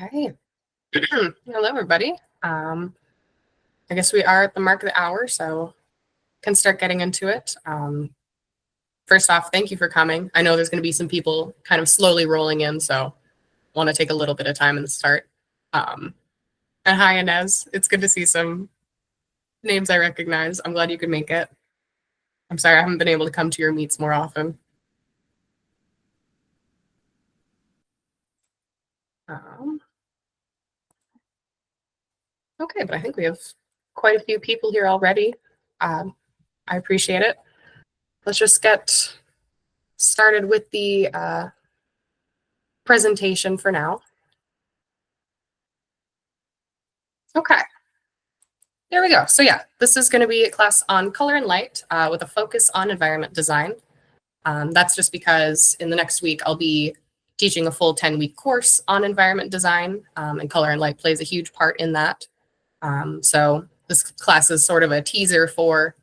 Okay. Hello, everybody. I guess we are at the mark of the hour, so can start getting into it. First off, thank you for coming. I know there's going to be some people kind of slowly rolling in, so want to take a little bit of time in the start. And hi, Inez. It's good to see some names I recognize. I'm glad you could make it. I'm sorry I haven't been able to come to your meets more often. Okay, but I think we have quite a few people here already. I appreciate it. Let's just get started with the presentation for now. Okay, there we go. So yeah, this is going to be a class on color and light with a focus on environment design. That's just because in the next week, I'll be teaching a full 10-week course on environment design, and color and light plays a huge part in that. So this class is sort of a teaser for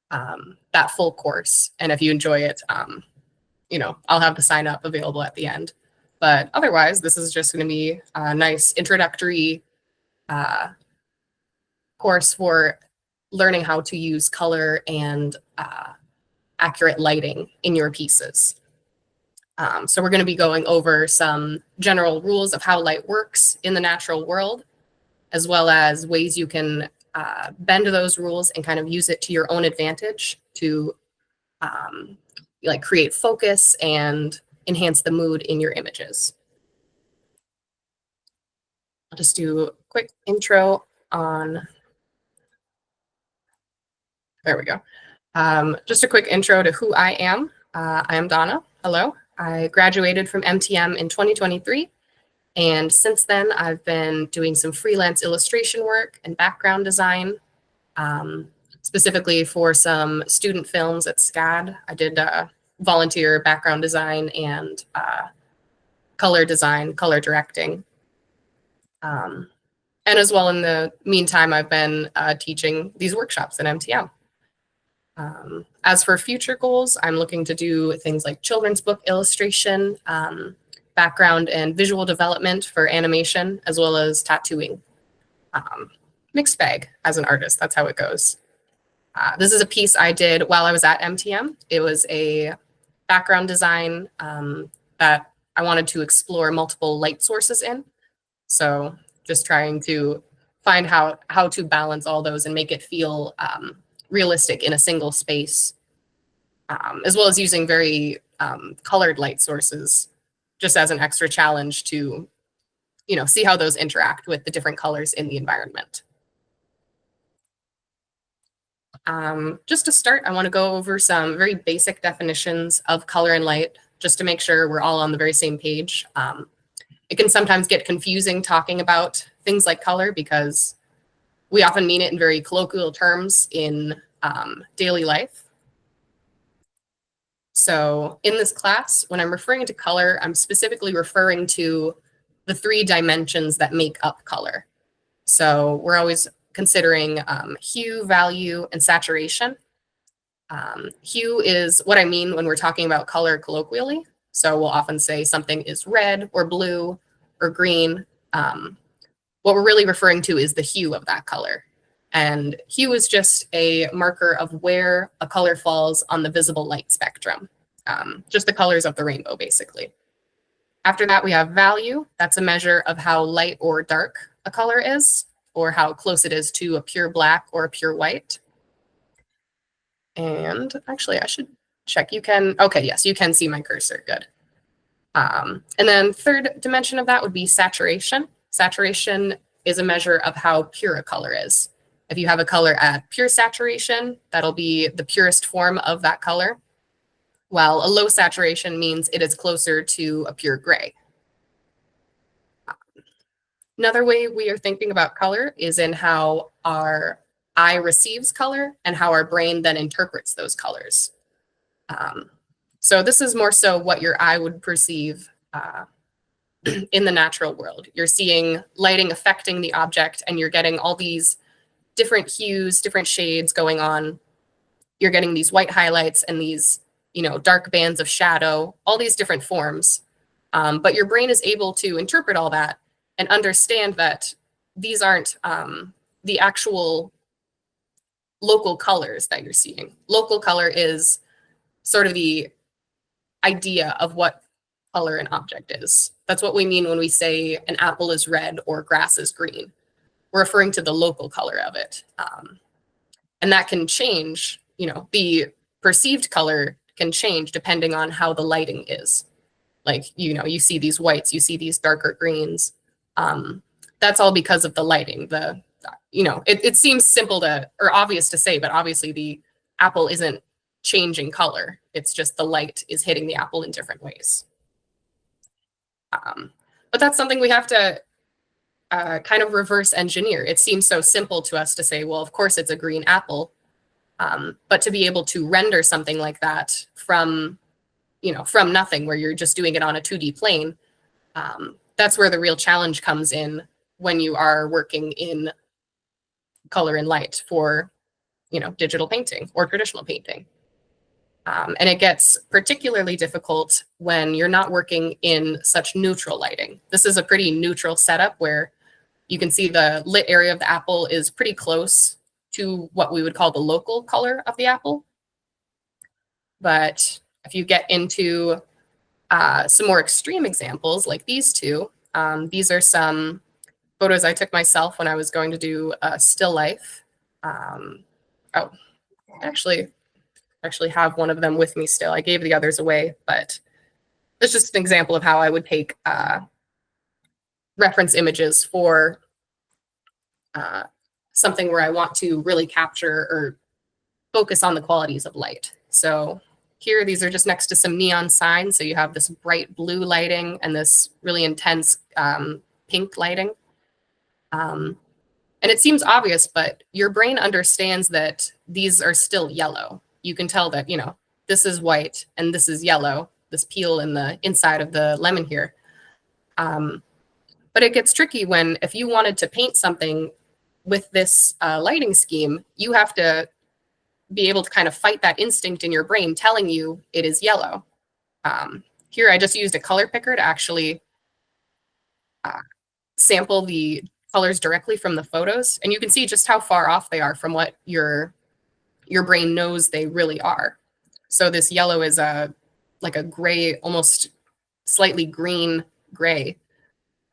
that full course. And if you enjoy it, I'll have the sign up available at the end. But otherwise, this is just going to be a nice introductory course for learning how to use color and accurate lighting in your pieces. So we're going to be going over some general rules of how light works in the natural world, as well as ways you can bend those rules and kind of use it to your own advantage to create focus and enhance the mood in your images. I'll just do a quick intro on, there we go. Just a quick intro to who I am. I am Donna. Hello. I graduated from MTM in 2023. And since then, I've been doing some freelance illustration work and background design, specifically for some student films at SCAD. I did volunteer background design and color design, color directing. And as well, in the meantime, I've been teaching these workshops at MTM. As for future goals, I'm looking to do things like children's book illustration, background and visual development for animation, as well as tattooing. Mixed bag as an artist, that's how it goes. This is a piece I did while I was at MTM. It was a background design that I wanted to explore multiple light sources in. So just trying to find how to balance all those and make it feel realistic in a single space, as well as using very colored light sources, just as an extra challenge to, see how those interact with the different colors in the environment. Just to start, I want to go over some very basic definitions of color and light, just to make sure we're all on the very same page. It can sometimes get confusing talking about things like color because we often mean it in very colloquial terms in daily life. So in this class, when I'm referring to color, I'm specifically referring to the 3 dimensions that make up color. So we're always considering hue, value, and saturation. Hue is what I mean when we're talking about color colloquially. So we'll often say something is red or blue or green. What we're really referring to is the hue of that color. And hue is just a marker of where a color falls on the visible light spectrum. Just the colors of the rainbow, basically. After that, we have value. That's a measure of how light or dark a color is, or how close it is to a pure black or a pure white. And actually, I should check. You can, okay, yes, you can see my cursor. Good. And then third dimension of that would be saturation. Saturation is a measure of how pure a color is. If you have a color at pure saturation, that'll be the purest form of that color, while a low saturation means it is closer to a pure gray. Another way we are thinking about color is in how our eye receives color and how our brain then interprets those colors. So this is more so what your eye would perceive in the natural world. You're seeing lighting affecting the object, and you're getting all these different hues, different shades going on. You're getting these white highlights and these, dark bands of shadow, all these different forms. But your brain is able to interpret all that and understand that these aren't the actual local colors that you're seeing. Local color is sort of the idea of what color an object is. That's what we mean when we say an apple is red or grass is green. We're referring to the local color of it. And that can change, the perceived color can change depending on how the lighting is. Like, you see these whites, you see these darker greens. That's all because of the lighting. It seems simple or obvious to say, but obviously the apple isn't changing color. It's just the light is hitting the apple in different ways. But that's something we have to kind of reverse engineer. It seems so simple to us to say, well, of course it's a green apple. But to be able to render something like that from nothing, where you're just doing it on a 2D plane, that's where the real challenge comes in when you are working in color and light for, digital painting or traditional painting. And it gets particularly difficult when you're not working in such neutral lighting. This is a pretty neutral setup where you can see the lit area of the apple is pretty close to what we would call the local color of the apple. But if you get into some more extreme examples like these two, these are some photos I took myself when I was going to do a still life. Actually have one of them with me still. I gave the others away, but it's just an example of how I would take reference images for something where I want to really capture or focus on the qualities of light. So here, these are just next to some neon signs. So you have this bright blue lighting and this really intense pink lighting. And it seems obvious, but your brain understands that these are still yellow. You can tell that, this is white and this is yellow, this peel in the inside of the lemon here. But it gets tricky if you wanted to paint something with this lighting scheme, you have to be able to kind of fight that instinct in your brain telling you it is yellow. Here, I just used a color picker to actually sample the colors directly from the photos. And you can see just how far off they are from what your brain knows they really are. So this yellow is like a gray, almost slightly green gray.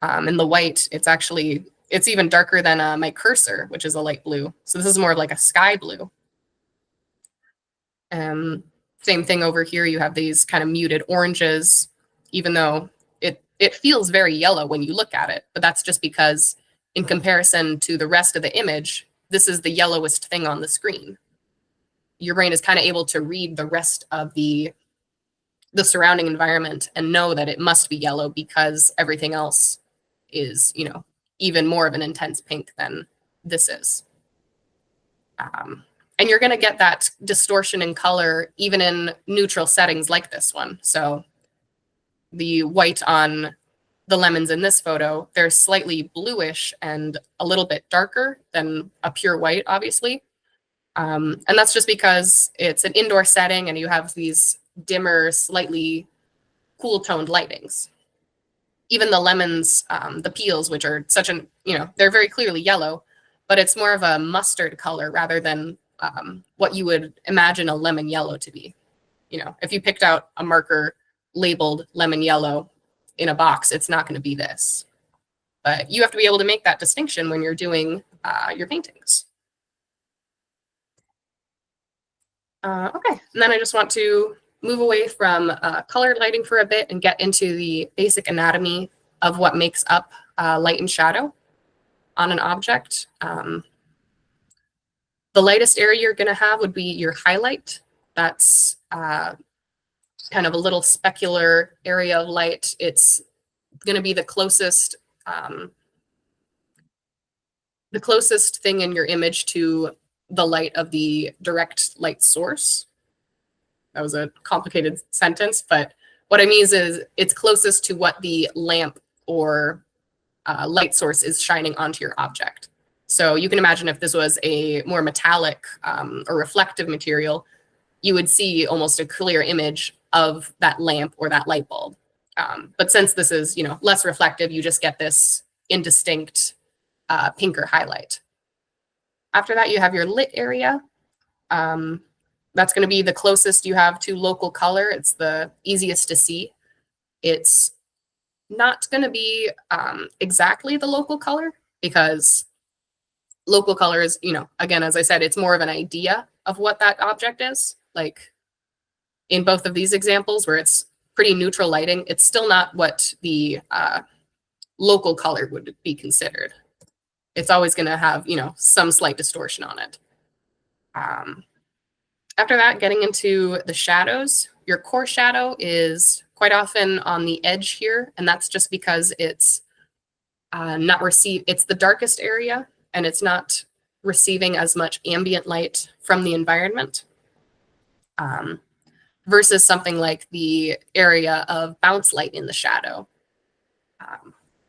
And the white, it's even darker than my cursor, which is a light blue. So this is more of like a sky blue. Same thing over here. You have these kind of muted oranges, even though it feels very yellow when you look at it. But that's just because in comparison to the rest of the image, this is the yellowest thing on the screen. Your brain is kind of able to read the rest of the surrounding environment and know that it must be yellow because everything else is, even more of an intense pink than this is. And you're going to get that distortion in color even in neutral settings like this one. So the white on the lemons in this photo, they're slightly bluish and a little bit darker than a pure white, obviously. And that's just because it's an indoor setting and you have these dimmer, slightly cool toned lightings. Even the lemons, the peels, which are they're very clearly yellow, but it's more of a mustard color rather than what you would imagine a lemon yellow to be. If you picked out a marker labeled lemon yellow in a box, it's not going to be this. But you have to be able to make that distinction when you're doing your paintings. Okay, and then I just want to move away from color lighting for a bit and get into the basic anatomy of what makes up light and shadow on an object. The lightest area you're going to have would be your highlight. That's kind of a little specular area of light. It's going to be the closest thing in your image to the light of the direct light source. That was a complicated sentence, but what I mean is it's closest to what the lamp or light source is shining onto your object. So you can imagine if this was a more metallic or reflective material, you would see almost a clear image of that lamp or that light bulb. But since this is, less reflective, you just get this indistinct pinker highlight. After that, you have your lit area. That's going to be the closest you have to local color. It's the easiest to see. It's not going to be exactly the local color, because local color is, again, as I said, it's more of an idea of what that object is. Like in both of these examples where it's pretty neutral lighting, it's still not what the local color would be considered. It's always going to have, some slight distortion on it. After that, getting into the shadows, your core shadow is quite often on the edge here, and that's just because it's it's the darkest area, and it's not receiving as much ambient light from the environment, versus something like the area of bounce light in the shadow.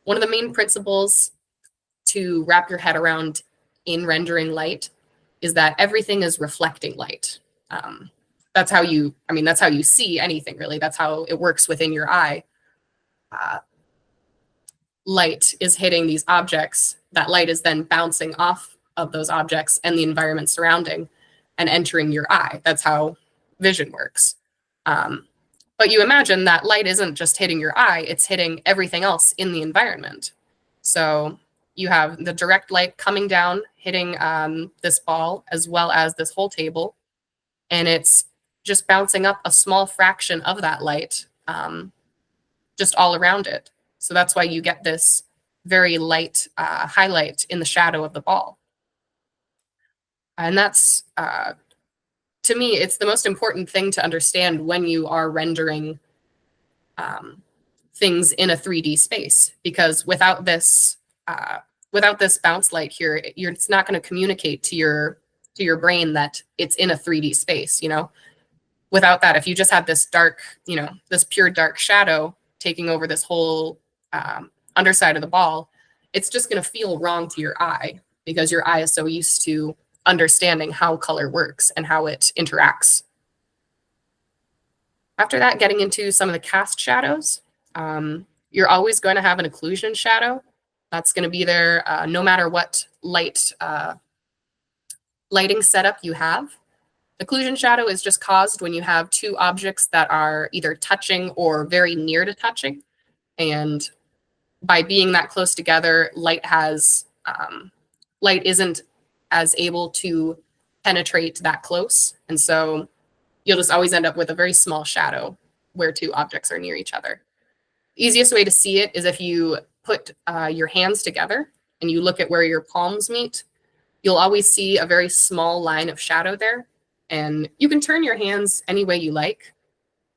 One of the main principles to wrap your head around in rendering light is that everything is reflecting light. That's how you see anything, really. That's how it works within your eye. Light is hitting these objects. That light is then bouncing off of those objects and the environment surrounding and entering your eye. That's how vision works. But you imagine that light isn't just hitting your eye, it's hitting everything else in the environment. So you have the direct light coming down, hitting this ball as well as this whole table, and it's just bouncing up a small fraction of that light just all around it. So that's why you get this very light highlight in the shadow of the ball. And that's, to me, it's the most important thing to understand when you are rendering things in a 3D space, because without this bounce light here, it's not going to communicate to your brain that it's in a 3D space. Without that, if you just had this dark, this pure dark shadow taking over this whole underside of the ball, it's just going to feel wrong to your eye, because your eye is so used to understanding how color works and how it interacts. After that, getting into some of the cast shadows, you're always going to have an occlusion shadow. That's going to be there no matter what lighting setup you have. Occlusion shadow is just caused when you have two objects that are either touching or very near to touching. And by being that close together, light isn't as able to penetrate that close. And so you'll just always end up with a very small shadow where two objects are near each other. The easiest way to see it is if you put your hands together and you look at where your palms meet, you'll always see a very small line of shadow there. And you can turn your hands any way you like,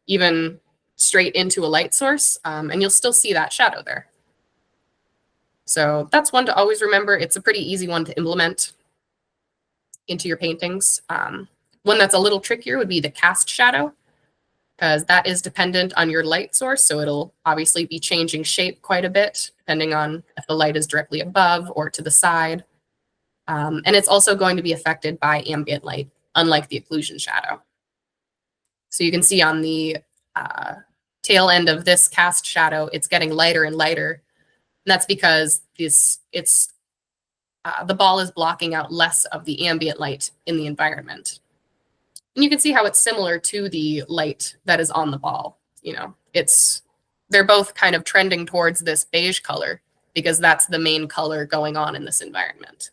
even straight into a light source, and you'll still see that shadow there. So that's one to always remember. It's a pretty easy one to implement into your paintings. One that's a little trickier would be the cast shadow, because that is dependent on your light source. So it'll obviously be changing shape quite a bit, depending on if the light is directly above or to the side. And it's also going to be affected by ambient light, unlike the occlusion shadow. So you can see on the tail end of this cast shadow, it's getting lighter and lighter. And that's because the ball is blocking out less of the ambient light in the environment. And you can see how it's similar to the light that is on the ball. They're both kind of trending towards this beige color, because that's the main color going on in this environment.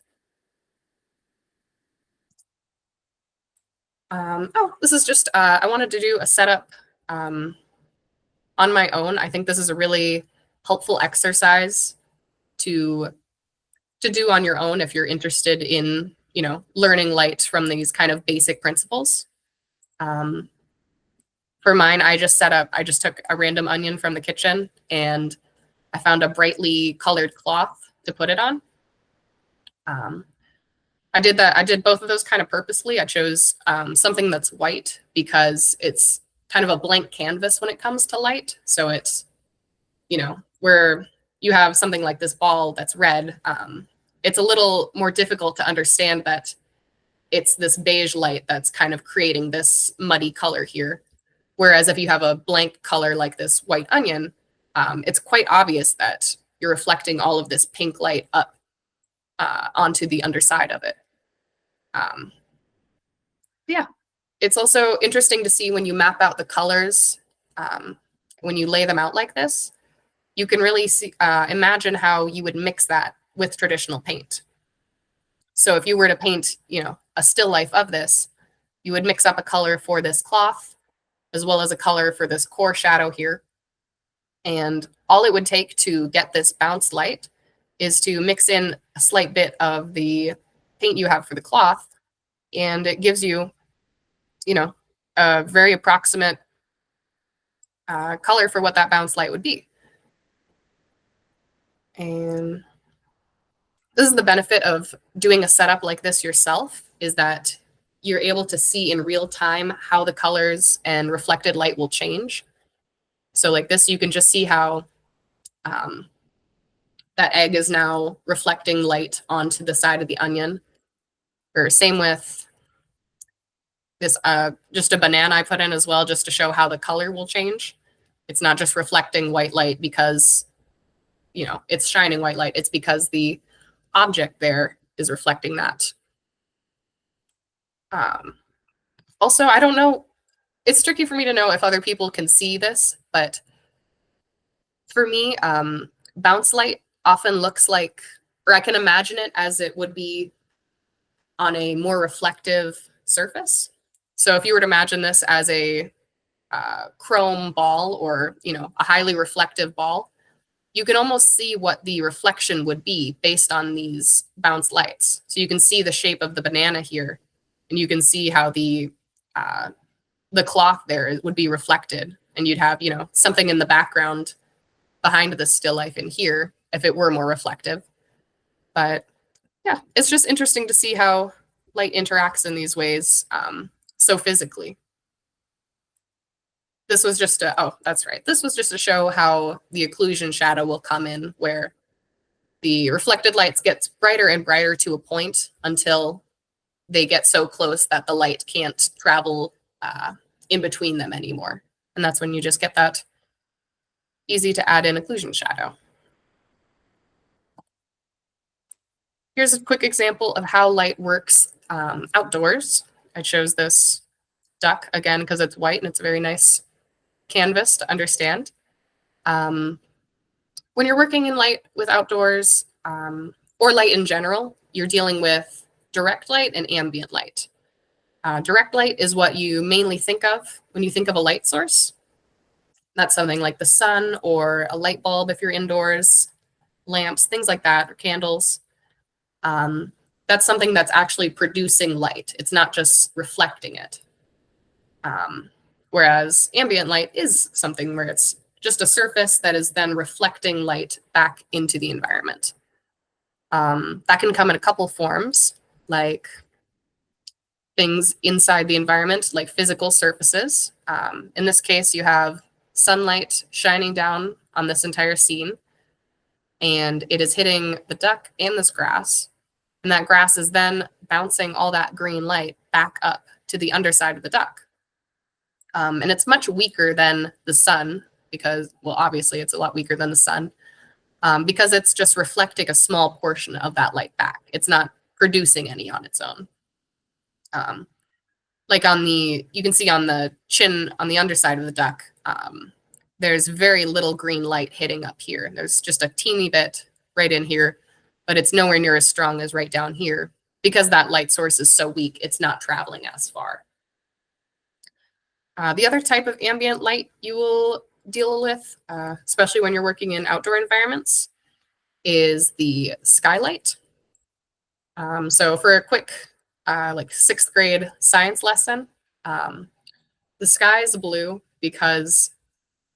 This is just, I wanted to do a setup on my own. I think this is a really helpful exercise to do on your own if you're interested in, learning light from these kind of basic principles. For mine, I just took a random onion from the kitchen and I found a brightly colored cloth to put it on. I did both of those kind of purposely. I chose something that's white because it's kind of a blank canvas when it comes to light. So it's, where you have something like this ball that's red, it's a little more difficult to understand that it's this beige light that's kind of creating this muddy color here. Whereas if you have a blank color like this white onion, it's quite obvious that you're reflecting all of this pink light up onto the underside of it. Yeah, it's also interesting to see when you map out the colors, when you lay them out like this, you can really see, imagine how you would mix that with traditional paint. So if you were to paint, a still life of this, you would mix up a color for this cloth as well as a color for this core shadow here. And all it would take to get this bounce light is to mix in a slight bit of the paint you have for the cloth, and it gives you, a very approximate color for what that bounce light would be. And this is the benefit of doing a setup like this yourself, is that you're able to see in real time how the colors and reflected light will change. So like this, you can just see how that egg is now reflecting light onto the side of the onion. Or same with this, just a banana I put in as well, just to show how the color will change. It's not just reflecting white light because, it's shining white light. It's because the object there is reflecting that. Also, I don't know, it's tricky for me to know if other people can see this, but for me, bounce light often looks like, or I can imagine it as it would be on a more reflective surface. So if you were to imagine this as a chrome ball, or, a highly reflective ball, you can almost see what the reflection would be based on these bounce lights. So you can see the shape of the banana here, and you can see how the cloth there would be reflected, and you'd have, something in the background behind the still life in here if it were more reflective. But yeah, it's just interesting to see how light interacts in these ways so physically. This was just that's right. This was just to show how the occlusion shadow will come in, where the reflected lights gets brighter and brighter to a point until they get so close that the light can't travel in between them anymore. And that's when you just get that easy to add in occlusion shadow. Here's a quick example of how light works outdoors. I chose this duck again because it's white and it's a very nice canvas to understand. When you're working in light with outdoors, or light in general, you're dealing with direct light and ambient light. Direct light is what you mainly think of when you think of a light source. That's something like the sun or a light bulb if you're indoors, lamps, things like that, or candles. That's something that's actually producing light. It's not just reflecting it. Whereas ambient light is something where it's just a surface that is then reflecting light back into the environment. That can come in a couple forms, like things inside the environment, like physical surfaces. In this case, you have sunlight shining down on this entire scene, and it is hitting the duck and this grass. And that grass is then bouncing all that green light back up to the underside of the duck. And it's much weaker than the sun because, well, obviously it's a lot weaker than the sun because it's just reflecting a small portion of that light back. It's not producing any on its own. Like you can see on the chin, on the underside of the duck, there's very little green light hitting up here. There's just a teeny bit right in here, but it's nowhere near as strong as right down here because that light source is so weak, it's not traveling as far. The other type of ambient light you will deal with, especially when you're working in outdoor environments, is the skylight. So for a quick like 6th grade science lesson, the sky is blue because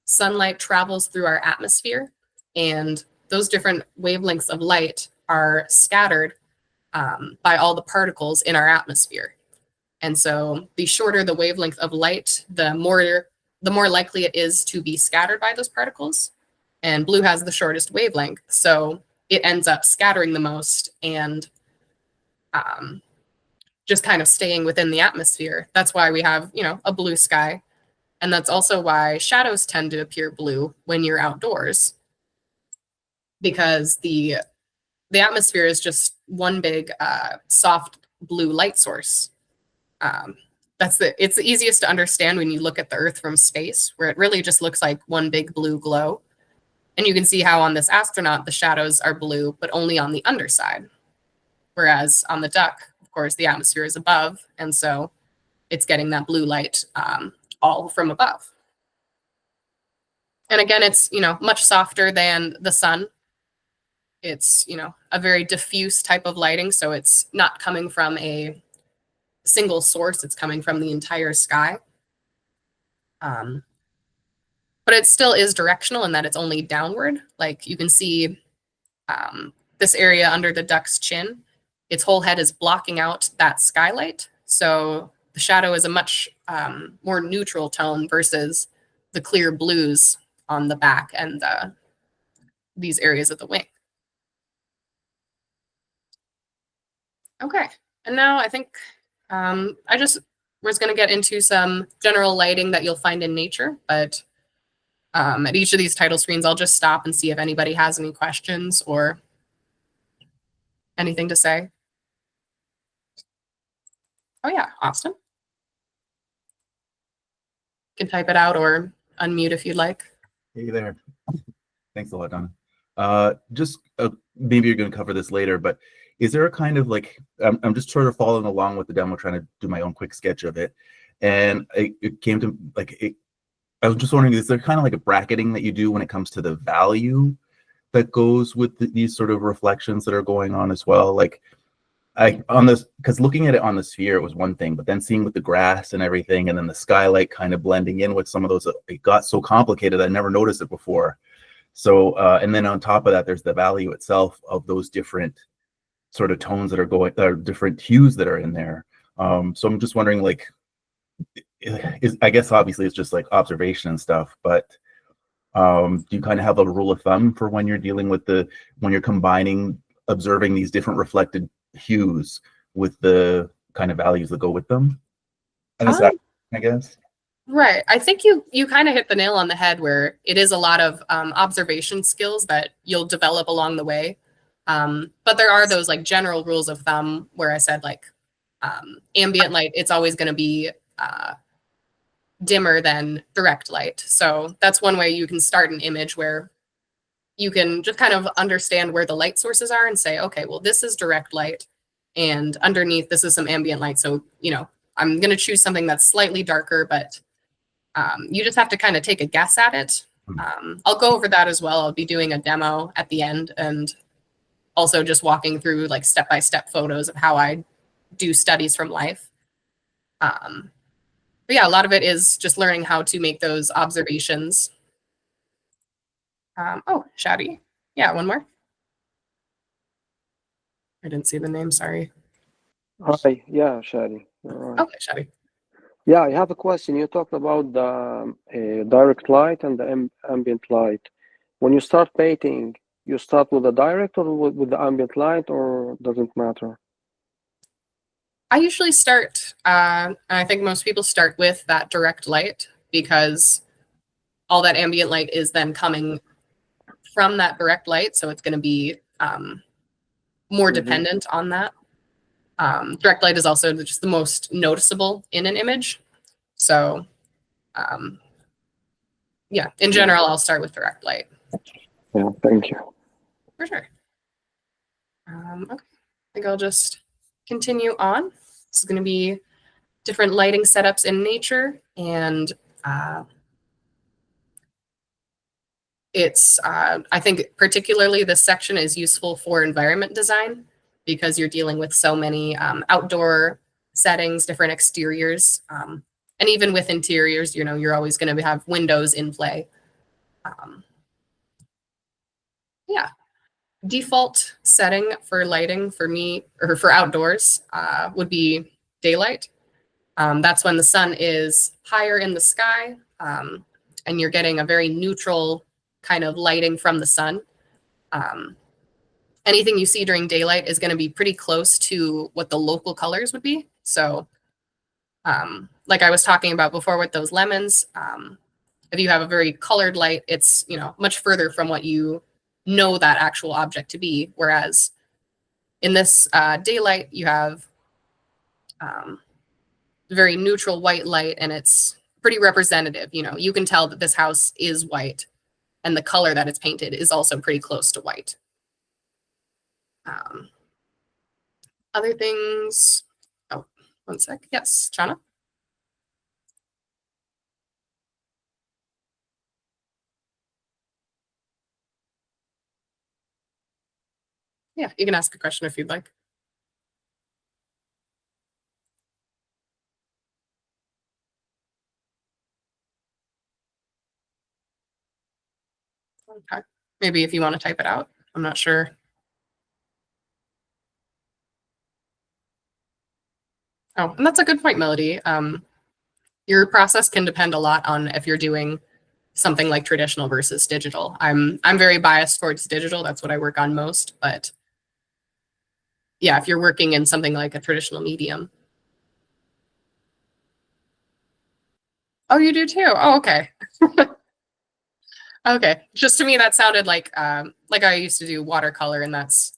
sunlight travels through our atmosphere, and those different wavelengths of light are scattered by all the particles in our atmosphere. And so the shorter the wavelength of light, the more likely it is to be scattered by those particles. And blue has the shortest wavelength, so it ends up scattering the most and just kind of staying within the atmosphere. That's why we have, a blue sky. And that's also why shadows tend to appear blue when you're outdoors, because the atmosphere is just one big soft blue light source. It's the easiest to understand when you look at the Earth from space, where it really just looks like one big blue glow. And you can see how on this astronaut, the shadows are blue, but only on the underside. Whereas on the duck, of course, the atmosphere is above. And so it's getting that blue light all from above. And again, it's, much softer than the sun. It's, a very diffuse type of lighting. So it's not coming from a single source. It's coming from the entire sky. But it still is directional in that it's only downward. Like you can see this area under the duck's chin, its whole head is blocking out that skylight. So the shadow is a much more neutral tone versus the clear blues on the back and these areas of the wing. Okay, and now I think I just was going to get into some general lighting that you'll find in nature, but at each of these title screens, I'll just stop and see if anybody has any questions or anything to say. Oh yeah, Austin. You can type it out or unmute if you'd like. Hey there. Thanks a lot, Donna. Maybe you're going to cover this later, but is there a kind of like, I'm just sort of following along with the demo, trying to do my own quick sketch of it. And it came to like, I was just wondering, is there kind of like a bracketing that you do when it comes to the value that goes with these sort of reflections that are going on as well? Like because looking at it on the sphere, it was one thing, but then seeing with the grass and everything, and then the skylight kind of blending in with some of those, it got so complicated I never noticed it before. So, and then on top of that, there's the value itself of those different sort of tones that are going, different hues that are in there. So I'm just wondering, like, I guess obviously it's just like observation and stuff, but do you kind of have a rule of thumb for when you're dealing with when you're combining, observing these different reflected hues with the kind of values that go with them? And is that, I guess? Right. I think you kind of hit the nail on the head, where it is a lot of observation skills that you'll develop along the way. But there are those like general rules of thumb where I said like ambient light, it's always going to be dimmer than direct light. So that's one way you can start an image where you can just kind of understand where the light sources are and say, okay, well, this is direct light and underneath this is some ambient light. So, I'm going to choose something that's slightly darker, but you just have to kind of take a guess at it. I'll go over that as well. I'll be doing a demo at the end and also just walking through like step-by-step photos of how I do studies from life. But yeah, a lot of it is just learning how to make those observations. Oh, Shadi. Yeah, one more. I didn't see the name, sorry. Hi, yeah, Shadi. Right. Okay, Shadi. Yeah, I have a question. You talked about the direct light and the ambient light. When you start painting, you start with the direct or with the ambient light, or doesn't matter? I usually start, and I think most people start with that direct light because all that ambient light is then coming from that direct light. So it's going to be more dependent on that. Direct light is also just the most noticeable in an image. So yeah, in general, I'll start with direct light. Yeah, thank you. For sure. Okay, I think I'll just continue on. This is going to be different lighting setups in nature, and it's, I think particularly this section is useful for environment design because you're dealing with so many outdoor settings, different exteriors, and even with interiors, you're always going to have windows in play. Yeah. Default setting for lighting for me, or for outdoors, would be daylight. That's when the sun is higher in the sky, and you're getting a very neutral kind of lighting from the sun. Anything you see during daylight is going to be pretty close to what the local colors would be. So like I was talking about before with those lemons, if you have a very colored light, it's much further from what you know that actual object to be. Whereas in this daylight, you have very neutral white light, and it's pretty representative. You know, you can tell that this house is white, and the color that it's painted is also pretty close to white. Other things. Oh, one sec. Yes, Chana. Yeah, you can ask a question if you'd like. Okay. Maybe if you want to type it out. I'm not sure. Oh, and that's a good point, Melody. Your process can depend a lot on if you're doing something like traditional versus digital. I'm very biased towards digital. That's what I work on most. But yeah, if you're working in something like a traditional medium. Oh, you do too? Oh, okay. Okay. Just to me, that sounded like I used to do watercolor, and that's,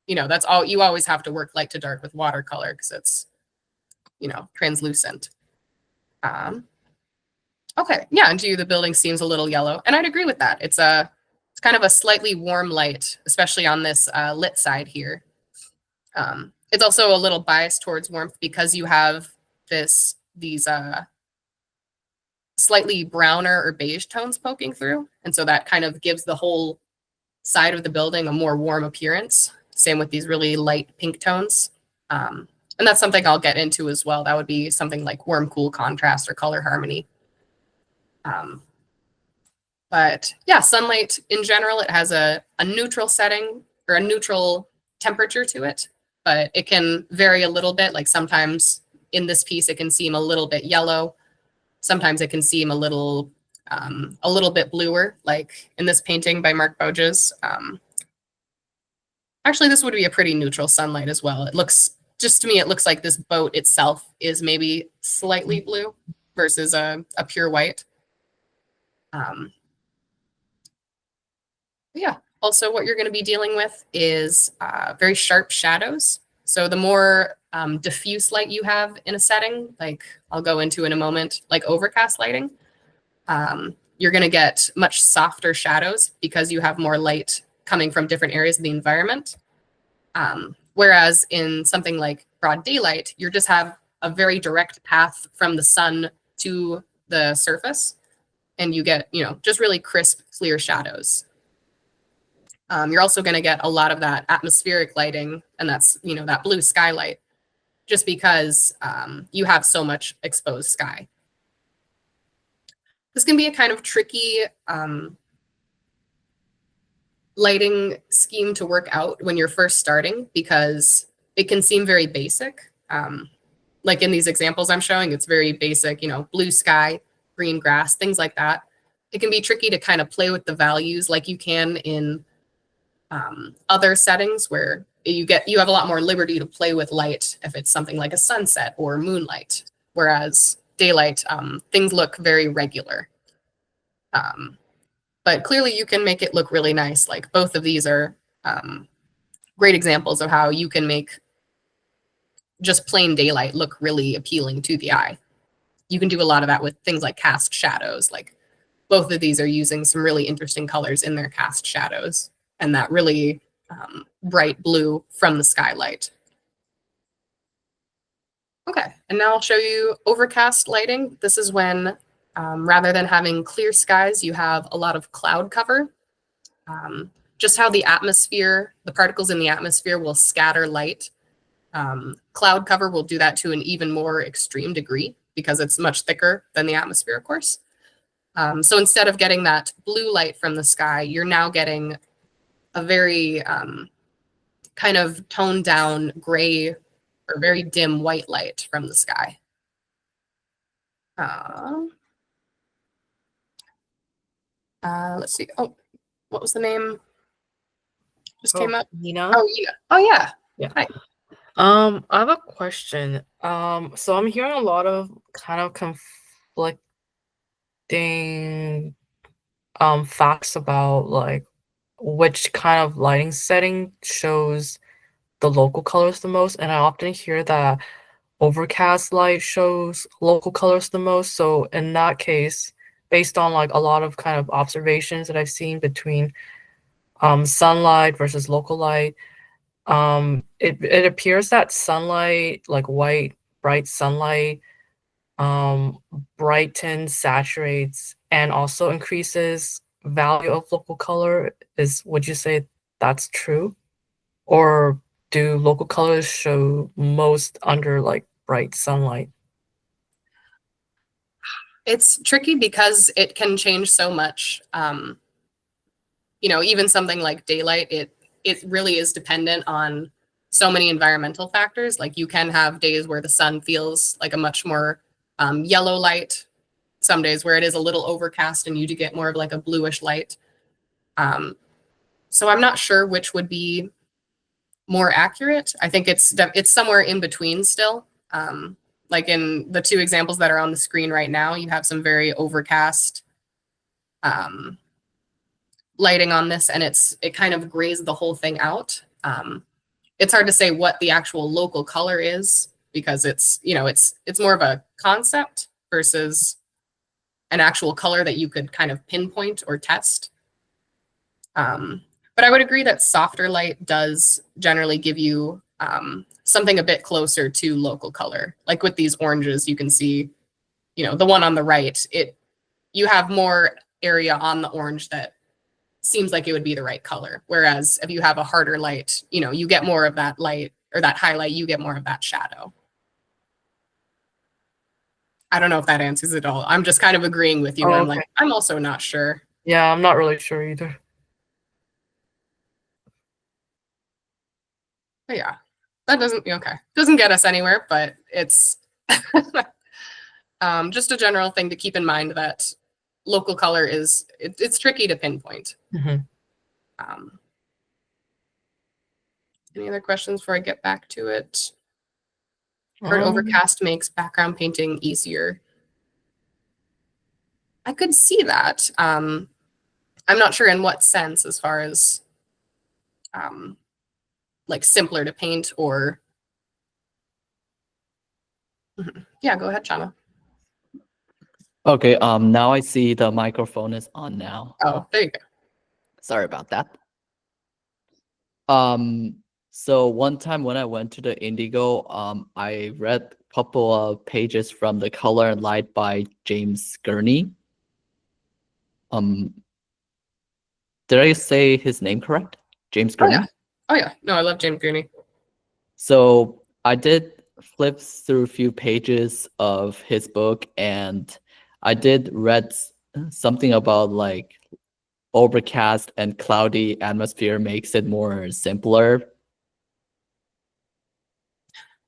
you know, that's all, you always have to work light to dark with watercolor because it's, you know, translucent. Okay. Yeah. And to you, the building seems a little yellow, and I'd agree with that. It's kind of a slightly warm light, especially on this lit side here. It's also a little biased towards warmth because you have these slightly browner or beige tones poking through. And so that kind of gives the whole side of the building a more warm appearance. Same with these really light pink tones. And that's something I'll get into as well. That would be something like warm, cool contrast or color harmony. But yeah, sunlight in general, it has a neutral setting or a neutral temperature to it, but it can vary a little bit. Like sometimes in this piece, it can seem a little bit yellow. Sometimes it can seem a little bit bluer, like in this painting by Mark Boges. Actually, this would be a pretty neutral sunlight as well. It looks, just to me, it looks like this boat itself is maybe slightly blue versus a pure white. Yeah. Also, what you're going to be dealing with is very sharp shadows. So the more diffuse light you have in a setting, like I'll go into in a moment, like overcast lighting, you're going to get much softer shadows because you have more light coming from different areas of the environment. Whereas in something like broad daylight, you just have a very direct path from the sun to the surface, and you get, you know, just really crisp, clear shadows. You're also going to get a lot of that atmospheric lighting, and that's, you know, that blue skylight, just because you have so much exposed sky. This can be a kind of tricky lighting scheme to work out when you're first starting, because it can seem very basic. Like in these examples I'm showing, it's very basic, you know, blue sky, green grass, things like that. It can be tricky to kind of play with the values like you can in other settings where you have a lot more liberty to play with light if it's something like a sunset or moonlight, whereas daylight, things look very regular. But clearly you can make it look really nice. Like both of these are great examples of how you can make just plain daylight look really appealing to the eye. You can do a lot of that with things like cast shadows. Like both of these are using some really interesting colors in their cast shadows, and that really bright blue from the skylight. Okay, and now I'll show you overcast lighting. This is when, rather than having clear skies, you have a lot of cloud cover. Just how the atmosphere, the particles in the atmosphere will scatter light. Cloud cover will do that to an even more extreme degree because it's much thicker than the atmosphere, of course. So instead of getting that blue light from the sky, you're now getting a very kind of toned down gray or very dim white light from the sky. Let's see. Oh, what was the name? Just came up. Nina? Oh, yeah. Oh, yeah. Yeah. Hi. I have a question. So I'm hearing a lot of kind of conflicting facts about like which kind of lighting setting shows the local colors the most, and I often hear that overcast light shows local colors the most. So in that case, based on like a lot of kind of observations that I've seen between sunlight versus local light, it appears that sunlight, like white, bright sunlight, brightens, saturates, and also increases value of local color. Would you say that's true? Or do local colors show most under like bright sunlight? It's tricky because it can change so much. Even something like daylight, it really is dependent on so many environmental factors. Like you can have days where the sun feels like a much more yellow light, some days where it is a little overcast and you do get more of like a bluish light. So I'm not sure which would be more accurate. I think it's somewhere in between still. Like in the two examples that are on the screen right now, you have some very overcast lighting on this, and it kind of grays the whole thing out. It's hard to say what the actual local color is because it's more of a concept versus an actual color that you could kind of pinpoint or test. But I would agree that softer light does generally give you something a bit closer to local color. Like with these oranges, you can see, the one on the right, you have more area on the orange that seems like it would be the right color. Whereas if you have a harder light, you get more of that light or that highlight, you get more of that shadow. I don't know if that answers it all. I'm just kind of agreeing with you. Oh, I'm okay. like, I'm also not sure. Yeah, I'm not really sure either. But yeah, that doesn't get us anywhere, but it's just a general thing to keep in mind that local color it's tricky to pinpoint. Mhm. Any other questions before I get back to it? Heard Overcast makes background painting easier. I could see that. I'm not sure in what sense, as far as like simpler to paint or. Yeah, go ahead, Chana. Okay, now I see the microphone is on now. Oh, there you go. Sorry about that. So one time when I went to the Indigo, I read a couple of pages from The Color and Light by James Gurney. Did I say his name correct? James Gurney? Oh yeah. No, I love James Gurney. So I did flip through a few pages of his book, and I did read something about like overcast and cloudy atmosphere makes it more simpler.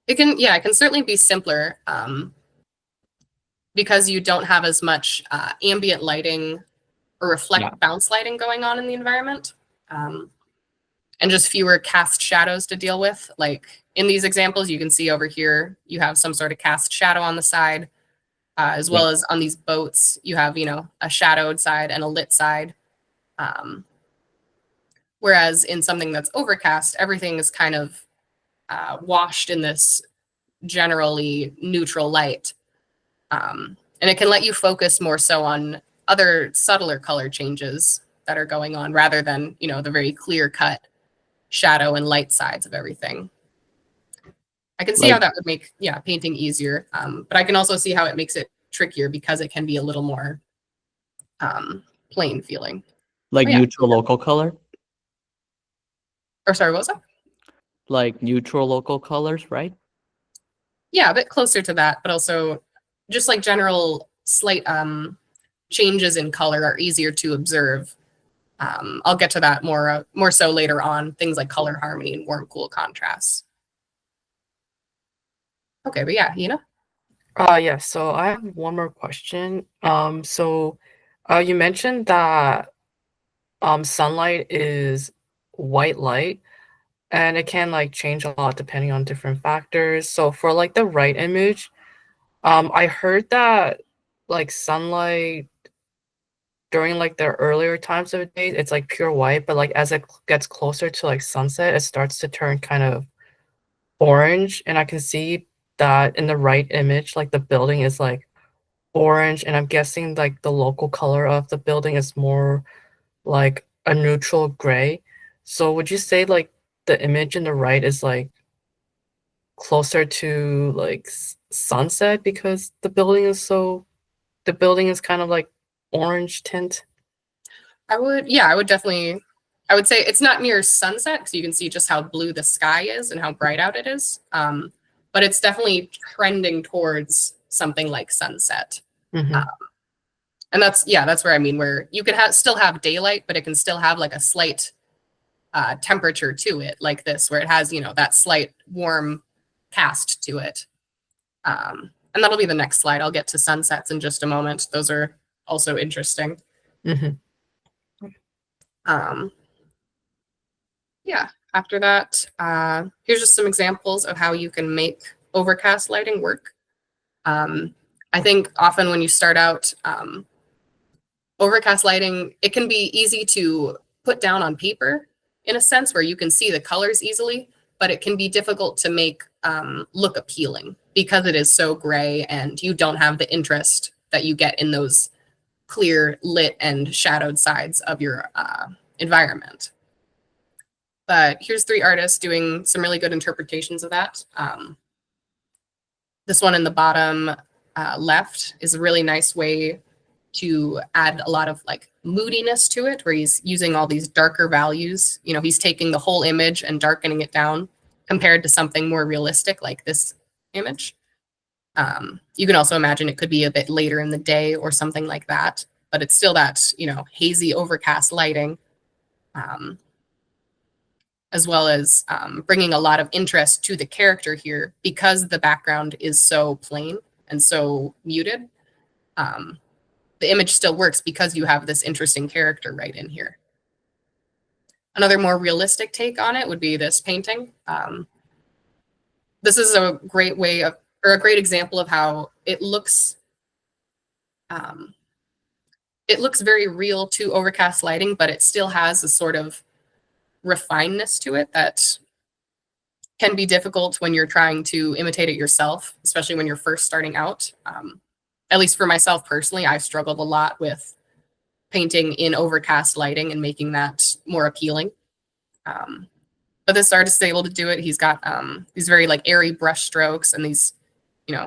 It can certainly be simpler because you don't have as much ambient lighting or bounce lighting going on in the environment, and just fewer cast shadows to deal with. Like in these examples, you can see over here, you have some sort of cast shadow on the side, as well as on these boats, you have, a shadowed side and a lit side. Whereas in something that's overcast, everything is kind of washed in this generally neutral light. And it can let you focus more so on other subtler color changes that are going on rather than, the very clear cut shadow and light sides of everything. I can see how that would make, painting easier. But I can also see how it makes it trickier because it can be a little more plain feeling. Like neutral local color? Or sorry, what was that? Like neutral local colors, right? Yeah, a bit closer to that, but also just like general slight changes in color are easier to observe. I'll get to that more so later on, things like color harmony and warm, cool contrasts. Okay, but yeah, Hina? Yeah, so I have one more question. So you mentioned that sunlight is white light, and it can like change a lot depending on different factors. So for like the right image, I heard that like sunlight during like the earlier times of the day, it's like pure white, but like as it gets closer to like sunset, it starts to turn kind of orange. And I can see that in the right image, like the building is like orange, and I'm guessing like the local color of the building is more like a neutral gray. So would you say like the image in the right is like closer to like sunset because the building is kind of like orange tint? I would definitely, I would say it's not near sunset because you can see just how blue the sky is and how bright out it is. But it's definitely trending towards something like sunset. Mhm. And that's where I mean, where you can still have daylight, but it can still have like a slight temperature to it, like this, where it has, that slight warm cast to it. And that'll be the next slide. I'll get to sunsets in just a moment. Those are also interesting. Mhm. Yeah, after that, here's just some examples of how you can make overcast lighting work. I think often when you start out, overcast lighting, it can be easy to put down on paper in a sense where you can see the colors easily, but it can be difficult to make look appealing because it is so gray and you don't have the interest that you get in those clear lit and shadowed sides of your environment. But here's 3 artists doing some really good interpretations of that. This one in the bottom left is a really nice way to add a lot of like moodiness to it, where he's using all these darker values. He's taking the whole image and darkening it down compared to something more realistic like this image. You can also imagine it could be a bit later in the day or something like that, but it's still that, hazy overcast lighting. As well as bringing a lot of interest to the character here because the background is so plain and so muted. The image still works because you have this interesting character right in here. Another more realistic take on it would be this painting. This is a great way of, or a great example of how it looks very real to overcast lighting, but it still has a sort of refinedness to it that can be difficult when you're trying to imitate it yourself, especially when you're first starting out. At least for myself personally, I've struggled a lot with painting in overcast lighting and making that more appealing. But this artist is able to do it. He's got these very like airy brush strokes and these,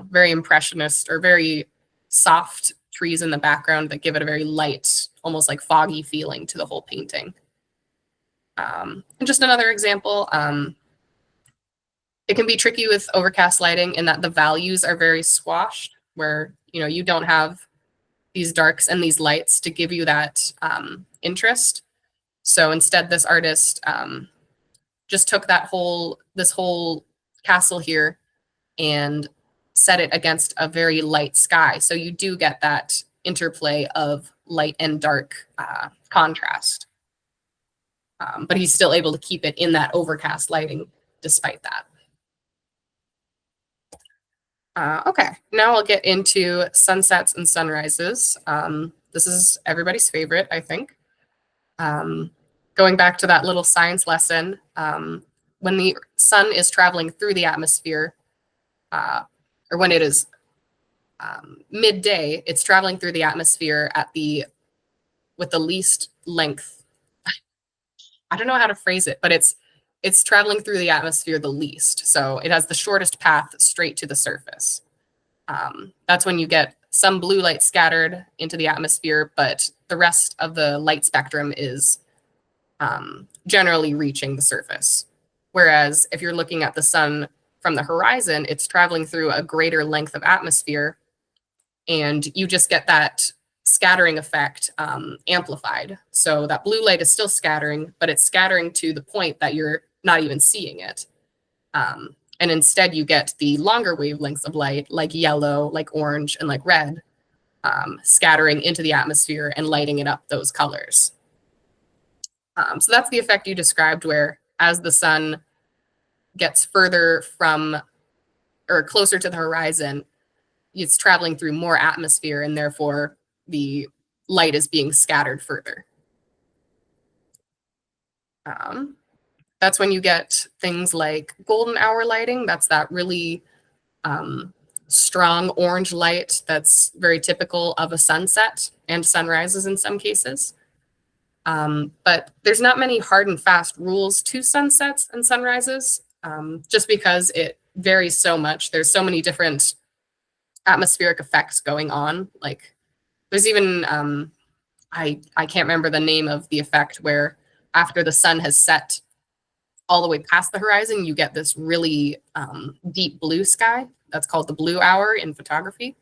very impressionist or very soft trees in the background that give it a very light, almost like foggy feeling to the whole painting. And just another example, it can be tricky with overcast lighting in that the values are very squashed, where you don't have these darks and these lights to give you that interest. So instead, this artist just took this whole castle here and set it against a very light sky. So you do get that interplay of light and dark contrast. But he's still able to keep it in that overcast lighting despite that. Okay, now I'll get into sunsets and sunrises. This is everybody's favorite, I think. Going back to that little science lesson, when the sun is traveling through the atmosphere, or when it is midday, it's traveling through the atmosphere with the least length. I don't know how to phrase it, but it's traveling through the atmosphere the least. So it has the shortest path straight to the surface. That's when you get some blue light scattered into the atmosphere, but the rest of the light spectrum is generally reaching the surface. Whereas if you're looking at the sun from the horizon, it's traveling through a greater length of atmosphere, and you just get that scattering effect amplified. So that blue light is still scattering, but it's scattering to the point that you're not even seeing it. And instead you get the longer wavelengths of light, like yellow, like orange, and like red, scattering into the atmosphere and lighting it up those colors. So that's the effect you described, where as the sun gets further from or closer to the horizon, it's traveling through more atmosphere, and therefore the light is being scattered further. That's when you get things like golden hour lighting. That's that really strong orange light that's very typical of a sunset and sunrises in some cases. But there's not many hard and fast rules to sunsets and sunrises, just because it varies so much. There's so many different atmospheric effects going on. Like there's even, I can't remember the name of the effect where after the sun has set all the way past the horizon, you get this really deep blue sky. That's called the blue hour in photography.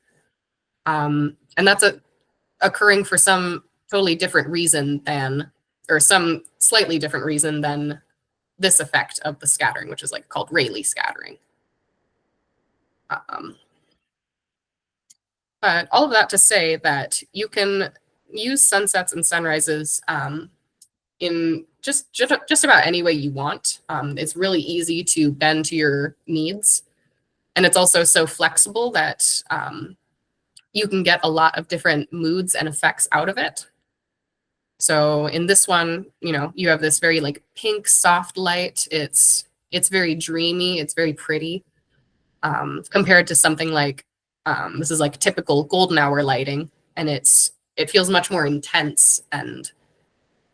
And that's occurring for some totally different reason than, or some slightly different reason than this effect of the scattering, which is like called Rayleigh scattering. But all of that to say that you can use sunsets and sunrises in just about any way you want. It's really easy to bend to your needs. And it's also so flexible that you can get a lot of different moods and effects out of it. So in this one, you know, you have this very like pink, soft light. It's very dreamy. It's very pretty compared to something like, this is like typical golden hour lighting. And it feels much more intense, and,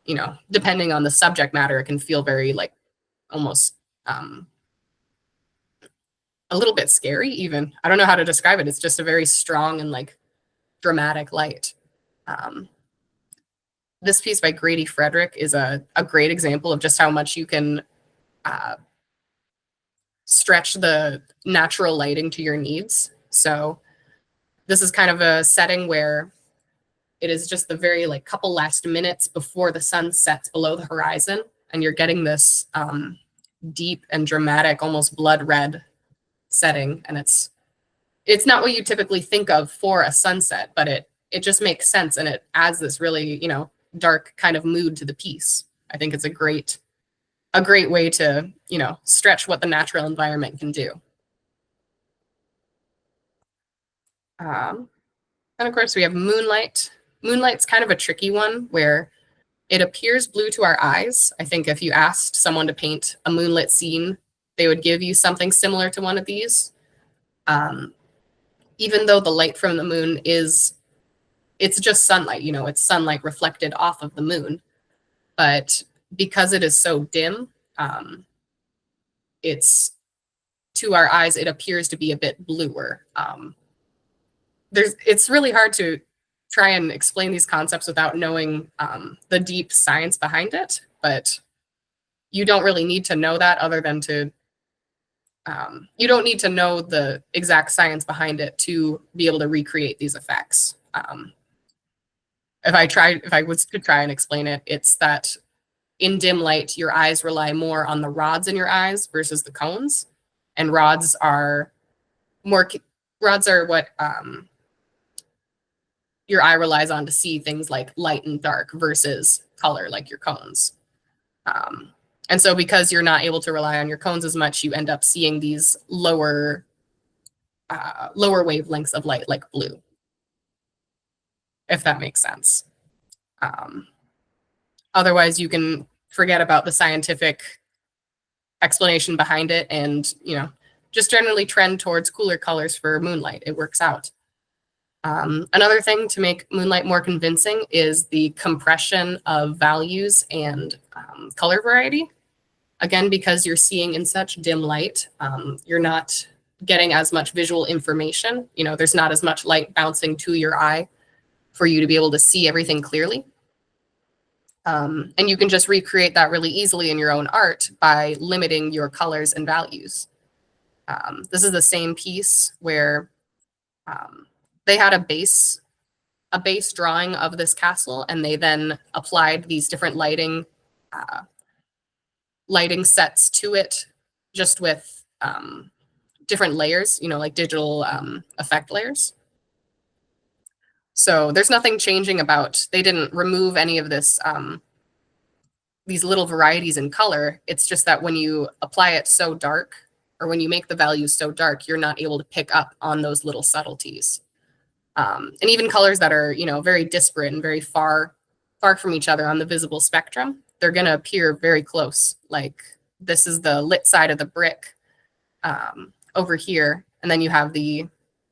you know, depending on the subject matter, it can feel very like almost a little bit scary even. I don't know how to describe it. It's just a very strong and like dramatic light. This piece by Grady Frederick is a great example of just how much you can stretch the natural lighting to your needs. So this is kind of a setting where it is just the very like couple last minutes before the sun sets below the horizon, and you're getting this deep and dramatic, almost blood red setting. And it's not what you typically think of for a sunset, but it just makes sense, and it adds this really, you know, dark kind of mood to the piece. I think it's a great way to, you know, stretch what the natural environment can do. And of course we have Moonlight. Moonlight's kind of a tricky one where it appears blue to our eyes. I think if you asked someone to paint a moonlit scene, they would give you something similar to one of these. Even though the light from the moon it's just sunlight, you know, it's sunlight reflected off of the moon. But because it is so dim, it's, to our eyes, it appears to be a bit bluer. It's really hard to try and explain these concepts without knowing the deep science behind it, but you don't really need to know that other than to, you don't need to know the exact science behind it to be able to recreate these effects. If I was to try and explain it, it's that in dim light, your eyes rely more on the rods in your eyes versus the cones. And rods are what your eye relies on to see things like light and dark versus color, like your cones. And so because you're not able to rely on your cones as much, you end up seeing these lower wavelengths of light, like blue, if that makes sense. Otherwise, you can forget about the scientific explanation behind it and, you know, just generally trend towards cooler colors for Moonlight. It works out. Another thing to make Moonlight more convincing is the compression of values and color variety. Again, because you're seeing in such dim light, you're not getting as much visual information. You know, there's not as much light bouncing to your eye for you to be able to see everything clearly. And you can just recreate that really easily in your own art by limiting your colors and values. This is the same piece where they had a base drawing of this castle, and they then applied these different lighting sets to it, just with different layers, you know, like digital effect layers. So there's nothing changing about, they didn't remove any of this, these little varieties in color. It's just that when you apply it so dark, or when you make the values so dark, you're not able to pick up on those little subtleties. And even colors that are, very disparate and very far from each other on the visible spectrum, they're going to appear very close. Like this is the lit side of the brick over here, and then you have the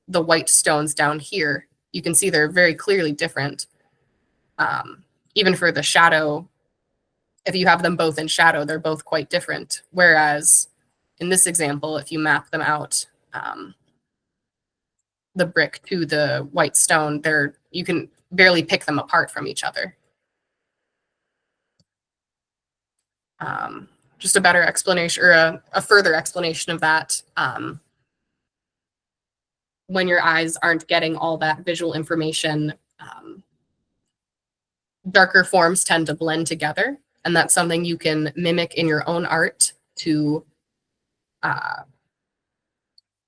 white stones down here. You can see they're very clearly different. Even for the shadow, if you have them both in shadow, they're both quite different. Whereas in this example, if you map them out, the brick to the white stone, you can barely pick them apart from each other. Just a better explanation, or a further explanation of that. When your eyes aren't getting all that visual information, darker forms tend to blend together. And that's something you can mimic in your own art to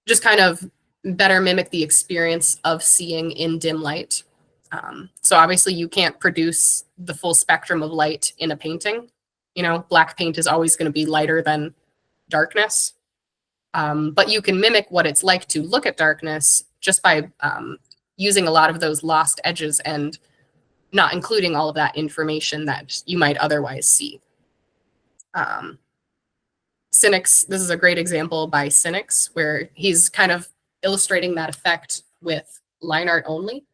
just kind of better mimic the experience of seeing in dim light. So obviously you can't produce the full spectrum of light in a painting. Black paint is always going to be lighter than darkness. But you can mimic what it's like to look at darkness just by using a lot of those lost edges and not including all of that information that you might otherwise see. Cynics, this is a great example by Cynics, where he's kind of illustrating that effect with line art only.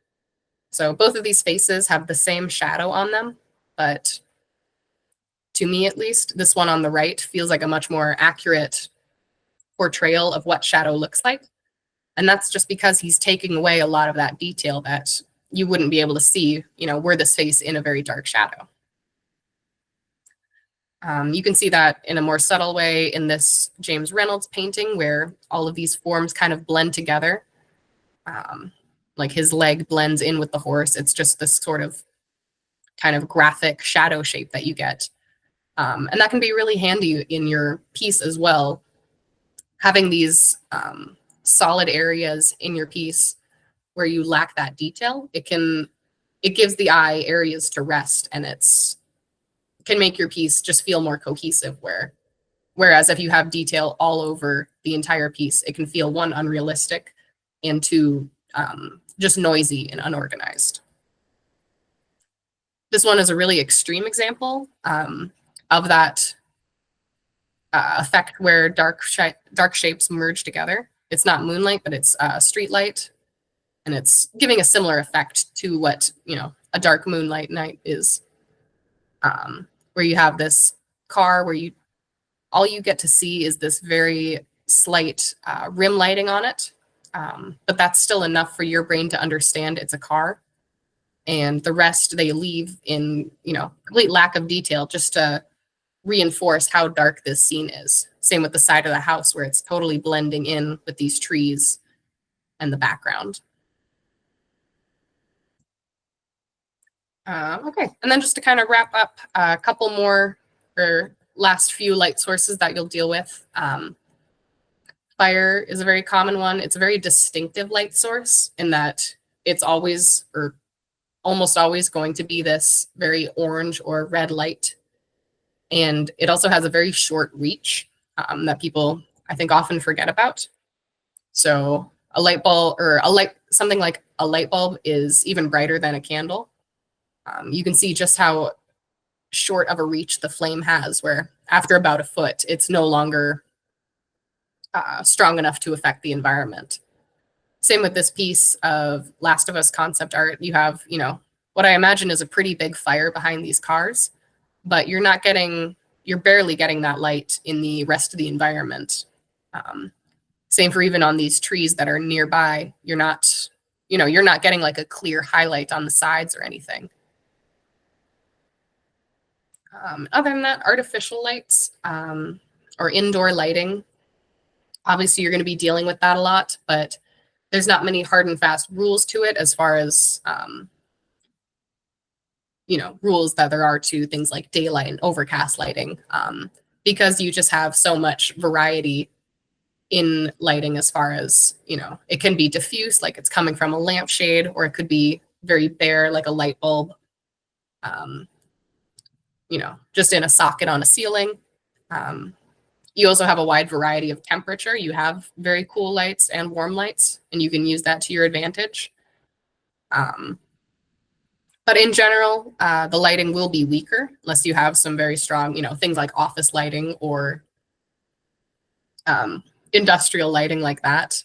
So both of these faces have the same shadow on them, but to me at least, this one on the right feels like a much more accurate portrayal of what shadow looks like. And that's just because he's taking away a lot of that detail that you wouldn't be able to see, were this face in a very dark shadow. You can see that in a more subtle way in this James Reynolds painting, where all of these forms kind of blend together. Like his leg blends in with the horse. It's just this sort of kind of graphic shadow shape that you get. And that can be really handy in your piece as well. Having these solid areas in your piece where you lack that detail, it gives the eye areas to rest, and can make your piece just feel more cohesive. Whereas if you have detail all over the entire piece, it can feel, one, unrealistic, and two, just noisy and unorganized. This one is a really extreme example of that effect where dark shapes merge together. It's not moonlight, but it's street light. And it's giving a similar effect to what, a dark moonlight night is, where you have this car where all you get to see is this very slight rim lighting on it. But that's still enough for your brain to understand it's a car. And the rest they leave in, complete lack of detail, just to reinforce how dark this scene is. Same with the side of the house, where it's totally blending in with these trees and the background. Okay, and then just to kind of wrap up, a couple more, or last few light sources that you'll deal with. Fire is a very common one. It's a very distinctive light source in that it's always, or almost always, going to be this very orange or red light. And it also has a very short reach that people, I think, often forget about. So a light bulb, or something like a light bulb, is even brighter than a candle. You can see just how short of a reach the flame has, where after about a foot, it's no longer strong enough to affect the environment. Same with this piece of Last of Us concept art. You have, what I imagine is a pretty big fire behind these cars, but you're barely getting that light in the rest of the environment. Same for even on these trees that are nearby. You're not getting like a clear highlight on the sides or anything. Other than that, artificial lights or indoor lighting, obviously you're going to be dealing with that a lot, but there's not many hard and fast rules to it as far as, rules that there are to things like daylight and overcast lighting, because you just have so much variety in lighting as far as, it can be diffuse, like it's coming from a lampshade, or it could be very bare, like a light bulb, just in a socket on a ceiling. You also have a wide variety of temperature. You have very cool lights and warm lights, and you can use that to your advantage. But in general, the lighting will be weaker unless you have some very strong, things like office lighting or industrial lighting like that.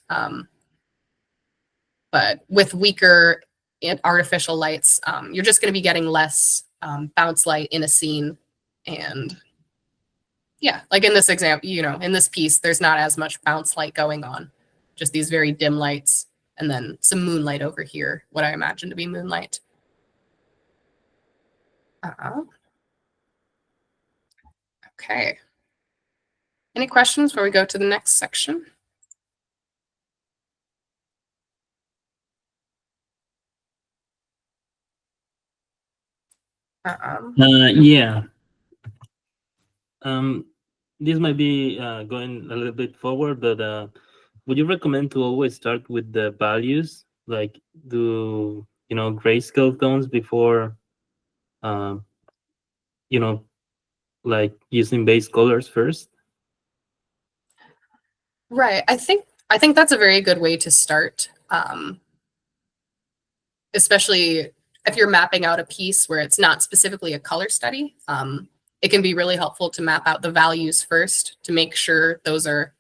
But with weaker artificial lights, you're just going to be getting less bounce light in a scene. And yeah, like in this example, in this piece, there's not as much bounce light going on, just these very dim lights, and then some moonlight over here, what I imagine to be moonlight. Okay. Any questions before we go to the next section? Yeah. This might be going a little bit forward, but would you recommend to always start with the values, like do grayscale tones before, like using base colors first? Right. I think that's a very good way to start, especially if you're mapping out a piece where it's not specifically a color study. It can be really helpful to map out the values first to make sure those are,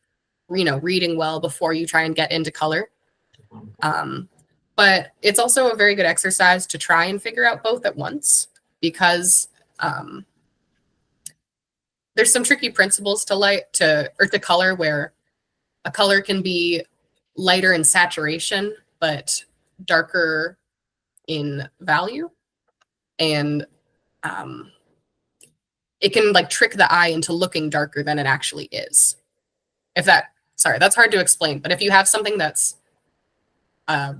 reading well before you try and get into color. But it's also a very good exercise to try and figure out both at once, because there's some tricky principles to color, where a color can be lighter in saturation but darker in value, and it can like trick the eye into looking darker than it actually is. That's hard to explain, but if you have something that's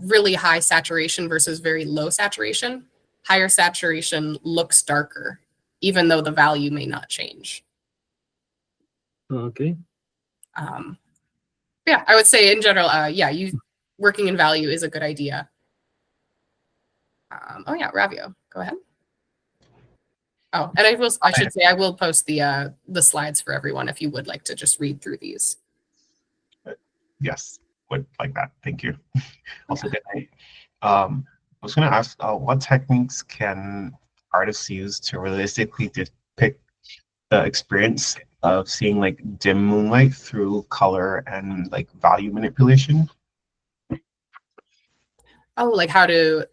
really high saturation versus very low saturation, higher saturation looks darker, even though the value may not change. Okay. Yeah, I would say in general, working in value is a good idea. Oh yeah, Ravio, go ahead. Oh, and I should say I will post the slides for everyone if you would like to just read through these. Yes, would like that. Thank you. Also, good night. I was going to ask, what techniques can artists use to realistically depict the experience of seeing like dim moonlight through color and like value manipulation? Oh, like how to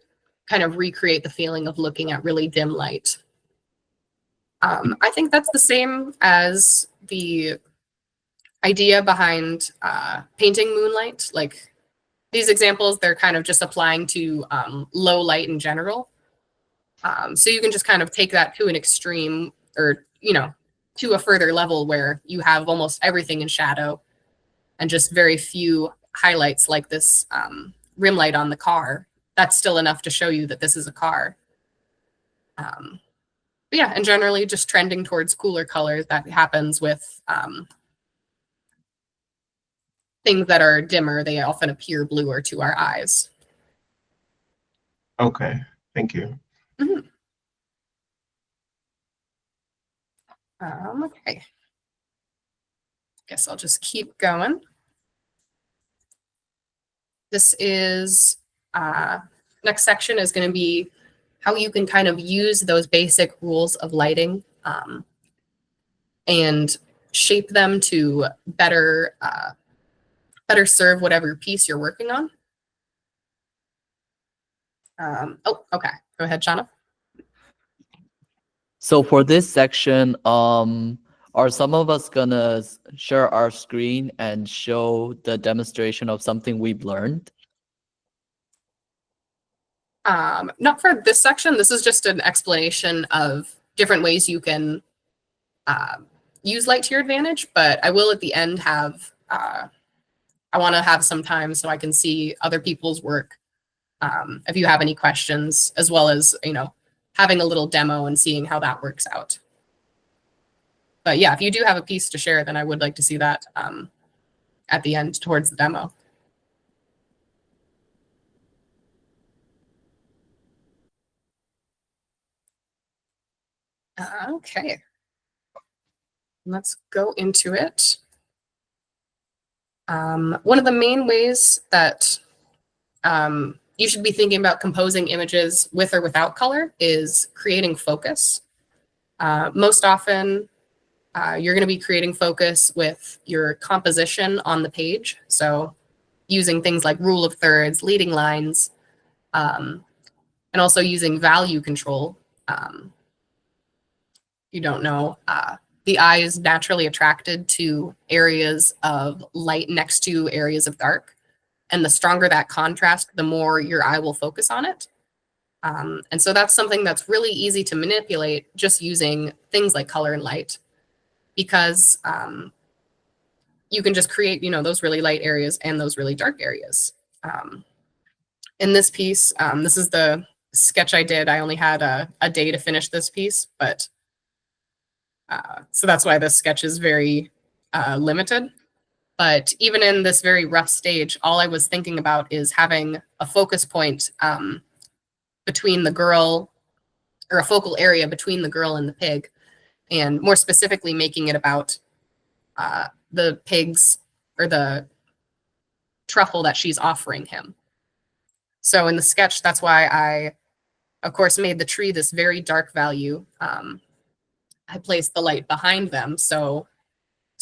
kind of recreate the feeling of looking at really dim light. I think that's the same as the idea behind painting moonlight. Like these examples, they're kind of just applying to low light in general. So you can just kind of take that to an extreme, or, to a further level where you have almost everything in shadow and just very few highlights, like this rim light on the car. That's still enough to show you that this is a car. But yeah, and generally just trending towards cooler colors. That happens with things that are dimmer. They often appear bluer to our eyes. Okay, thank you. Mm-hmm. Okay. Guess I'll just keep going. This is, next section is going to be how you can kind of use those basic rules of lighting and shape them to better serve whatever piece you're working on. Oh, okay. Go ahead, Shana. So for this section, are some of us gonna share our screen and show the demonstration of something we've learned? Not for this section. This is just an explanation of different ways you can use light to your advantage, but I will at the end have, I want to have some time so I can see other people's work. If you have any questions, as well as, having a little demo and seeing how that works out. But yeah, if you do have a piece to share, then I would like to see that at the end towards the demo. Okay, let's go into it. One of the main ways that you should be thinking about composing images with or without color is creating focus. Most often, you're going to be creating focus with your composition on the page. So using things like rule of thirds, leading lines, and also using value control. You don't know, the eye is naturally attracted to areas of light next to areas of dark. And the stronger that contrast, the more your eye will focus on it. And so that's something that's really easy to manipulate just using things like color and light, because you can just create, those really light areas and those really dark areas. In this piece, this is the sketch I did. I only had a day to finish this piece, but so that's why this sketch is very limited. But even in this very rough stage, all I was thinking about is having a focus point between the girl, or a focal area between the girl and the pig, and more specifically making it about the pig's, or the truffle that she's offering him. So in the sketch, that's why I, of course, made the tree this very dark value. I placed the light behind them so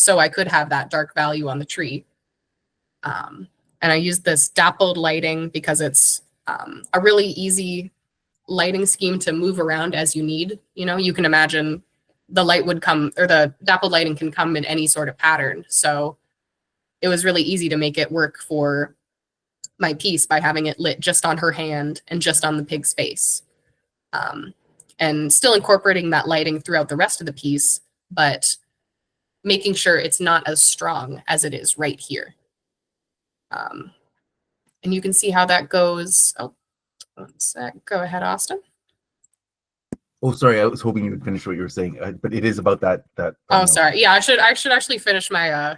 I could have that dark value on the tree. And I used this dappled lighting because it's a really easy lighting scheme to move around as you need. You can imagine the light would come, or the dappled lighting can come in any sort of pattern. So it was really easy to make it work for my piece by having it lit just on her hand and just on the pig's face. And still incorporating that lighting throughout the rest of the piece, but making sure it's not as strong as it is right here. And you can see how that goes. Oh, one sec. Go ahead, Austin. Oh, sorry. I was hoping you would finish what you were saying, but it is about that. Oh, sorry. Yeah, I should actually finish my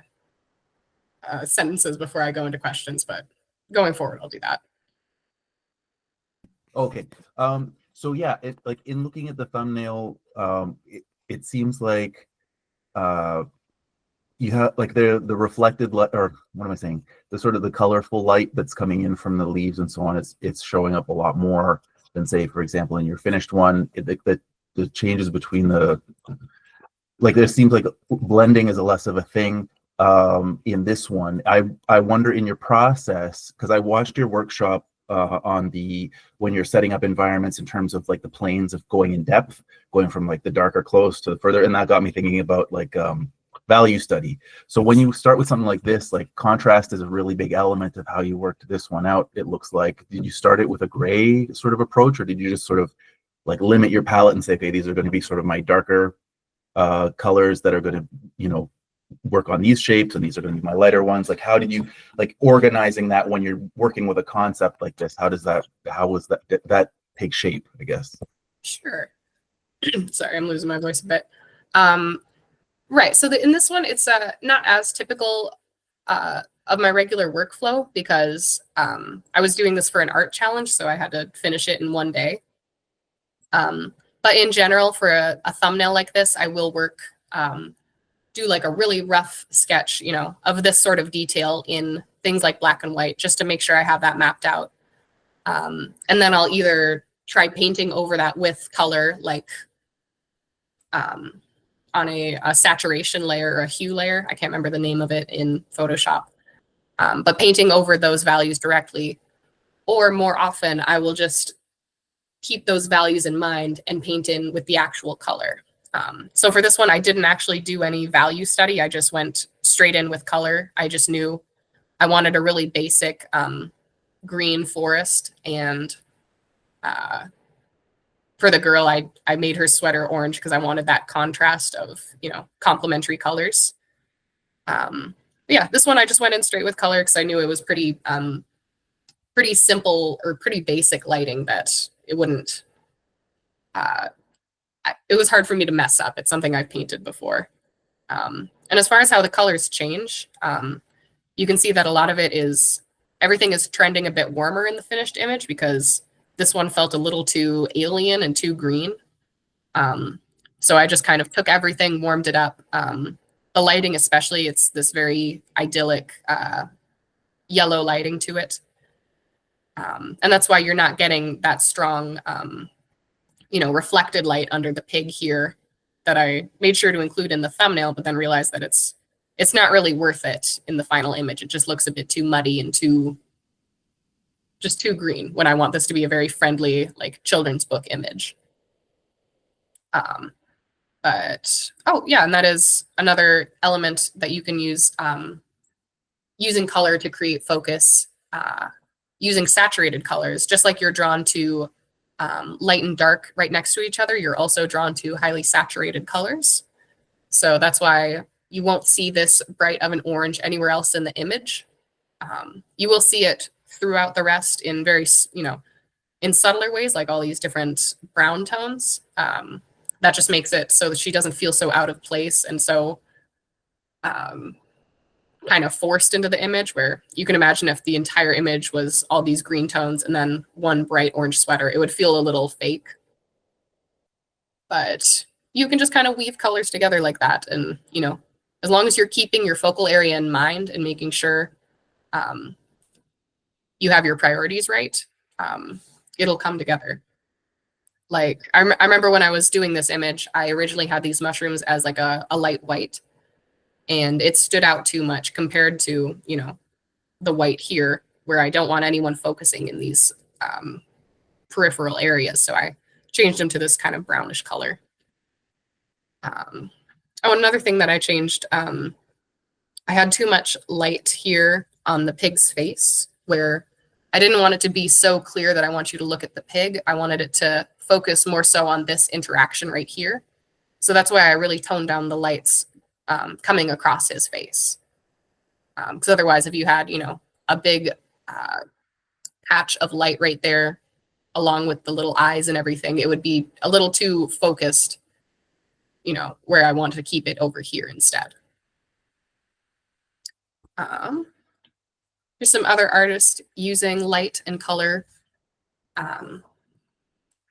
sentences before I go into questions, but going forward, I'll do that. Okay. So yeah, like in looking at the thumbnail, it seems like you have like the reflected light, or what am I saying? The sort of the colorful light that's coming in from the leaves and so on. It's showing up a lot more than, say, for example, in your finished one. The changes between like there seems like blending is a less of a thing in this one. I wonder in your process, because I watched your workshop on when you're setting up environments in terms of like the planes of going in depth, going from like the darker close to the further, and that got me thinking about like value study. So when you start with something like this, like contrast is a really big element of how you worked this one out. It looks like, did you start it with a gray sort of approach, or did you just sort of like limit your palette and say, okay, these are going to be sort of my darker colors that are going to, work on these shapes, and these are going to be my lighter ones? Like, how did you like organizing that when you're working with a concept like this? How was that take shape, I guess? Sure. Sorry, I'm losing my voice a bit. Right. So in this one, it's not as typical of my regular workflow, because I was doing this for an art challenge, so I had to finish it in one day. But in general, for a thumbnail like this, I will do like a really rough sketch, of this sort of detail in things like black and white, just to make sure I have that mapped out. And then I'll either try painting over that with color, like on a saturation layer or a hue layer. I can't remember the name of it in Photoshop, but painting over those values directly. Or more often, I will just keep those values in mind and paint in with the actual color. So for this one, I didn't actually do any value study. I just went straight in with color. I just knew I wanted a really basic green forest. And for the girl, I made her sweater orange because I wanted that contrast of, complementary colors. Yeah, this one I just went in straight with color because I knew it was pretty simple or pretty basic lighting that it wouldn't, it was hard for me to mess up. It's something I've painted before. And as far as how the colors change, you can see that a lot of it is, everything is trending a bit warmer in the finished image because this one felt a little too alien and too green. So I just kind of took everything, warmed it up. The lighting especially, it's this very idyllic yellow lighting to it. And that's why you're not getting that strong, reflected light under the pig here that I made sure to include in the thumbnail, but then realized that it's not really worth it in the final image. It just looks a bit too muddy and too green when I want this to be a very friendly, like, children's book image. But, oh yeah, and that is another element that you can use, using color to create focus, using saturated colors. Just like you're drawn to light and dark right next to each other, you're also drawn to highly saturated colors. So that's why you won't see this bright of an orange anywhere else in the image. You will see it throughout the rest in very, in subtler ways, like all these different brown tones. That just makes it so that she doesn't feel so out of place and so kind of forced into the image, where you can imagine if the entire image was all these green tones and then one bright orange sweater, it would feel a little fake. But you can just kind of weave colors together like that. And, as long as you're keeping your focal area in mind and making sure you have your priorities right, it'll come together. Like, I remember when I was doing this image, I originally had these mushrooms as like a light white, and it stood out too much compared to, the white here, where I don't want anyone focusing in these peripheral areas. So I changed them to this kind of brownish color. Another thing that I changed, I had too much light here on the pig's face, where I didn't want it to be so clear that I want you to look at the pig. I wanted it to focus more so on this interaction right here. So that's why I really toned down the lights coming across his face. Because otherwise, if you had, a big patch of light right there, along with the little eyes and everything, it would be a little too focused, where I wanted to keep it over here instead. Here's some other artists using light and color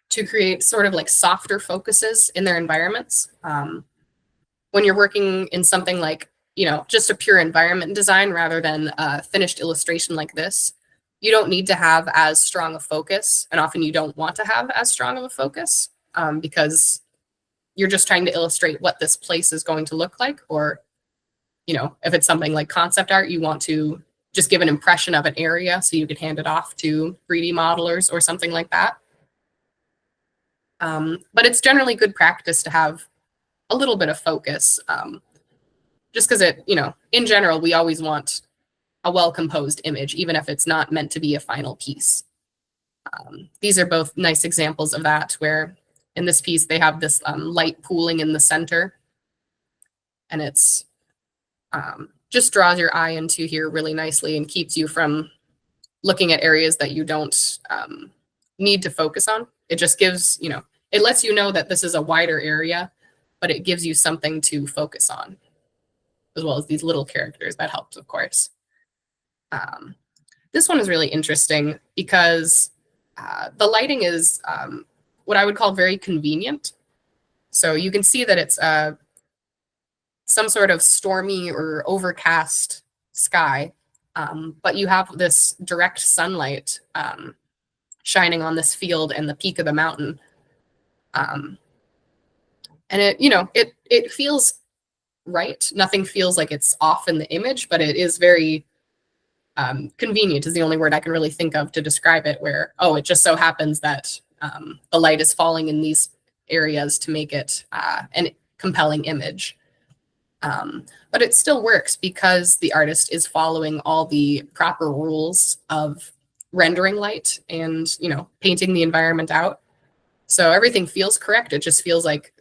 to create sort of like softer focuses in their environments. When you're working in something like, just a pure environment design rather than a finished illustration like this, you don't need to have as strong a focus, and often you don't want to have as strong of a focus because you're just trying to illustrate what this place is going to look like. Or, if it's something like concept art, you want to just give an impression of an area so you could hand it off to 3D modelers or something like that. But it's generally good practice to have a little bit of focus, just because it, in general, we always want a well-composed image, even if it's not meant to be a final piece. These are both nice examples of that, where in this piece, they have this light pooling in the center, and it's just draws your eye into here really nicely and keeps you from looking at areas that you don't need to focus on. It just gives, it lets you know that this is a wider area, but it gives you something to focus on, as well as these little characters. That helps, of course. This one is really interesting because the lighting is what I would call very convenient. So you can see that it's some sort of stormy or overcast sky, but you have this direct sunlight shining on this field and the peak of the mountain. And it, it feels right. Nothing feels like it's off in the image, but it is very convenient is the only word I can really think of to describe it, where, it just so happens that the light is falling in these areas to make it an compelling image. But it still works because the artist is following all the proper rules of rendering light and, painting the environment out. So everything feels correct. It just feels like,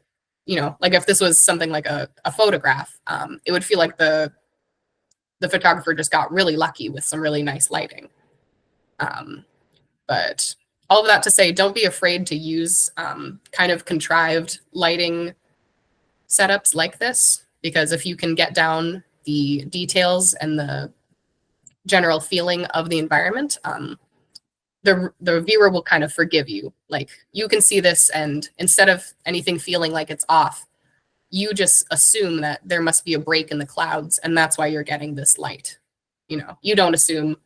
like if this was something like a photograph, it would feel like the photographer just got really lucky with some really nice lighting. But all of that to say, don't be afraid to use kind of contrived lighting setups like this, because if you can get down the details and the general feeling of the environment, the viewer will kind of forgive you. Like, you can see this, and instead of anything feeling like it's off, you just assume that there must be a break in the clouds, and that's why you're getting this light. You don't assume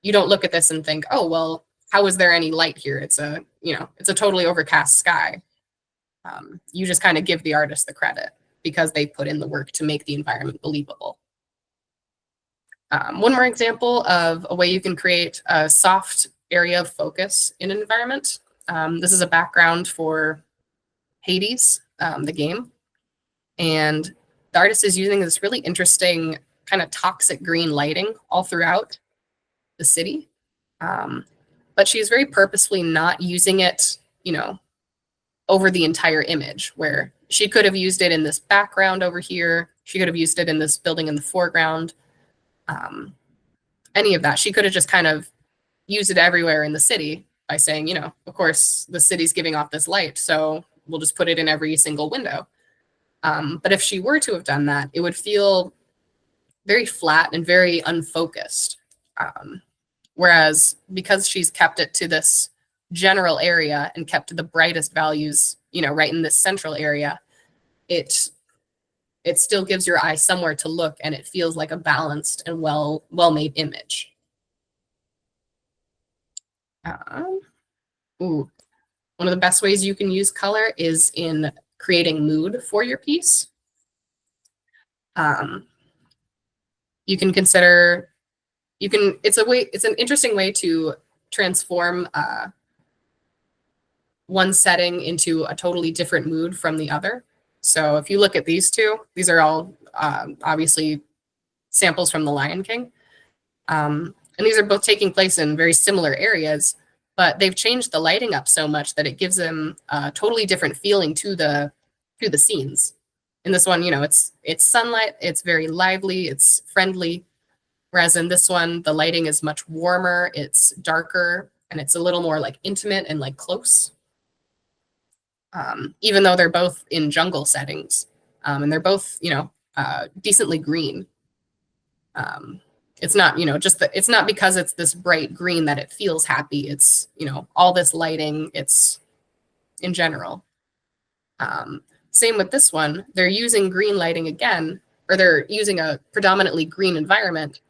you don't look at this and think, oh, well, how is there any light here? It's a, it's a totally overcast sky. You just kind of give the artist the credit because they put in the work to make the environment believable. One more example of a way you can create a soft area of focus in an environment. This is a background for Hades, the game. And the artist is using this really interesting kind of toxic green lighting all throughout the city. But she's very purposefully not using it, over the entire image, where she could have used it in this background over here. She could have used it in this building in the foreground. Any of that. She could have just kind of used it everywhere in the city by saying, of course, the city's giving off this light, so we'll just put it in every single window. But if she were to have done that, it would feel very flat and very unfocused. Whereas because she's kept it to this general area and kept the brightest values, right in this central area, it still gives your eye somewhere to look, and it feels like a balanced and well-made image. One of the best ways you can use color is in creating mood for your piece. You can consider, it's an interesting way to transform one setting into a totally different mood from the other. So if you look at these two, these are all obviously samples from The Lion King. And these are both taking place in very similar areas, but they've changed the lighting up so much that it gives them a totally different feeling to the scenes. In this one, it's sunlight, it's very lively, it's friendly. Whereas in this one, the lighting is much warmer, it's darker, and it's a little more like intimate and like close. Even though they're both in jungle settings, and they're both, decently green. It's not, it's not because it's this bright green that it feels happy. It's, all this lighting, it's in general. Same with this one. They're using green lighting again, or they're using a predominantly green environment,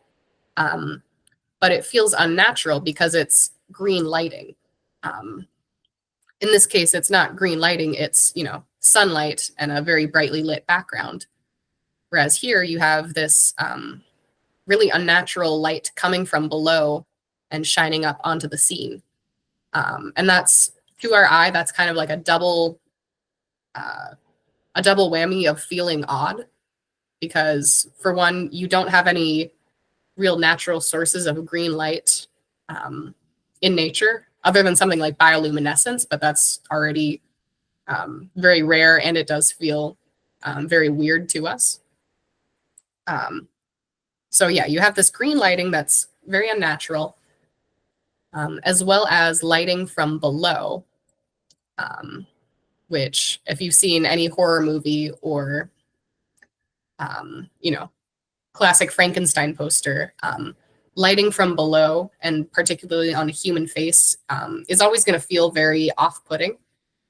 but it feels unnatural because it's green lighting. In this case, it's not green lighting, it's, sunlight and a very brightly lit background. Whereas here you have this really unnatural light coming from below and shining up onto the scene. And that's, to our eye, that's kind of like a double whammy of feeling odd. Because for one, you don't have any real natural sources of green light in nature, other than something like bioluminescence, but that's already very rare, and it does feel very weird to us. So yeah, you have this green lighting that's very unnatural, as well as lighting from below, which if you've seen any horror movie or, classic Frankenstein poster, lighting from below, and particularly on a human face, is always going to feel very off-putting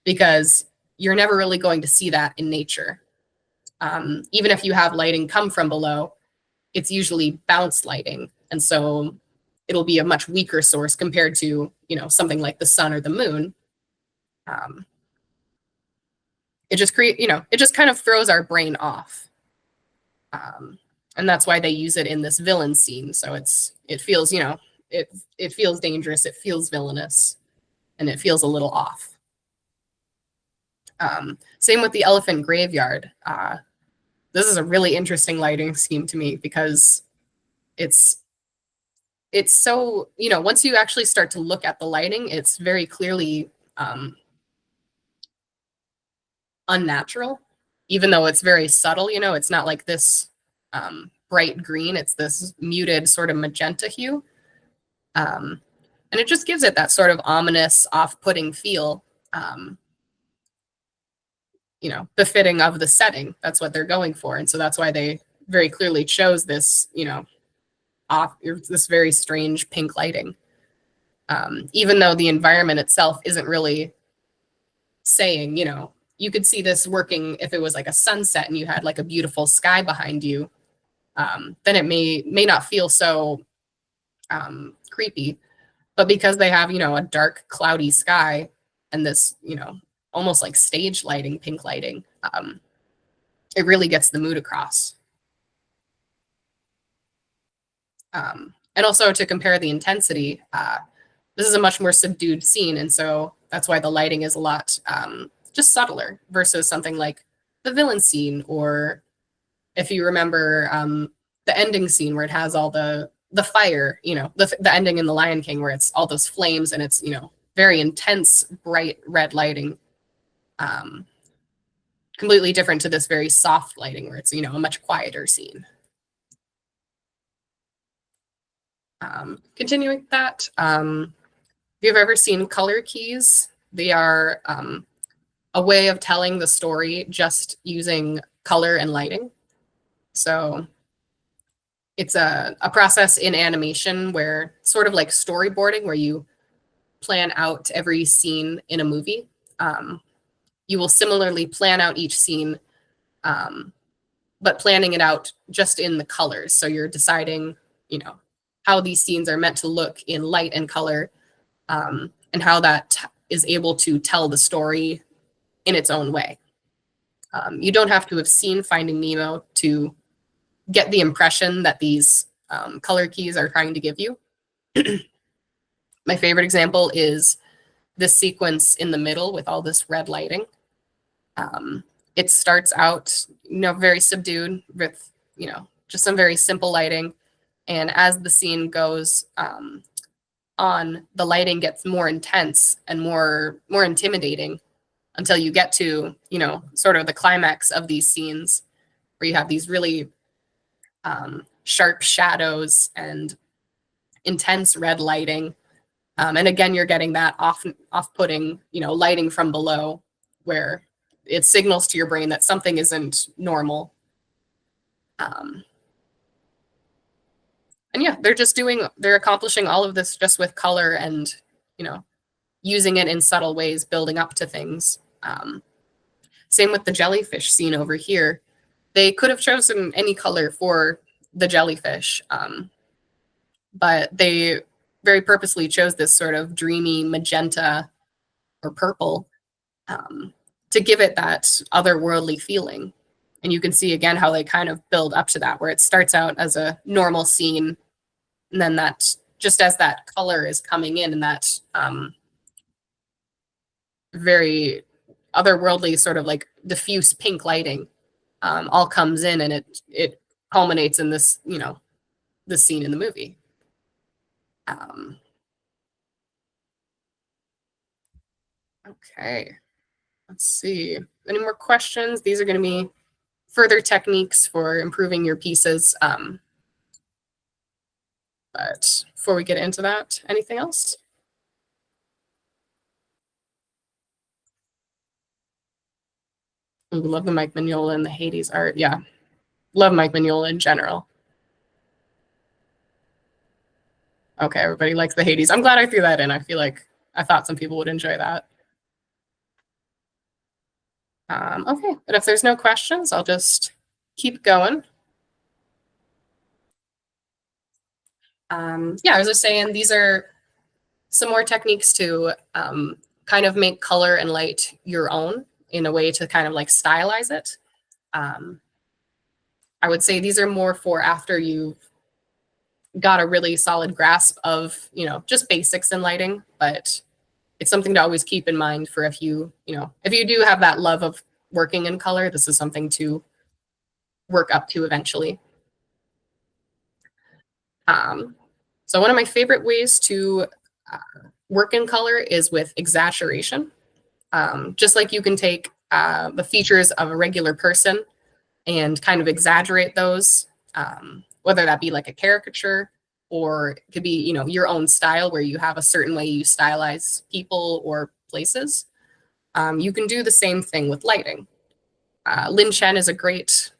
because you're never really going to see that in nature. Even if you have lighting come from below, it's usually bounce lighting. And so it'll be a much weaker source compared to, something like the sun or the moon. It just it just kind of throws our brain off. And that's why they use it in this villain scene. So it feels, it feels dangerous, it feels villainous, and it feels a little off. Same with the elephant graveyard. This is a really interesting lighting scheme to me because it's so, once you actually start to look at the lighting, it's very clearly unnatural, even though it's very subtle. It's not like this bright green, it's this muted sort of magenta hue. And it just gives it that sort of ominous, off-putting feel, befitting of the setting. That's what they're going for. And so that's why they very clearly chose this, this very strange pink lighting. Even though the environment itself isn't really saying, you could see this working if it was like a sunset and you had like a beautiful sky behind you. Then it may not feel so creepy. But because they have, a dark, cloudy sky and this, almost like stage lighting, pink lighting, it really gets the mood across. And also to compare the intensity, this is a much more subdued scene. And so that's why the lighting is a lot just subtler versus something like the villain scene, or if you remember the ending scene where it has all the fire, the ending in The Lion King where it's all those flames and it's, very intense, bright red lighting. Completely different to this very soft lighting where it's, a much quieter scene. Continuing that, if you've ever seen color keys, they are a way of telling the story just using color and lighting. So it's a process in animation where sort of like storyboarding, where you plan out every scene in a movie. You will similarly plan out each scene, but planning it out just in the colors. So you're deciding, how these scenes are meant to look in light and color, and how that is able to tell the story in its own way. You don't have to have seen Finding Nemo to get the impression that these color keys are trying to give you. My favorite example is this sequence in the middle with all this red lighting. It starts out, very subdued with, just some very simple lighting. And as the scene goes on, the lighting gets more intense and more intimidating until you get to, sort of the climax of these scenes where you have these really sharp shadows and intense red lighting. And again, you're getting that off-putting, lighting from below where it signals to your brain that something isn't normal. And yeah, they're accomplishing all of this just with color and, using it in subtle ways, building up to things. Same with the jellyfish scene over here. They could have chosen any color for the jellyfish, but they very purposely chose this sort of dreamy magenta or purple to give it that otherworldly feeling. And you can see again how they kind of build up to that, where it starts out as a normal scene, and then that, just as that color is coming in and that very otherworldly sort of like diffuse pink lighting all comes in, and it culminates in this, this scene in the movie. Okay, let's see. Any more questions? These are going to be further techniques for improving your pieces. But before we get into that, anything else? We love the Mike Mignola and the Hades art. Yeah, love Mike Mignola in general. Okay, everybody likes the Hades. I'm glad I threw that in. I feel like I thought some people would enjoy that. Okay, but if there's no questions, I'll just keep going. Yeah, I was just saying, these are some more techniques to kind of make color and light your own in a way to kind of like stylize it. I would say these are more for after you've got a really solid grasp of, just basics in lighting, but it's something to always keep in mind for if you do have that love of working in color, this is something to work up to eventually. So one of my favorite ways to work in color is with exaggeration. Just like you can take the features of a regular person and kind of exaggerate those, whether that be like a caricature, or it could be, your own style where you have a certain way you stylize people or places. You can do the same thing with lighting. Lin Chen is a great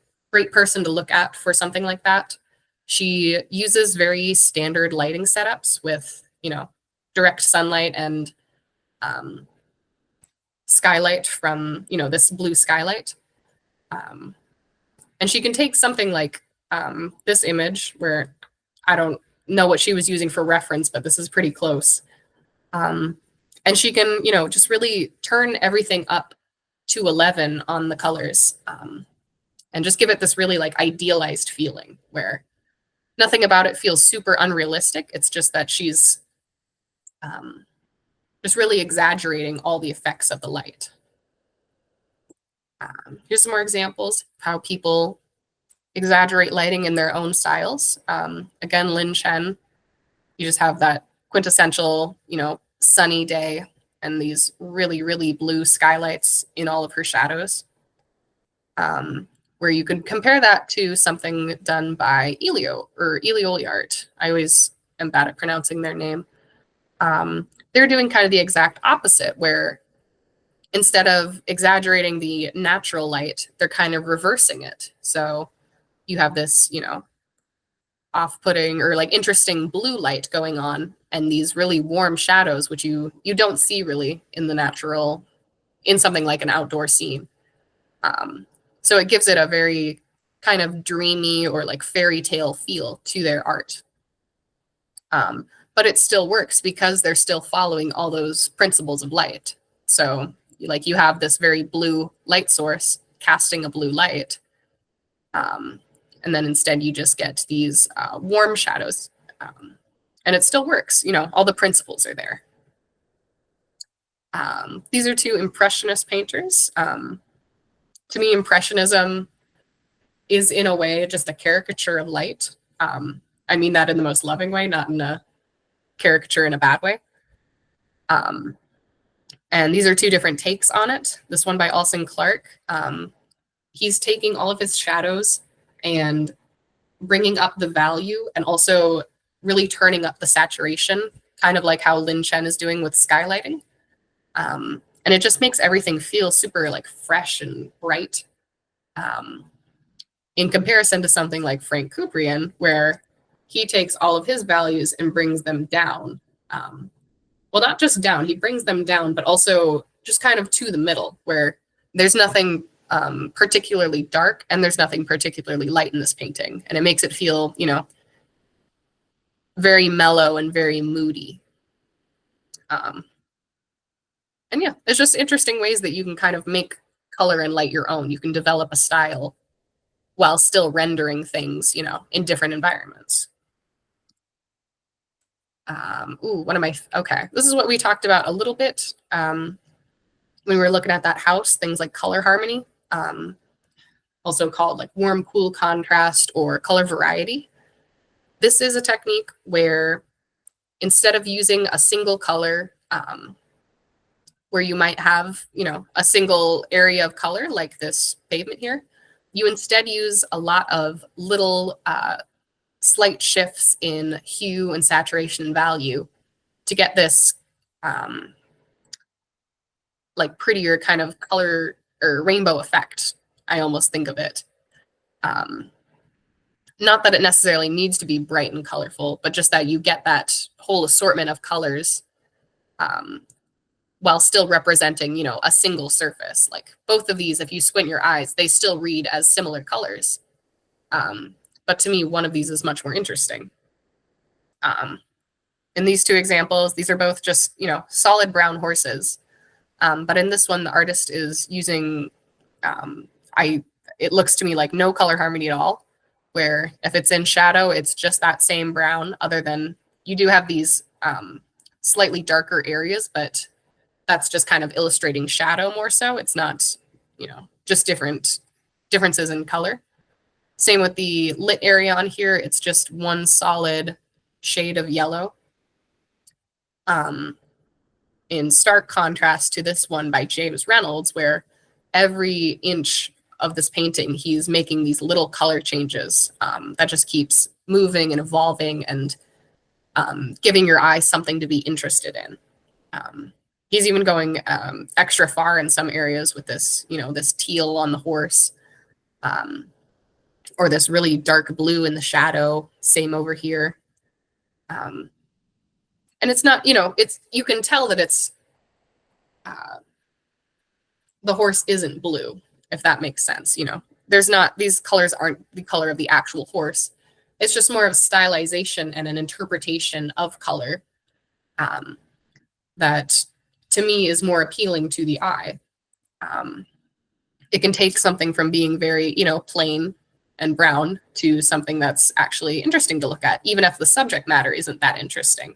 person to look at for something like that. She uses very standard lighting setups with, direct sunlight and skylight from, this blue skylight. And she can take something like this image where I don't know what she was using for reference, but this is pretty close. And she can, you know, just really turn everything up to 11 on the colors, and just give it this really like idealized feeling where nothing about it feels super unrealistic. It's just that she's just really exaggerating all the effects of the light. Here's some more examples of how people exaggerate lighting in their own styles. Again, Lin Chen, you just have that quintessential, you know, sunny day and these really, really blue skylights in all of her shadows. Where you could compare that to something done by Elio or Elioli Art. I always am bad at pronouncing their name. They're doing kind of the exact opposite, where instead of exaggerating the natural light, they're kind of reversing it. So you have this, you know, off-putting or like interesting blue light going on and these really warm shadows, which you don't see really in the natural, in something like an outdoor scene. So it gives it a very kind of dreamy or like fairy tale feel to their art. But it still works because they're still following all those principles of light. So like you have this very blue light source casting a blue light. And then instead you just get these warm shadows. And it still works, you know, all the principles are there. These are two Impressionist painters. To me, Impressionism is in a way just a caricature of light. I mean that in the most loving way, not in a caricature in a bad way. And these are two different takes on it. This one by Alson Clark. He's taking all of his shadows and bringing up the value and also really turning up the saturation, kind of like how Lin Chen is doing with skylighting. And it just makes everything feel super like fresh and bright. In comparison to something like Frank Kuprian, where he takes all of his values and brings them down. Well, not just down, he brings them down, but also just kind of to the middle, where there's nothing particularly dark and there's nothing particularly light in this painting. And it makes it feel, you know, very mellow and very moody. And yeah, it's just interesting ways that you can kind of make color and light your own. You can develop a style while still rendering things, you know, in different environments. Okay. This is what we talked about a little bit when we were looking at that house, things like color harmony, also called like warm, cool contrast or color variety. This is a technique where instead of using a single color, where you might have, you know, a single area of color like this pavement here, you instead use a lot of little slight shifts in hue and saturation value to get this like prettier kind of color or rainbow effect. I almost think of it. Not that it necessarily needs to be bright and colorful, but just that you get that whole assortment of colors while still representing, you know, a single surface. Like both of these, if you squint your eyes, they still read as similar colors. But to me, one of these is much more interesting. In these two examples, these are both just, you know, solid brown horses. But in this one, the artist is using, it looks to me like no color harmony at all, where if it's in shadow, it's just that same brown, other than you do have these slightly darker areas, but that's just kind of illustrating shadow more so. It's not, you know, just differences in color. Same with the lit area on here. It's just one solid shade of yellow. In stark contrast to this one by James Reynolds, where every inch of this painting, he's making these little color changes that just keeps moving and evolving and giving your eye something to be interested in. He's even going extra far in some areas with this, you know, this teal on the horse, or this really dark blue in the shadow. Same over here. And it's not, you know, it's, you can tell that it's, the horse isn't blue, if that makes sense. You know, there's not, these colors aren't the color of the actual horse, It's just more of stylization and an interpretation of color that to me is more appealing to the eye. It can take something from being very, plain and brown to something that's actually interesting to look at, even if the subject matter isn't that interesting.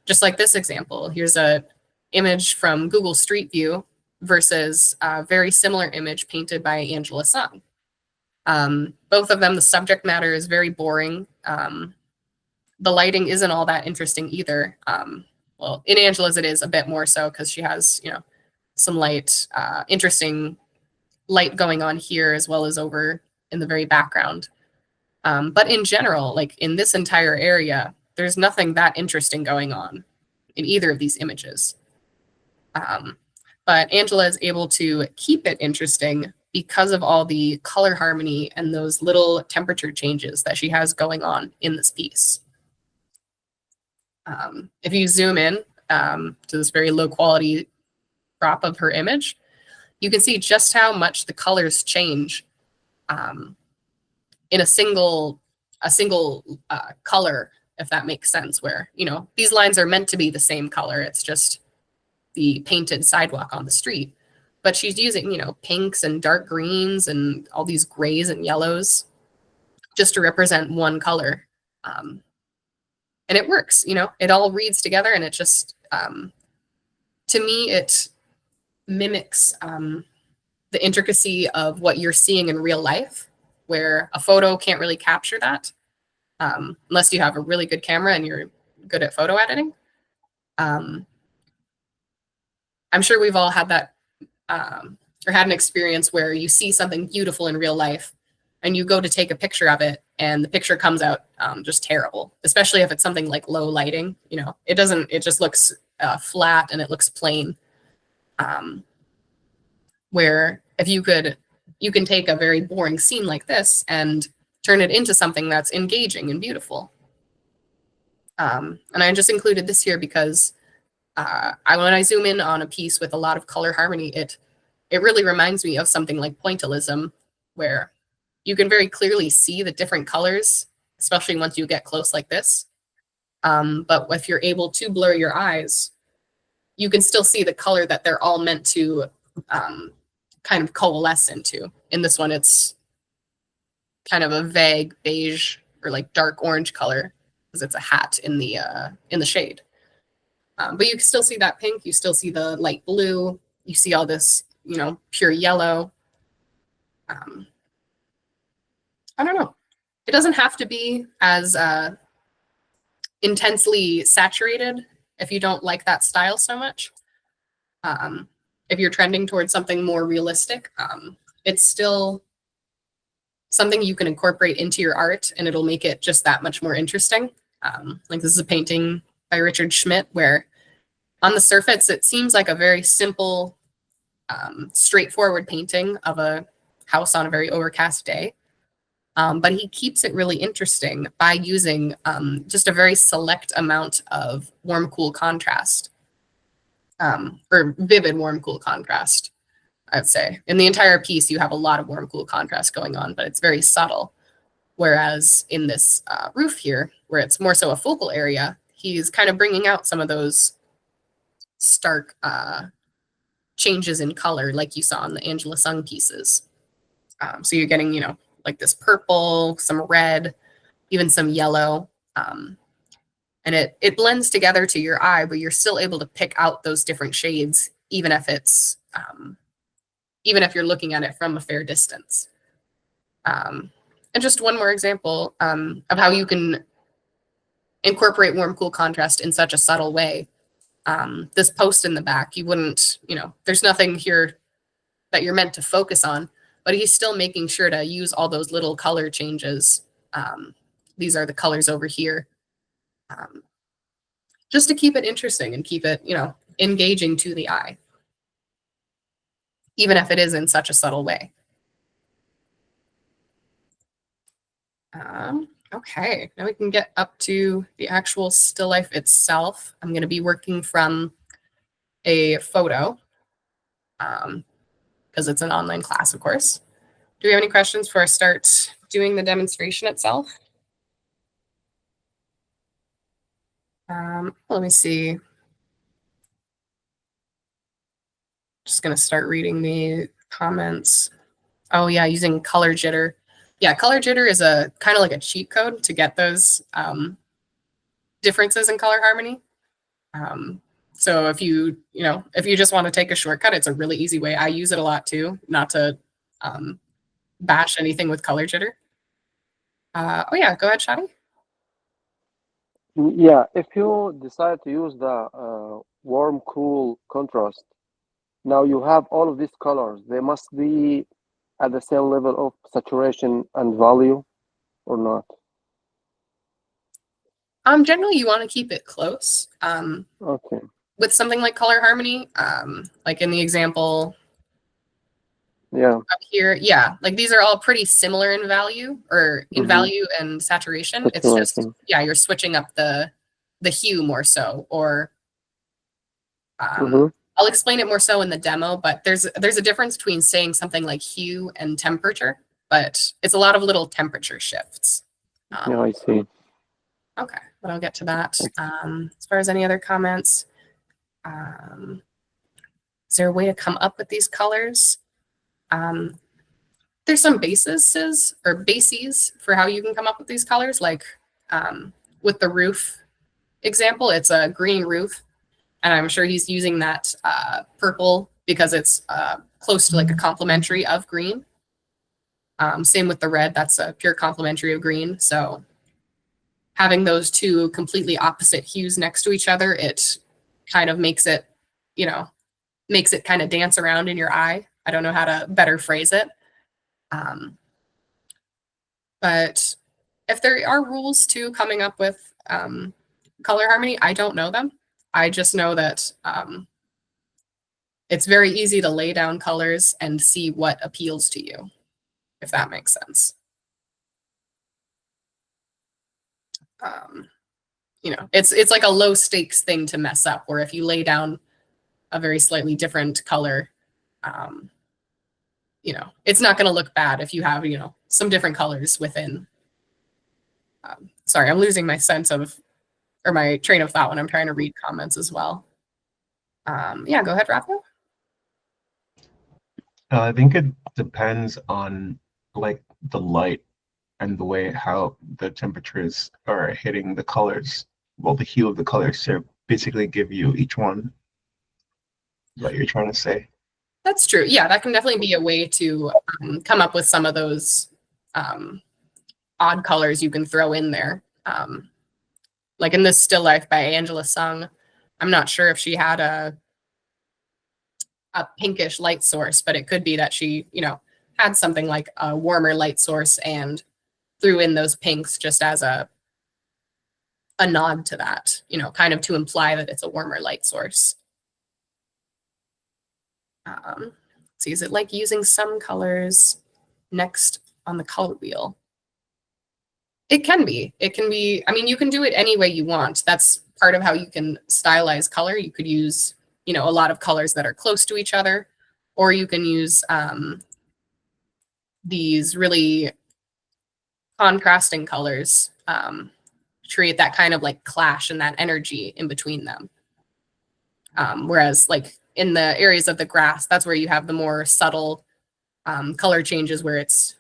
Just like this example, here's a image from Google Street View versus a very similar image painted by Angela Sung. Both of them, the subject matter is very boring. The lighting isn't all that interesting either. Well, in Angela's, it is a bit more so because she has, some light, interesting light going on here as well as over in the very background. But in general, like in this entire area, there's nothing that interesting going on in either of these images. But Angela is able to keep it interesting because of all the color harmony and those little temperature changes that she has going on in this piece. If you zoom in to this very low quality crop of her image, you can see just how much the colors change in a single color, if that makes sense, where, these lines are meant to be the same color. It's just the painted sidewalk on the street. But she's using, pinks and dark greens and all these grays and yellows just to represent one color. And it works, it all reads together, and it just, to me, it mimics the intricacy of what you're seeing in real life, where a photo can't really capture that unless you have a really good camera and you're good at photo editing. I'm sure we've all had that or had an experience where you see something beautiful in real life and you go to take a picture of it and the picture comes out just terrible, especially if it's something like low lighting. It just looks flat and it looks plain. Where if you can take a very boring scene like this and turn it into something that's engaging and beautiful. And I just included this here because when I zoom in on a piece with a lot of color harmony, it really reminds me of something like pointillism, where you can very clearly see the different colors, especially once you get close like this. But if you're able to blur your eyes, you can still see the color that they're all meant to kind of coalesce into. In this one, it's kind of a vague beige or like dark orange color because it's a hat in the shade. But you can still see that pink. You still see the light blue. You see all this, pure yellow. I don't know. It doesn't have to be as intensely saturated if you don't like that style so much. If you're trending towards something more realistic, it's still something you can incorporate into your art, and it'll make it just that much more interesting. Like this is a painting by Richard Schmidt, where on the surface, it seems like a very simple, straightforward painting of a house on a very overcast day. But he keeps it really interesting by using just a very select amount of warm, cool contrast, or vivid warm, cool contrast, I'd say. In the entire piece, you have a lot of warm, cool contrast going on, but it's very subtle. Whereas in this roof here, where it's more so a focal area, he's kind of bringing out some of those stark changes in color like you saw in the Angela Sung pieces. So you're getting, like this purple, some red, even some yellow. And it blends together to your eye, but you're still able to pick out those different shades, even if it's, even if you're looking at it from a fair distance. And just one more example of how you can incorporate warm, cool contrast in such a subtle way. This post in the back, you wouldn't, there's nothing here that you're meant to focus on, but he's still making sure to use all those little color changes. These are the colors over here. Just to keep it interesting and keep it, engaging to the eye, even if it is in such a subtle way. Okay, now we can get up to the actual still life itself. I'm going to be working from a photo because it's an online class, of course. Do we have any questions before I start doing the demonstration itself. Let me see. Just going to start reading the comments. Oh yeah, using color jitter. Yeah, color jitter is a kind of like a cheat code to get those differences in color harmony. So if you just want to take a shortcut, it's a really easy way. I use it a lot too, not to bash anything with color jitter. Oh yeah, go ahead, Shadi. Yeah, if you decide to use the warm cool contrast, now you have all of these colors. They must be at the same level of saturation and value, or not? Generally you want to keep it close. Okay. With something like color harmony, like in the example Yeah. up here, yeah, like these are all pretty similar in value or in Mhm. value and saturation. It's just, Saturation. yeah, you're switching up the hue more so, or Mhm. I'll explain it more so in the demo, but there's a difference between saying something like hue and temperature, but it's a lot of little temperature shifts. Yeah, I see. Okay, but I'll get to that. As far as any other comments, is there a way to come up with these colors? There's some bases for how you can come up with these colors. Like with the roof example, it's a green roof, and I'm sure he's using that purple because it's close to like a complementary of green. Same with the red, that's a pure complementary of green. So having those two completely opposite hues next to each other, it kind of makes it kind of dance around in your eye. I don't know how to better phrase it. But if there are rules to coming up with color harmony, I don't know them. I just know that it's very easy to lay down colors and see what appeals to you, if that makes sense. It's like a low stakes thing to mess up, where if you lay down a very slightly different color, it's not going to look bad if you have, some different colors within. Sorry, I'm losing my my train of thought when I'm trying to read comments as well. Yeah, go ahead, Rafa. I think it depends on like the light and the way how the temperatures are hitting the colors. Well, the hue of the colors to basically give you each one. What you're trying to say. That's true. Yeah, that can definitely be a way to come up with some of those odd colors you can throw in there. Like in this Still Life by Angela Sung, I'm not sure if she had a pinkish light source, but it could be that she, had something like a warmer light source and threw in those pinks just as a nod to that, kind of to imply that it's a warmer light source. Let's see, is it like using some colors next on the color wheel? It can be. I mean, you can do it any way you want. That's part of how you can stylize color. You could use, a lot of colors that are close to each other, or you can use these really contrasting colors to create that kind of like clash and that energy in between them. Whereas like in the areas of the grass, that's where you have the more subtle color changes, where it's,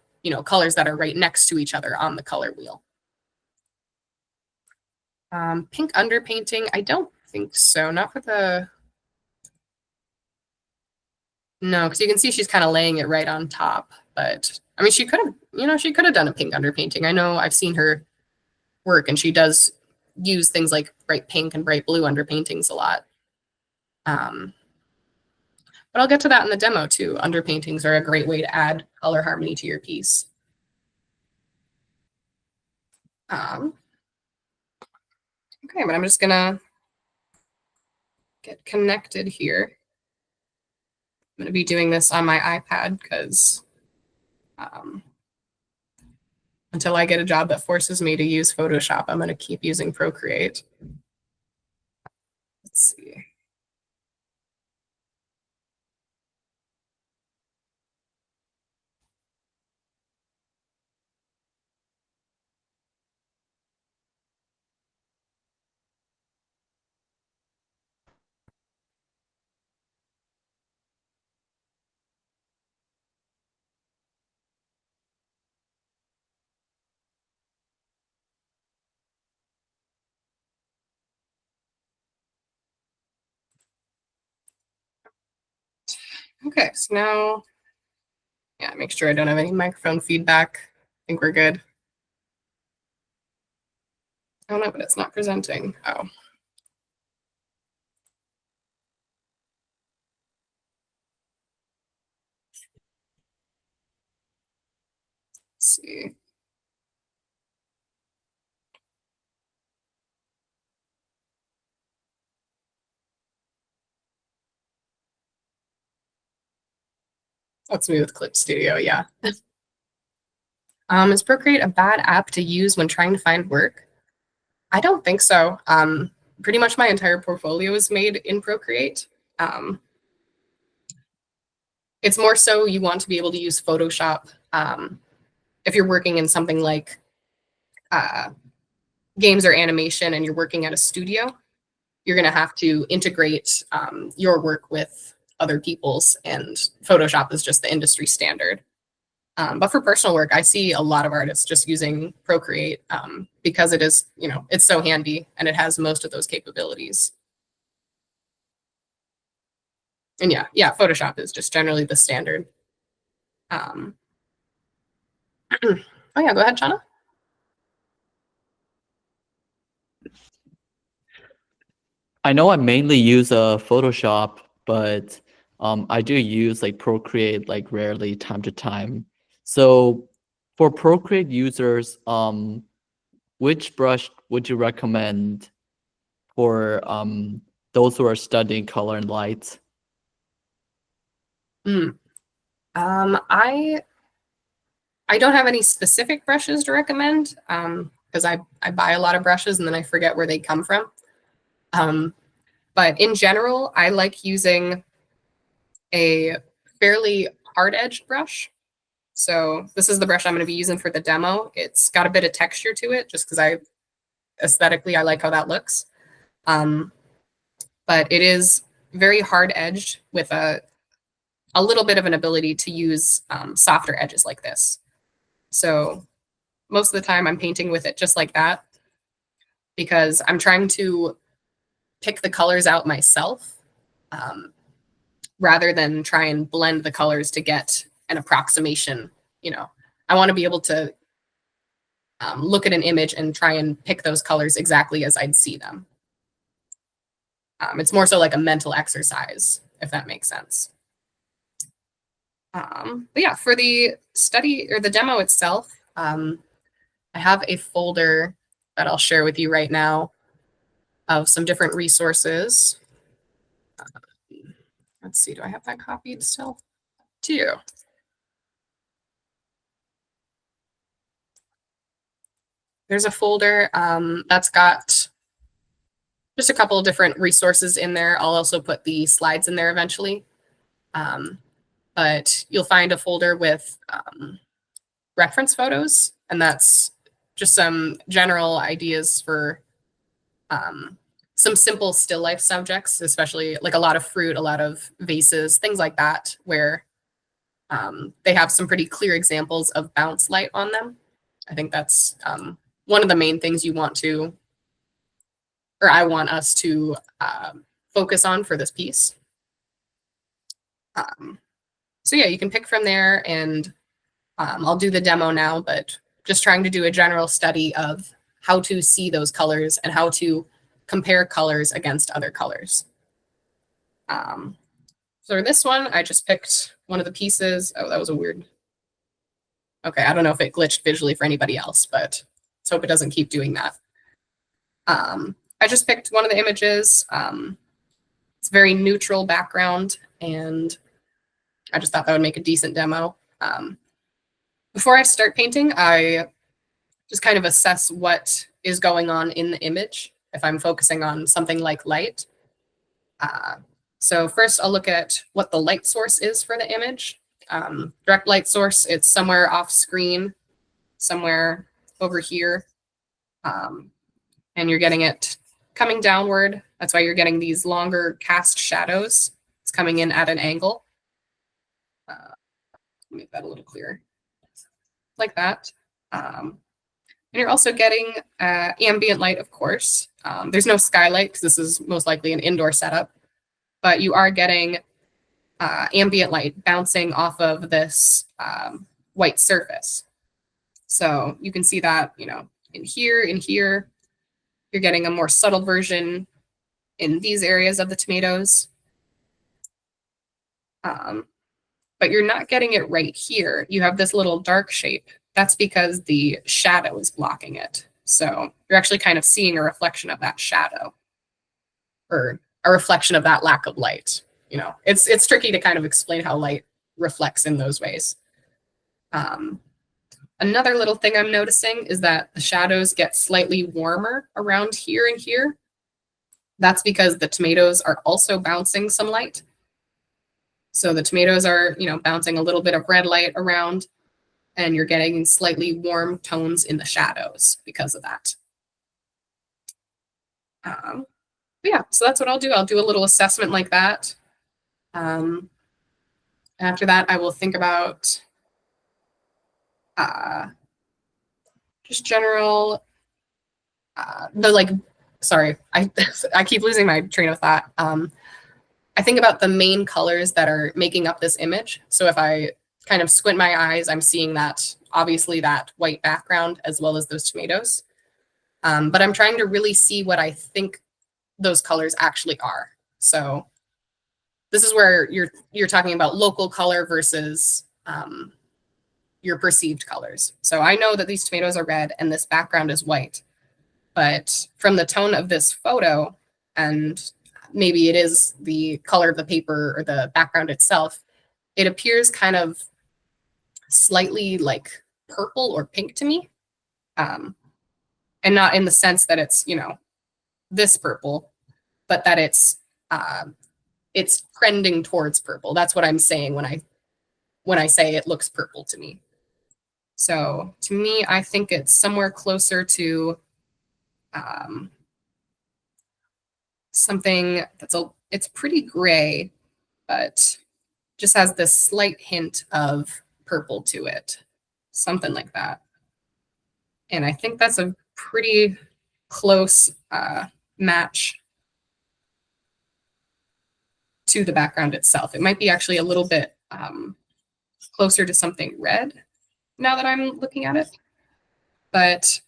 colors that are right next to each other on the color wheel. Pink underpainting, I don't think so. Not for the... No, because you can see she's kind of laying it right on top. But I mean, she could have done a pink underpainting. I know I've seen her work, and she does use things like bright pink and bright blue underpaintings a lot. But I'll get to that in the demo too. Underpaintings are a great way to add color harmony to your piece. Okay, but I'm just gonna get connected here. I'm gonna be doing this on my iPad because until I get a job that forces me to use Photoshop, I'm gonna keep using Procreate. Let's see. Okay, so now, yeah, make sure I don't have any microphone feedback. I think we're good. Oh no, but it's not presenting. Oh. Let's see. Let's move with Clip Studio, yeah. Is Procreate a bad app to use when trying to find work? I don't think so. Pretty much my entire portfolio is made in Procreate. It's more so you want to be able to use Photoshop if you're working in something like games or animation and you're working at a studio. You're going to have to integrate your work with other people's, and Photoshop is just the industry standard. But for personal work, I see a lot of artists just using Procreate because it is, it's so handy and it has most of those capabilities. And yeah, Photoshop is just generally the standard. Oh yeah, go ahead, Chana. I know I mainly use Photoshop, but I do use like Procreate like rarely time to time. So for Procreate users, which brush would you recommend for those who are studying color and light? I don't have any specific brushes to recommend because I buy a lot of brushes and then I forget where they come from. But in general, I like using a fairly hard-edged brush. So this is the brush I'm going to be using for the demo. It's got a bit of texture to it just because aesthetically, I like how that looks. But it is very hard-edged with a little bit of an ability to use softer edges like this. So most of the time I'm painting with it just like that because I'm trying to pick the colors out myself rather than try and blend the colors to get an approximation. I want to be able to look at an image and try and pick those colors exactly as I'd see them. It's more so like a mental exercise, if that makes sense. But yeah, for the study or the demo itself, I have a folder that I'll share with you right now of some different resources. Let's see, do I have that copied still? Too. There's a folder that's got just a couple of different resources in there. I'll also put the slides in there eventually. But you'll find a folder with reference photos, and that's just some general ideas for some simple still life subjects, especially like a lot of fruit, a lot of vases, things like that, where they have some pretty clear examples of bounce light on them. I think that's one of the main things you want to, or I want us to focus on for this piece. So yeah, you can pick from there, and I'll do the demo now, but just trying to do a general study of how to see those colors and how to compare colors against other colors. So for this one, I just picked one of the pieces. Oh, that was a weird. Okay, I don't know if it glitched visually for anybody else, but let's hope it doesn't keep doing that. I just picked one of the images. It's a very neutral background, and I just thought that would make a decent demo. Before I start painting, I just kind of assess what is going on in the image if I'm focusing on something like light. So first I'll look at what the light source is for the image. Direct light source, it's somewhere off screen, somewhere over here. And you're getting it coming downward. That's why you're getting these longer cast shadows. It's coming in at an angle. Make that a little clearer. Like that. And you're also getting ambient light, of course. There's no skylight because this is most likely an indoor setup, but you are getting ambient light bouncing off of this white surface. So you can see that, you know, in here, you're getting a more subtle version in these areas of the tomatoes. But you're not getting it right here. You have this little dark shape. That's because the shadow is blocking it. So you're actually kind of seeing a reflection of that shadow, or a reflection of that lack of light. You know, it's tricky to kind of explain how light reflects in those ways. Another little thing I'm noticing is that the shadows get slightly warmer around here and here. That's because the tomatoes are also bouncing some light. So the tomatoes are, you know, bouncing a little bit of red light around, and you're getting slightly warm tones in the shadows because of that. But yeah, so that's what I'll do. I'll do a little assessment like that. After that, I will think about just general, sorry, I keep losing my train of thought. I think about the main colors that are making up this image. So if I kind of squint my eyes, I'm seeing that, obviously, that white background as well as those tomatoes. But I'm trying to really see what I think those colors actually are. So this is where you're talking about local color versus your perceived colors. So I know that these tomatoes are red and this background is white, but from the tone of this photo, and maybe it is the color of the paper or the background itself, it appears kind of slightly like purple or pink to me. And not in the sense that it's, you know, this purple, but that it's trending towards purple. That's what I'm saying when I say it looks purple to me. So to me, I think it's somewhere closer to something it's pretty gray, but just has this slight hint of purple to it, something like that. And I think that's a pretty close match to the background itself. It might be actually a little bit closer to something red now that I'm looking at it. But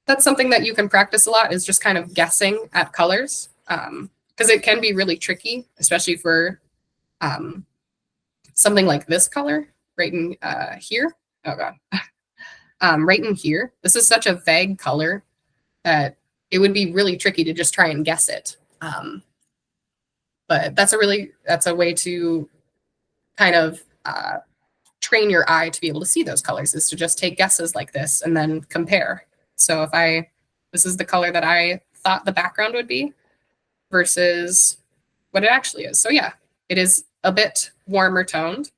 that's something that you can practice a lot, is just kind of guessing at colors, because it can be really tricky, especially for something like this color right in here. Oh God. Right in here. This is such a vague color that it would be really tricky to just try and guess it. But that's a way to kind of train your eye to be able to see those colors, is to just take guesses like this and then compare. So if this is the color that I thought the background would be versus what it actually is. So yeah, it is a bit warmer toned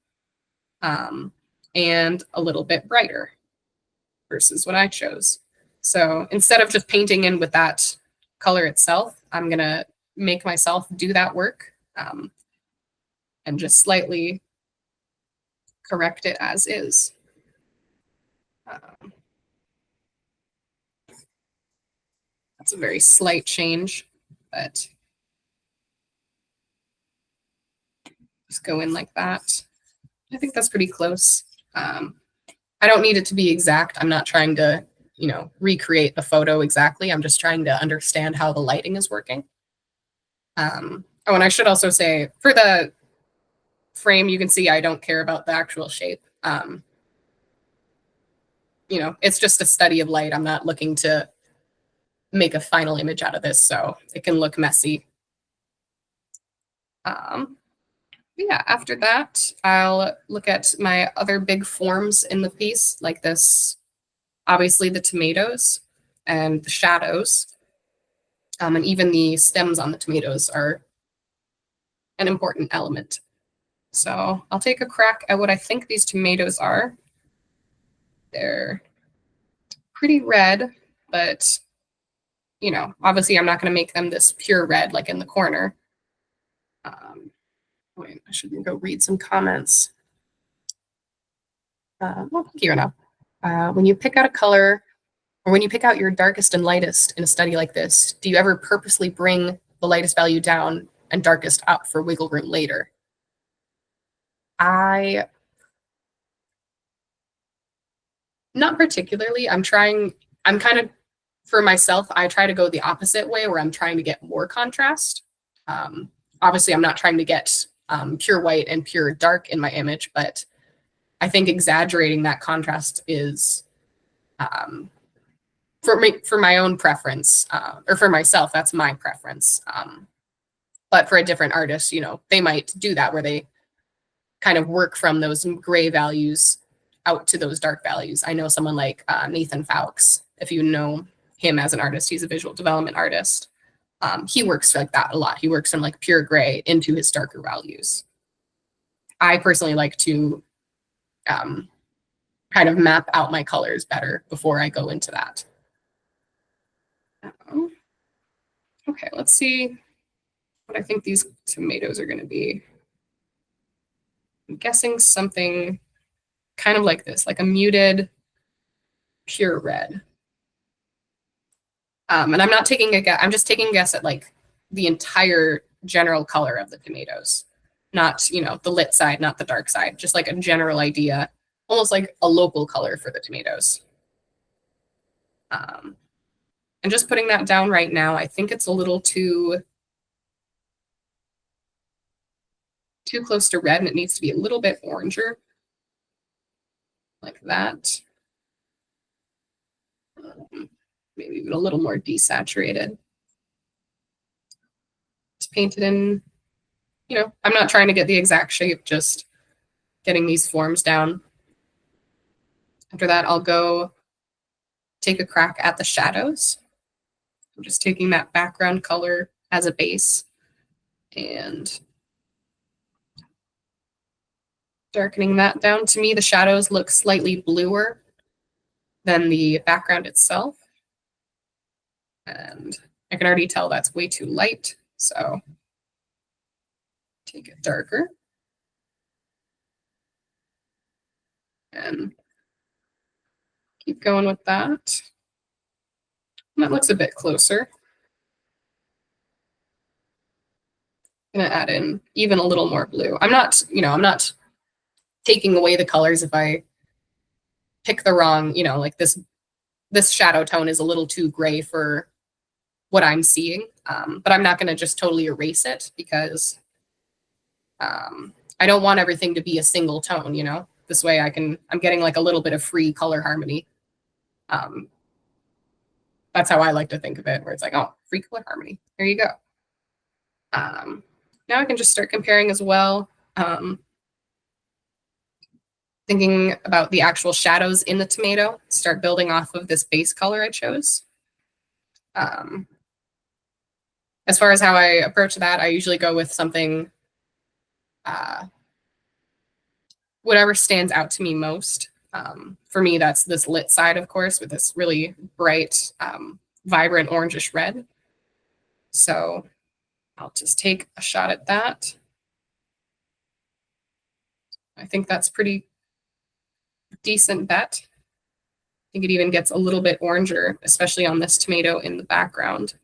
and a little bit brighter versus what I chose. So instead of just painting in with that color itself, I'm going to make myself do that work and just slightly correct it as is. That's a very slight change, but just go in like that. I think that's pretty close. I don't need it to be exact. I'm not trying to, you know, recreate the photo exactly. I'm just trying to understand how the lighting is working. Oh, and I should also say, for the frame, you can see I don't care about the actual shape. You know, it's just a study of light. I'm not looking to make a final image out of this, so it can look messy. Yeah, after that, I'll look at my other big forms in the piece, like this, obviously the tomatoes and the shadows, and even the stems on the tomatoes are an important element. So I'll take a crack at what I think these tomatoes are. They're pretty red, but, you know, obviously I'm not going to make them this pure red like in the corner. Wait, I should go read some comments. Well, here enough. When you pick out a color, or when you pick out your darkest and lightest in a study like this, do you ever purposely bring the lightest value down and darkest up for wiggle room later? Not particularly. I'm kind of, for myself, I try to go the opposite way where I'm trying to get more contrast. Obviously, I'm not trying to get pure white and pure dark in my image, but I think exaggerating that contrast is, for my own preference, or for myself, that's my preference. But for a different artist, you know, they might do that where they kind of work from those gray values out to those dark values. I know someone like Nathan Fowkes, if you know him as an artist, he's a visual development artist. He works like that a lot. He works from like pure gray into his darker values. I personally like to kind of map out my colors better before I go into that. Okay, let's see what I think these tomatoes are going to be. I'm guessing something kind of like this, like a muted pure red. And I'm not taking a guess, I'm just taking a guess at like the entire general color of the tomatoes, not, you know, the lit side, not the dark side, just like a general idea, almost like a local color for the tomatoes. And just putting that down right now, I think it's a little too close to red and it needs to be a little bit oranger, like that. Maybe even a little more desaturated. Just paint it in, you know, I'm not trying to get the exact shape, just getting these forms down. After that, I'll go take a crack at the shadows. I'm just taking that background color as a base and darkening that down. To me, the shadows look slightly bluer than the background itself. And I can already tell that's way too light. So take it darker. And keep going with that. And that looks a bit closer. I'm gonna add in even a little more blue. I'm not, you know, I'm not taking away the colors if I pick the wrong, you know, like this shadow tone is a little too gray for what I'm seeing. But I'm not gonna just totally erase it because I don't want everything to be a single tone, you know? This way I'm getting like a little bit of free color harmony. That's how I like to think of it, where it's like, oh, free color harmony. There you go. Now I can just start comparing as well. Thinking about the actual shadows in the tomato, start building off of this base color I chose. As far as how I approach that, I usually go with something, whatever stands out to me most. For me, that's this lit side, of course, with this really bright, vibrant orangish red. So I'll just take a shot at that. I think that's pretty decent bet. I think it even gets a little bit oranger, especially on this tomato in the background.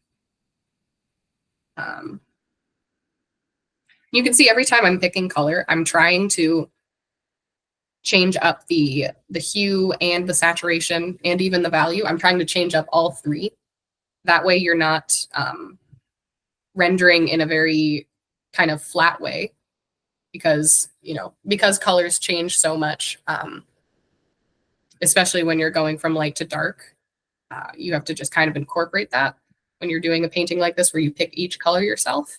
You can see every time I'm picking color, I'm trying to change up the hue and the saturation and even the value. I'm trying to change up all three. That way you're not rendering in a very kind of flat way because, you know, because colors change so much, especially when you're going from light to dark, you have to just kind of incorporate that when you're doing a painting like this where you pick each color yourself.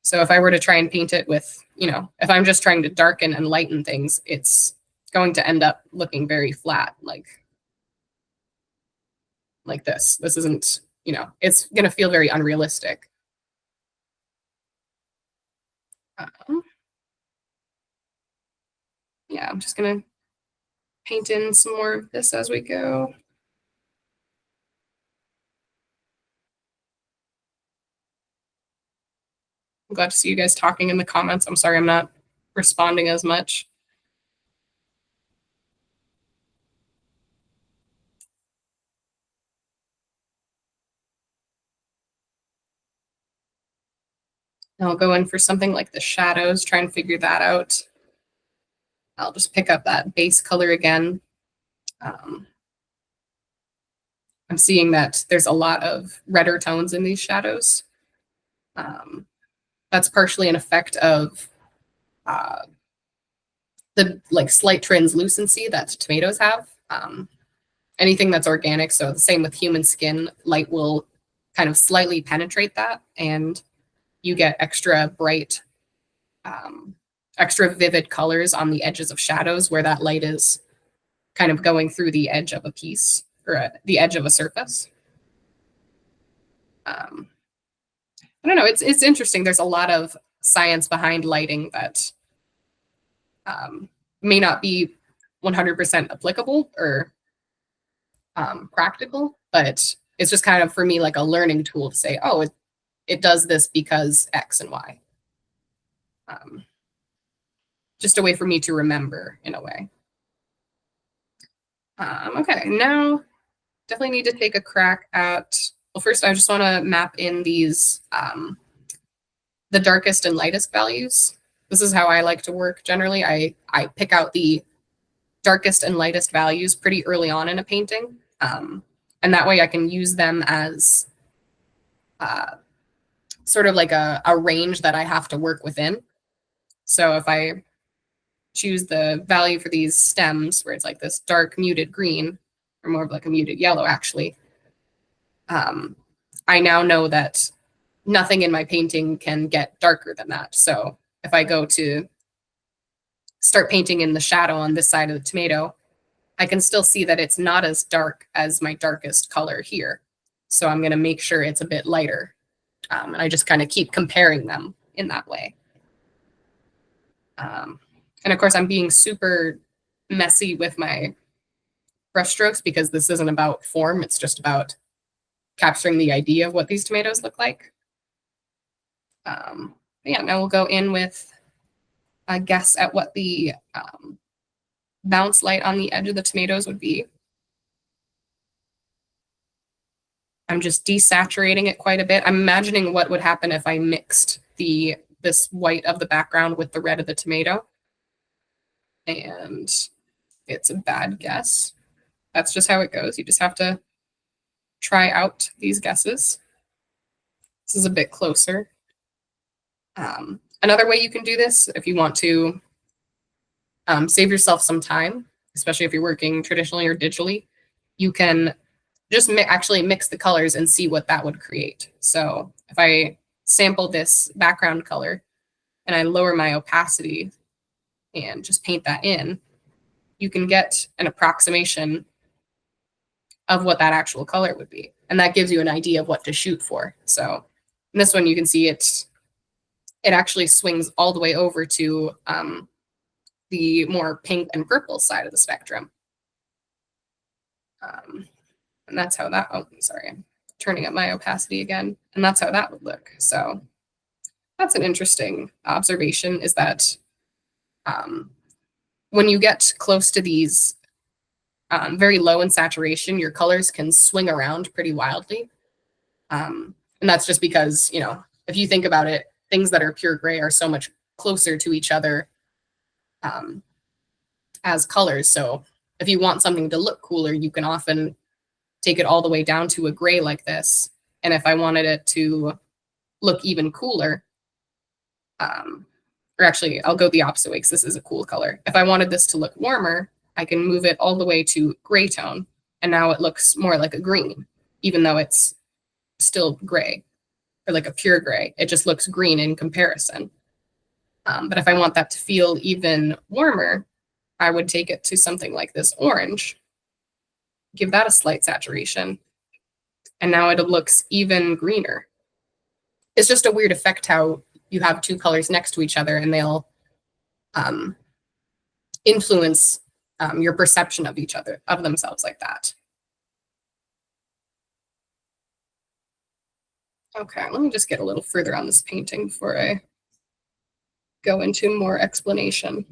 So if I were to try and paint it with, you know, if I'm just trying to darken and lighten things, it's going to end up looking very flat, like this. This isn't, you know, it's going to feel very unrealistic. Yeah, I'm just going to paint in some more of this as we go. I'm glad to see you guys talking in the comments. I'm sorry I'm not responding as much. I'll go in for something like the shadows, try and figure that out. I'll just pick up that base color again. I'm seeing that there's a lot of redder tones in these shadows. That's partially an effect of the like slight translucency that tomatoes have. Anything that's organic, so the same with human skin, light will kind of slightly penetrate that, and you get extra bright, extra vivid colors on the edges of shadows where that light is kind of going through the edge of a piece or the edge of a surface. I don't know, it's interesting. There's a lot of science behind lighting that may not be 100% applicable or practical, but it's just kind of for me like a learning tool to say, oh, it does this because X and Y. Just a way for me to remember in a way. Okay, now definitely need to take a crack at, well, first I just want to map in these, the darkest and lightest values. This is how I like to work generally. I pick out the darkest and lightest values pretty early on in a painting. And that way I can use them as sort of like a range that I have to work within. So if I choose the value for these stems where it's like this dark muted green, or more of like a muted yellow actually, I now know that nothing in my painting can get darker than that. So if I go to start painting in the shadow on this side of the tomato, I can still see that it's not as dark as my darkest color here. So I'm going to make sure it's a bit lighter. And I just kind of keep comparing them in that way. And of course, I'm being super messy with my brush strokes because this isn't about form. It's just about capturing the idea of what these tomatoes look like. Yeah, now we'll go in with a guess at what the bounce light on the edge of the tomatoes would be. I'm just desaturating it quite a bit. I'm imagining what would happen if I mixed this white of the background with the red of the tomato. And it's a bad guess. That's just how it goes. You just have to try out these guesses. This is a bit closer. Another way you can do this, if you want to save yourself some time, especially if you're working traditionally or digitally, you can just actually mix the colors and see what that would create. So if I sample this background color and I lower my opacity and just paint that in, you can get an approximation of what that actual color would be. And that gives you an idea of what to shoot for. So in this one, you can see it actually swings all the way over to the more pink and purple side of the spectrum. And that's how that, oh, sorry, I'm turning up my opacity again. And that's how that would look. So that's an interesting observation, is that when you get close to these very low in saturation, your colors can swing around pretty wildly. And that's just because, you know, if you think about it, things that are pure gray are so much closer to each other as colors. So if you want something to look cooler, you can often take it all the way down to a gray like this. And if I wanted it to look even cooler, or actually I'll go the opposite way because this is a cool color. If I wanted this to look warmer, I can move it all the way to gray tone. And now it looks more like a green, even though it's still gray, or like a pure gray. It just looks green in comparison. But if I want that to feel even warmer, I would take it to something like this orange, give that a slight saturation, and now it looks even greener. It's just a weird effect how you have two colors next to each other and they'll influence your perception of each other, of themselves like that. Okay, let me just get a little further on this painting before I go into more explanation.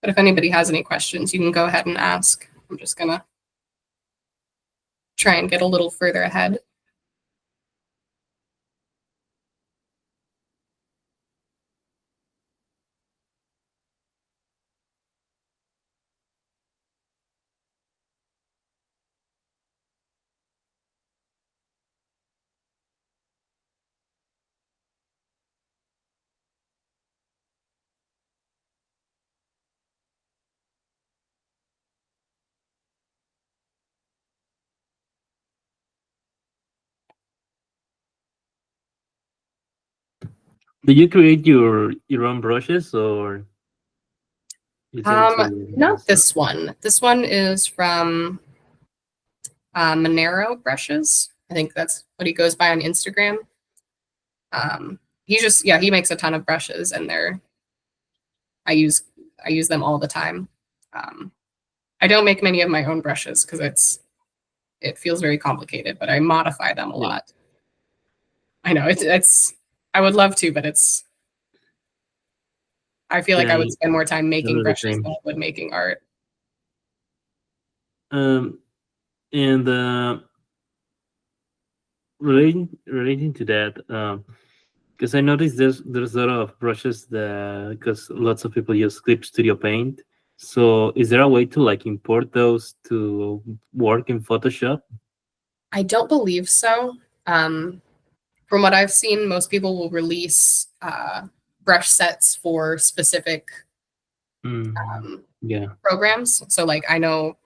But if anybody has any questions, you can go ahead and ask. I'm just gonna try and get a little further ahead. Do you create your own brushes, or is it Not this one. This one is from Monero brushes. I think that's what he goes by on Instagram. He makes a ton of brushes, and I use them all the time. I don't make many of my own brushes because it feels very complicated, but I modify them a lot. I know it's I would love to, but I feel like I would spend more time making the brushes same. than I would making art. And relating to that, because I noticed there's a lot of brushes that, because lots of people use Clip Studio Paint. So is there a way to like import those to work in Photoshop? I don't believe so. From what I've seen, most people will release brush sets for specific Yeah. programs. So like I know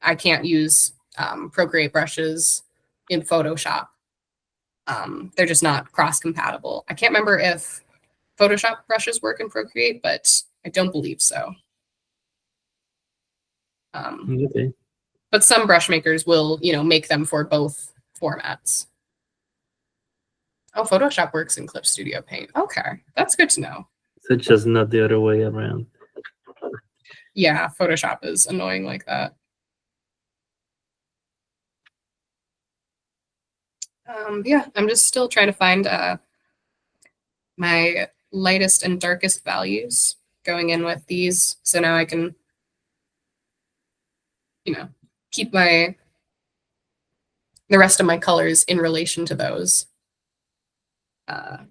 I can't use Procreate brushes in Photoshop. They're just not cross compatible. I can't remember if Photoshop brushes work in Procreate, but I don't believe so. Okay. But some brush makers will, make them for both formats. Oh, Photoshop works in Clip Studio Paint. Okay, that's good to know. So it's just not the other way around. Yeah, Photoshop is annoying like that. Yeah, I'm just still trying to find my lightest and darkest values going in with these. So now I can, keep the rest of my colors in relation to those. I'm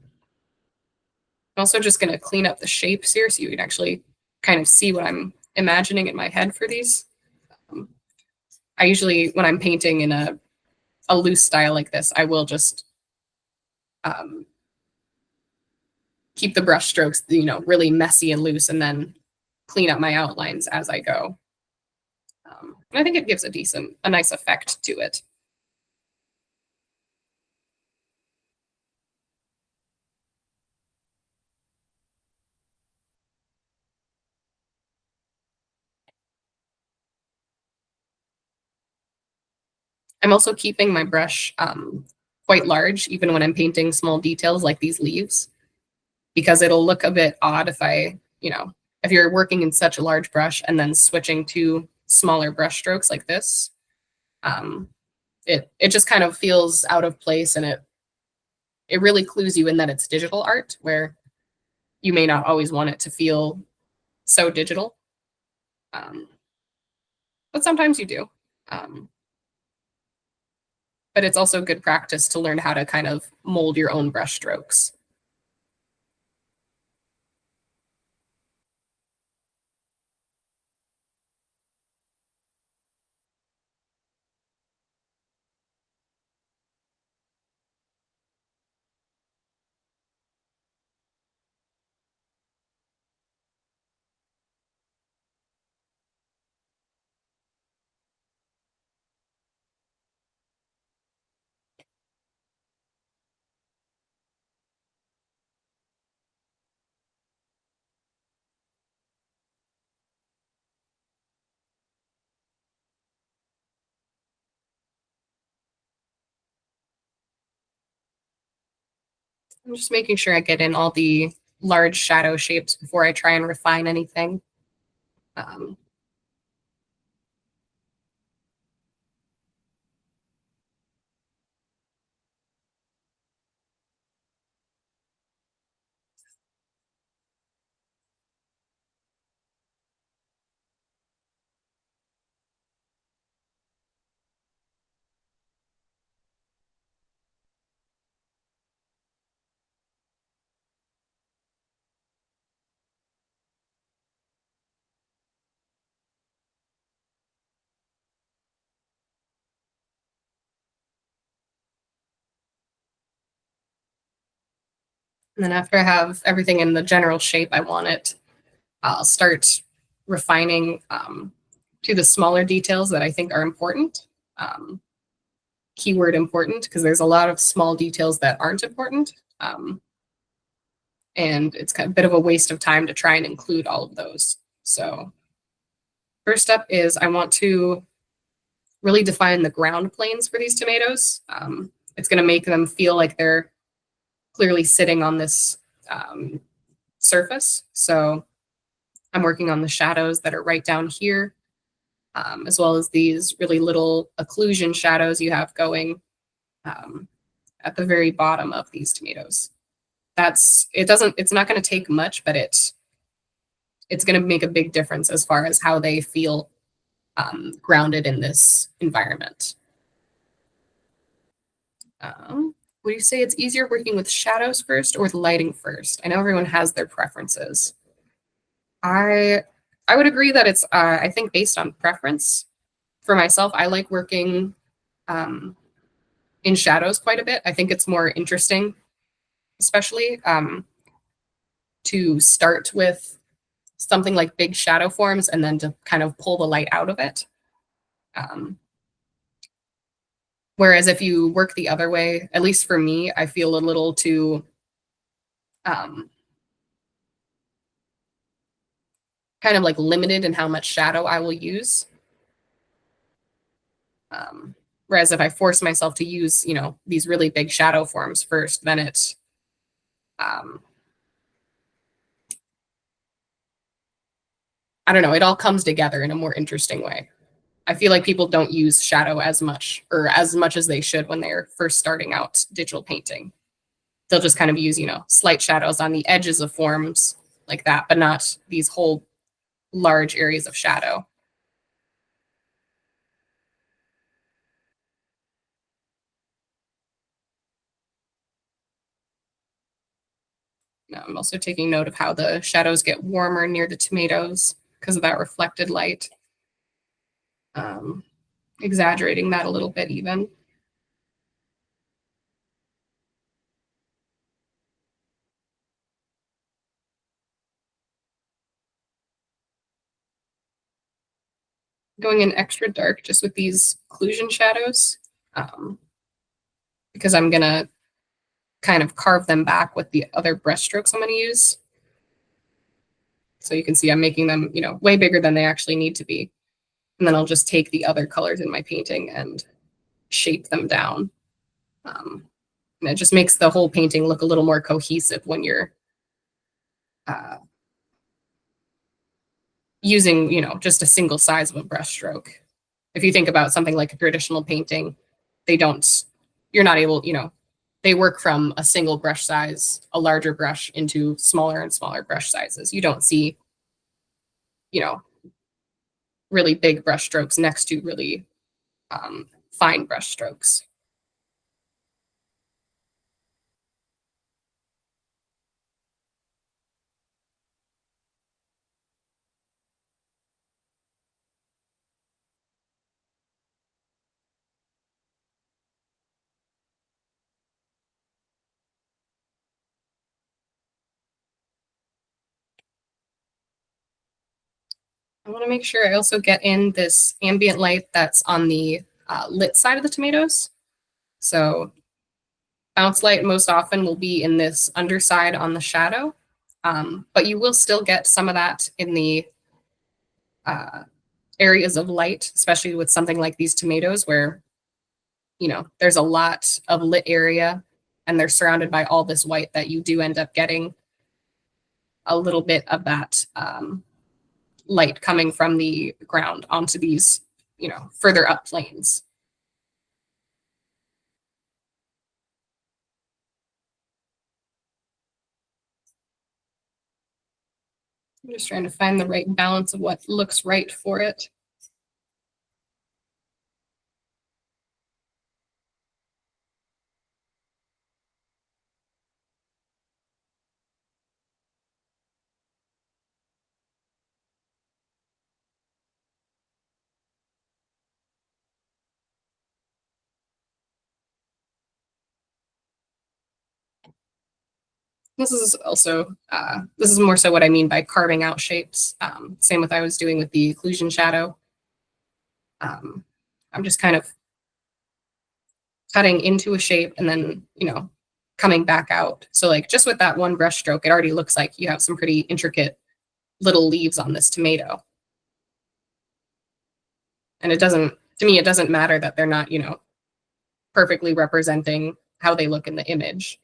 also just going to clean up the shapes here so you can actually kind of see what I'm imagining in my head for these. I usually, when I'm painting in a loose style like this, I will just keep the brush strokes, really messy and loose, and then clean up my outlines as I go. And I think it gives a nice effect to it. I'm also keeping my brush quite large, even when I'm painting small details like these leaves, because it'll look a bit odd if you're working in such a large brush and then switching to smaller brush strokes like this. It just kind of feels out of place, and it really clues you in that it's digital art, where you may not always want it to feel so digital. But sometimes you do. But it's also good practice to learn how to kind of mold your own brush strokes. I'm just making sure I get in all the large shadow shapes before I try and refine anything. And then after I have everything in the general shape I want it, I'll start refining to the smaller details that I think are important. Keyword important, because there's a lot of small details that aren't important. and it's kind of a bit of a waste of time to try and include all of those. So first step is I want to really define the ground planes for these tomatoes. It's going to make them feel like they're clearly sitting on this surface. So I'm working on the shadows that are right down here, as well as these really little occlusion shadows you have going at the very bottom of these tomatoes. It's not going to take much, but it's going to make a big difference as far as how they feel grounded in this environment. Would you say it's easier working with shadows first or with lighting first? I know everyone has their preferences. I would agree that it's, I think, based on preference. For myself, I like working in shadows quite a bit. I think it's more interesting, especially to start with something like big shadow forms and then to kind of pull the light out of it. Whereas if you work the other way, at least for me, I feel a little too kind of like limited in how much shadow I will use. Whereas if I force myself to use, these really big shadow forms first, then it's, I don't know, it all comes together in a more interesting way. I feel like people don't use shadow as much as they should when they're first starting out digital painting. They'll just kind of use, slight shadows on the edges of forms like that, but not these whole large areas of shadow. Now I'm also taking note of how the shadows get warmer near the tomatoes because of that reflected light. Exaggerating that a little bit even. Going in extra dark just with these occlusion shadows, because I'm gonna kind of carve them back with the other brush strokes I'm gonna use. So you can see I'm making them, way bigger than they actually need to be. And then I'll just take the other colors in my painting and shape them down. And it just makes the whole painting look a little more cohesive when you're using, just a single size of a brush stroke. If you think about something like a traditional painting, you're not able, they work from a single brush size, a larger brush, into smaller and smaller brush sizes. You don't see, really big brush strokes next to really fine brush strokes. I want to make sure I also get in this ambient light that's on the lit side of the tomatoes. So bounce light most often will be in this underside on the shadow, but you will still get some of that in the areas of light, especially with something like these tomatoes where, there's a lot of lit area and they're surrounded by all this white that you do end up getting a little bit of that light coming from the ground onto these, further up planes. I'm just trying to find the right balance of what looks right for it. This is also, this is more so what I mean by carving out shapes. Same with I was doing with the occlusion shadow. I'm just kind of cutting into a shape and then, coming back out. So like just with that one brush stroke, it already looks like you have some pretty intricate little leaves on this tomato. And it doesn't, to me, it doesn't matter that they're not, you know, perfectly representing how they look in the image.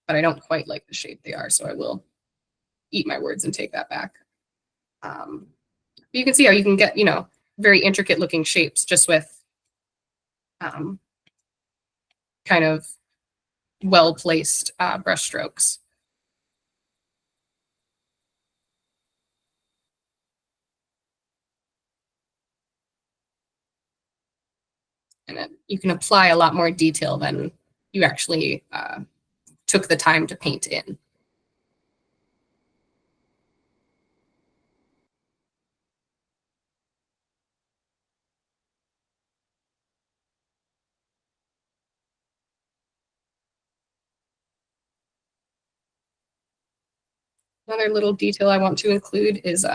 But I don't quite like the shape they are, so I will eat my words and take that back. You can see how you can get, you know, very intricate looking shapes just with kind of well-placed brush strokes. And you can apply a lot more detail than you actually took the time to paint in. Another little detail I want to include is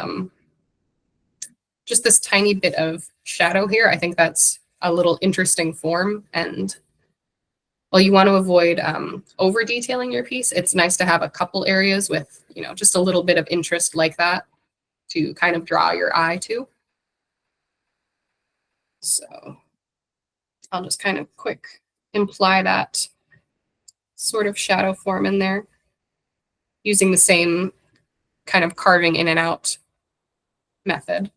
just this tiny bit of shadow here. I think that's a little interesting form. And while you want to avoid over detailing your piece, it's nice to have a couple areas with, you know, just a little bit of interest like that to kind of draw your eye to. So I'll just kind of quick imply that sort of shadow form in there using the same kind of carving in and out method.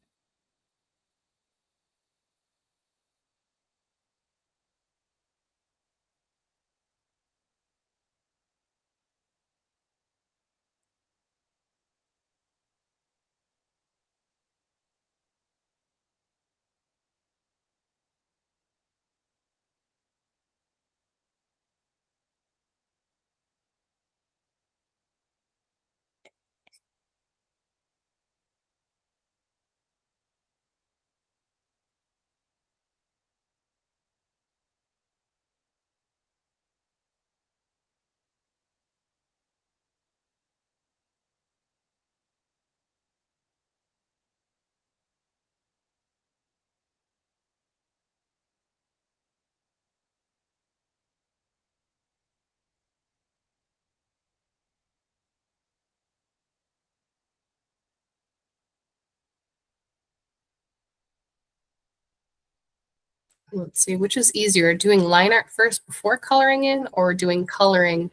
Let's see, which is easier, doing line art first before coloring in, or doing coloring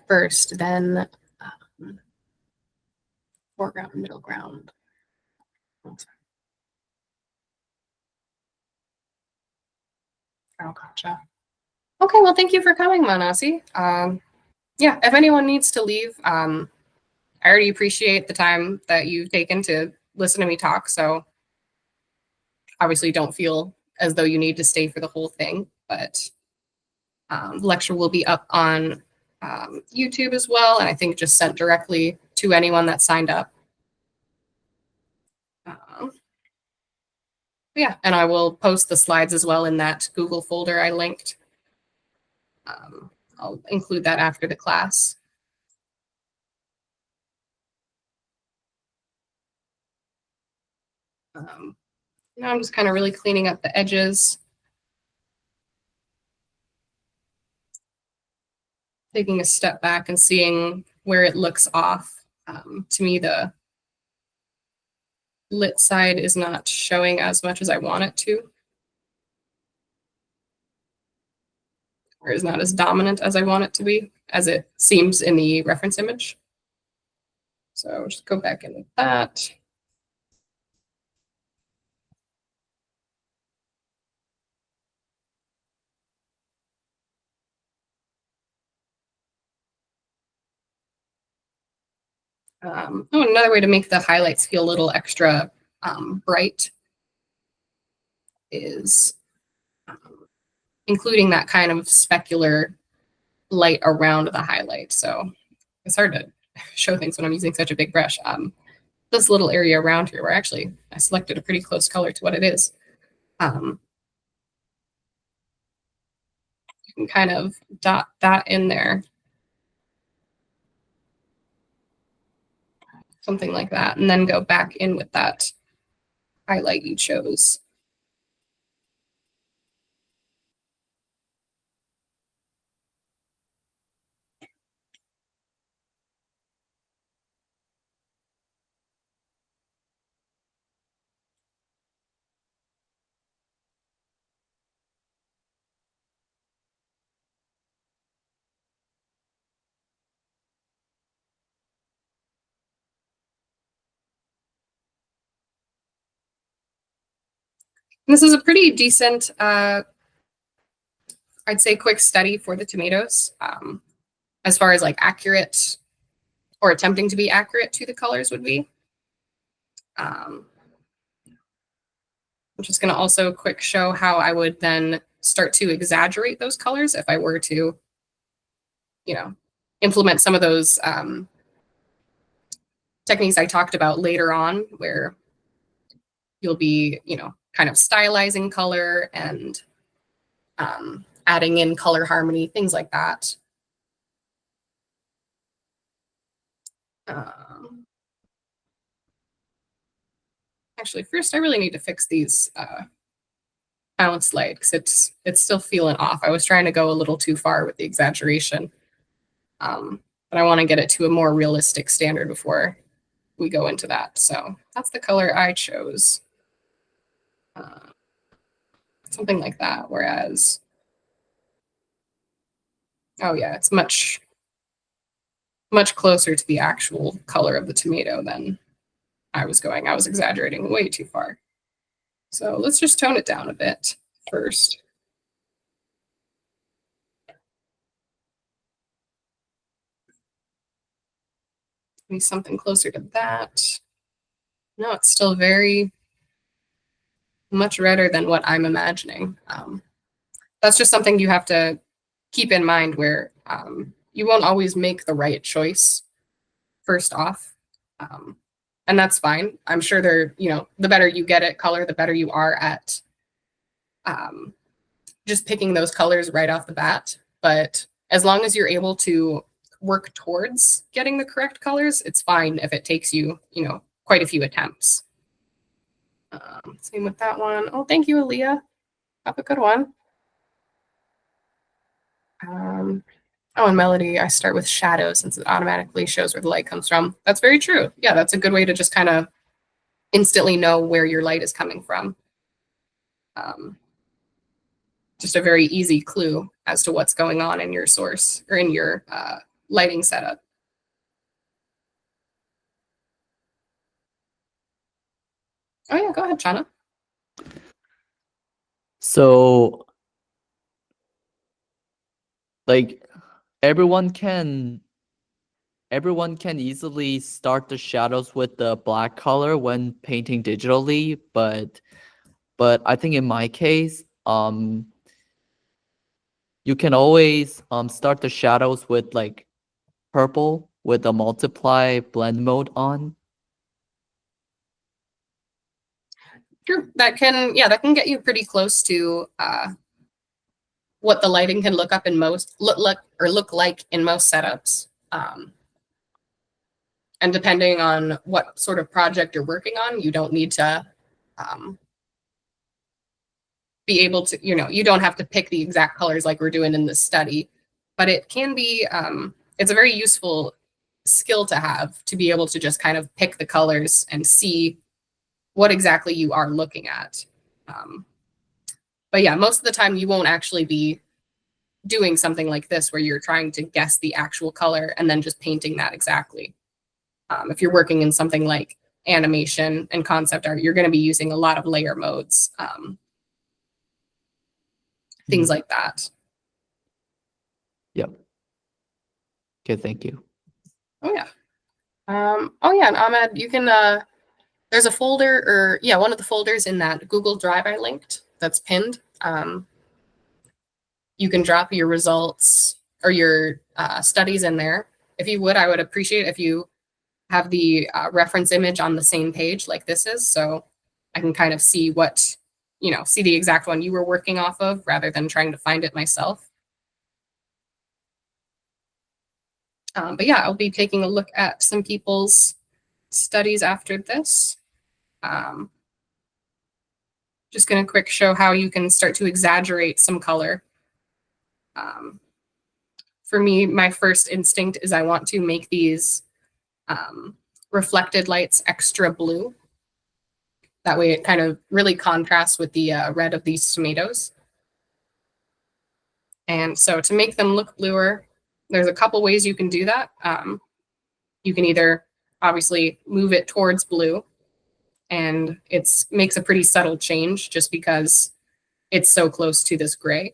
first, then foreground, middle ground. Oh, gotcha. Okay, well, thank you for coming, Manasi. Yeah, if anyone needs to leave, I already appreciate the time that you've taken to listen to me talk, so obviously don't feel as though you need to stay for the whole thing, but the lecture will be up on YouTube as well, and I think just sent directly to anyone that signed up. Yeah, and I will post the slides as well in that Google folder I linked. I'll include that after the class. Now I'm just kind of really cleaning up the edges. Taking a step back and seeing where it looks off. To me, the lit side is not showing as much as I want it to, or is not as dominant as I want it to be, as it seems in the reference image. So just go back in with that. Another way to make the highlights feel a little extra bright is including that kind of specular light around the highlight. So it's hard to show things when I'm using such a big brush. This little area around here where actually I selected a pretty close color to what it is. You can kind of dot that in there. Something like that, and then go back in with that highlight you chose. This is a pretty decent, I'd say, quick study for the tomatoes, as far as like accurate or attempting to be accurate to the colors would be. I'm just going to also quick show how I would then start to exaggerate those colors if I were to, you know, implement some of those techniques I talked about later on, where you'll be, you know, kind of stylizing color and adding in color harmony, things like that. Actually, first I really need to fix these balance light, because it's still feeling off. I was trying to go a little too far with the exaggeration, but I want to get it to a more realistic standard before we go into that. So that's the color I chose. Something like that. Whereas, oh yeah, it's much closer to the actual color of the tomato than I was going. I was exaggerating way too far. So let's just tone it down a bit first. Maybe something closer to that. No, it's still very much redder than what I'm imagining. That's just something you have to keep in mind, where you won't always make the right choice first off. And that's fine. I'm sure the better you get at color, the better you are at just picking those colors right off the bat. But as long as you're able to work towards getting the correct colors, it's fine if it takes you, quite a few attempts. Same with that one. Oh, thank you, Aaliyah. Have a good one. Oh, and Melody, I start with shadow since it automatically shows where the light comes from. That's very true. Yeah, that's a good way to just kind of instantly know where your light is coming from. Just a very easy clue as to what's going on in your source or in your lighting setup. Oh yeah, go ahead, Chana. So, like, everyone can easily start the shadows with the black color when painting digitally, but I think in my case, you can always start the shadows with like purple with the multiply blend mode on. Sure, that can get you pretty close to what the lighting can look like in most setups. And depending on what sort of project you're working on, you don't need to be able to, you don't have to pick the exact colors like we're doing in this study, but it can be, it's a very useful skill to have, to be able to just kind of pick the colors and see what exactly you are looking at. But yeah, most of the time you won't actually be doing something like this where you're trying to guess the actual color and then just painting that exactly. If you're working in something like animation and concept art, you're going to be using a lot of layer modes, things like that. Yep. Okay, thank you. Oh yeah. Oh yeah, and Ahmed, you can, there's a folder, or yeah, one of the folders in that Google Drive I linked that's pinned. You can drop your results or your studies in there. If you would, I would appreciate if you have the reference image on the same page like this is, so I can kind of see what, see the exact one you were working off of rather than trying to find it myself. But yeah, I'll be taking a look at some people's studies after this. Just going to quick show how you can start to exaggerate some color. For me, my first instinct is I want to make these reflected lights extra blue. That way it kind of really contrasts with the red of these tomatoes. And so to make them look bluer, there's a couple ways you can do that. You can either obviously move it towards blue, and makes a pretty subtle change just because it's so close to this gray.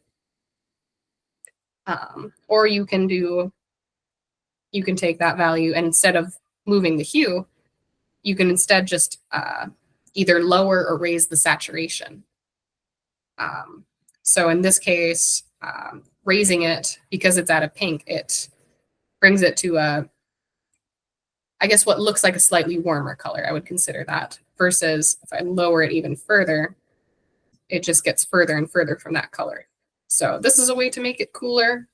Or you can take that value, and instead of moving the hue, you can instead just either lower or raise the saturation. So in this case, raising it, because it's at a pink, it brings it to I guess what looks like a slightly warmer color. I would consider that, versus if I lower it even further, it just gets further and further from that color. So this is a way to make it cooler,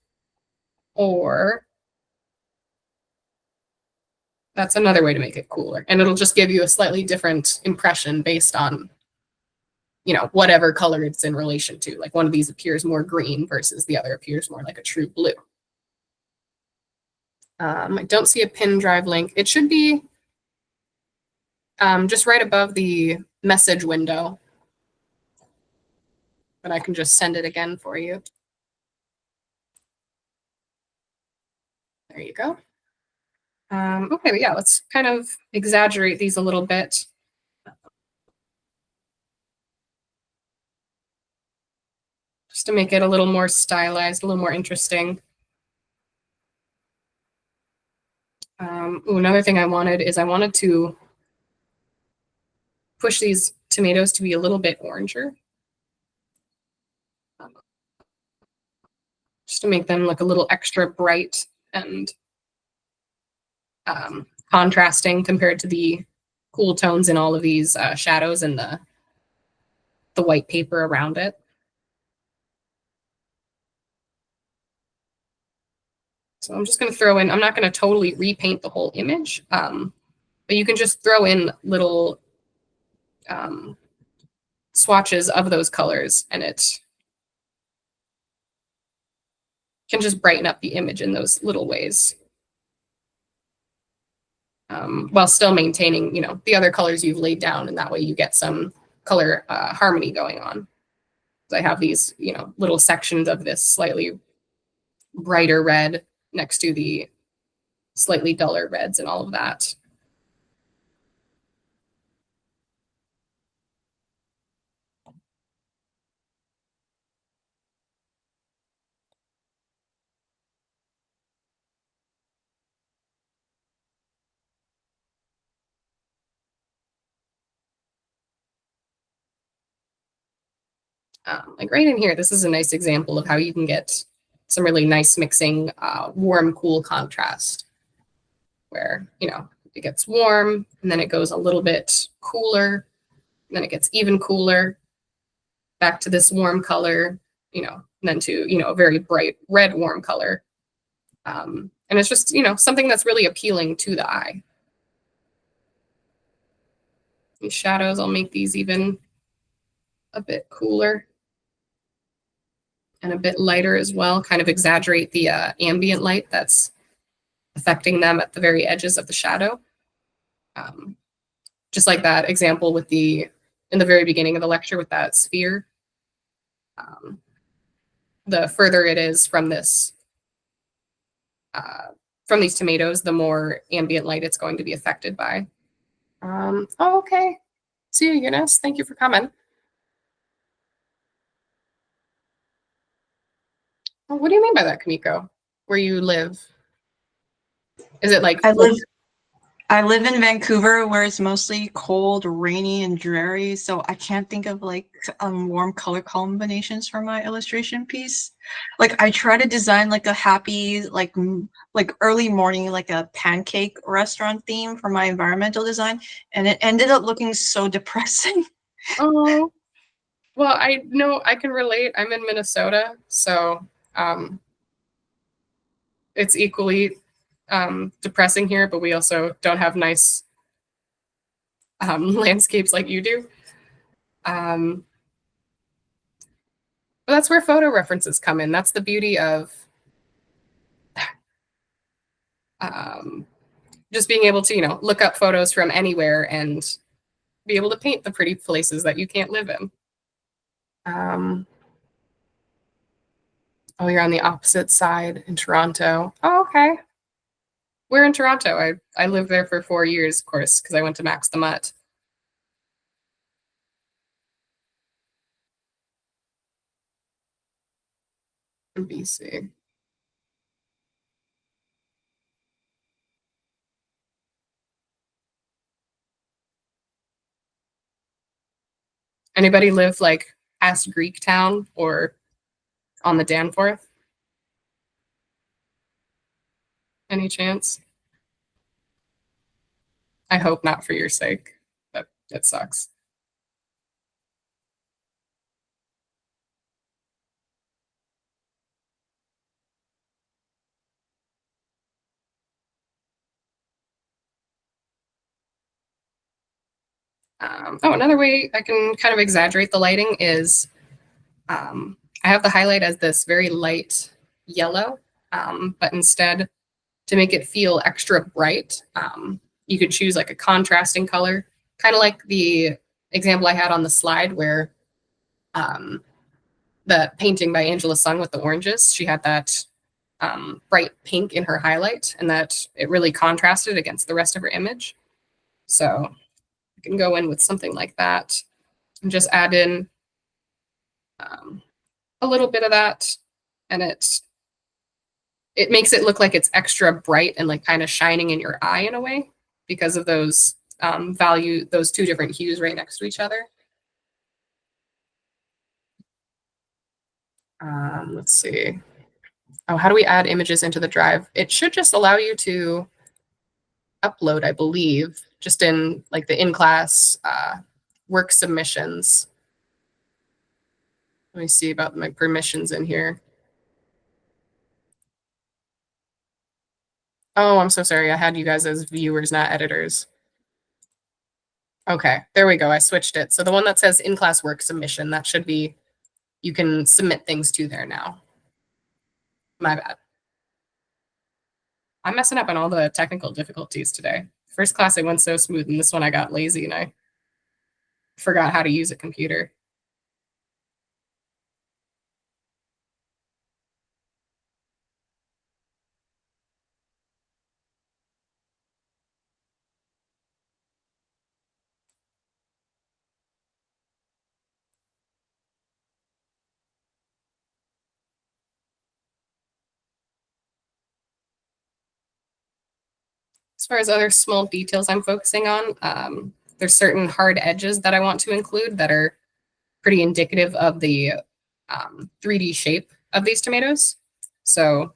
or that's another way to make it cooler. And it'll just give you a slightly different impression based on, you know, whatever color it's in relation to. Like one of these appears more green versus the other appears more like a true blue. I don't see a pin drive link. It should be just right above the message window. But I can just send it again for you. There you go. Okay, but yeah, let's kind of exaggerate these a little bit. Just to make it a little more stylized, a little more interesting. Another thing I wanted to push these tomatoes to be a little bit oranger. Just to make them look a little extra bright and contrasting compared to the cool tones in all of these shadows and the white paper around it. So I'm just going to throw in, I'm not going to totally repaint the whole image, but you can just throw in little swatches of those colors, and it can just brighten up the image in those little ways. While still maintaining, you know, the other colors you've laid down, and that way you get some color harmony going on. So I have these, you know, little sections of this slightly brighter red next to the slightly duller reds and all of that. Like right in here, this is a nice example of how you can get some really nice mixing, warm, cool contrast, where, you know, it gets warm and then it goes a little bit cooler, and then it gets even cooler, back to this warm color, you know, and then to, you know, a very bright red warm color. And it's just, you know, something that's really appealing to the eye. These shadows, I'll make these even a bit cooler and a bit lighter as well, kind of exaggerate the ambient light that's affecting them at the very edges of the shadow. Just like that example with in the very beginning of the lecture with that sphere. The further it is from this, from these tomatoes, the more ambient light it's going to be affected by. Oh, okay. See you, Eunice. Thank you for coming. Oh, what do you mean by that, Kamiko? Where you live? Is it like I live in Vancouver, where it's mostly cold, rainy, and dreary. So I can't think of like warm color combinations for my illustration piece. Like I try to design like a happy, like early morning, like a pancake restaurant theme for my environmental design, and it ended up looking so depressing. Oh, well, I know I can relate. I'm in Minnesota, so it's equally depressing here, but we also don't have nice landscapes like you do. But that's where photo references come in. That's the beauty of just being able to, you know, look up photos from anywhere and be able to paint the pretty places that you can't live in. Oh, you're on the opposite side in Toronto. Oh, okay. We're in Toronto. I lived there for 4 years, of course, because I went to Max the Mutt. BC. Anybody live like past Greek town or on the Danforth? Any chance? I hope not for your sake, but it sucks. Another way I can kind of exaggerate the lighting is I have the highlight as this very light yellow, but instead to make it feel extra bright, you could choose like a contrasting color, kind of like the example I had on the slide where the painting by Angela Sung with the oranges, she had that bright pink in her highlight and that it really contrasted against the rest of her image. So I can go in with something like that and just add in a little bit of that, and it makes it look like it's extra bright and like kind of shining in your eye in a way because of those those two different hues right next to each other. Let's see. Oh, how do we add images into the drive? It should just allow you to upload, I believe, just in like the in-class work submissions. Let me see about my permissions in here. Oh, I'm so sorry. I had you guys as viewers, not editors. Okay, there we go. I switched it. So the one that says in-class work submission, that should be, you can submit things to there now. My bad. I'm messing up on all the technical difficulties today. First class, I went so smooth, and this one I got lazy and I forgot how to use a computer. As far as other small details I'm focusing on, there's certain hard edges that I want to include that are pretty indicative of the 3D shape of these tomatoes. So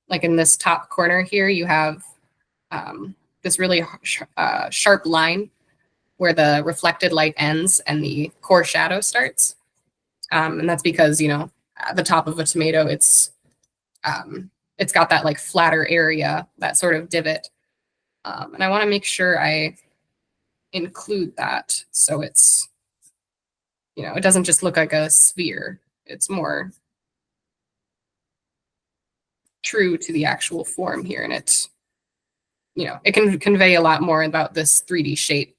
like in this top corner here, you have this really sharp line where the reflected light ends and the core shadow starts. And that's because, you know, at the top of a tomato, it's got that like flatter area, that sort of divot. And I want to make sure I include that so it's, you know, it doesn't just look like a sphere. It's more true to the actual form here. And it, you know, it can convey a lot more about this 3D shape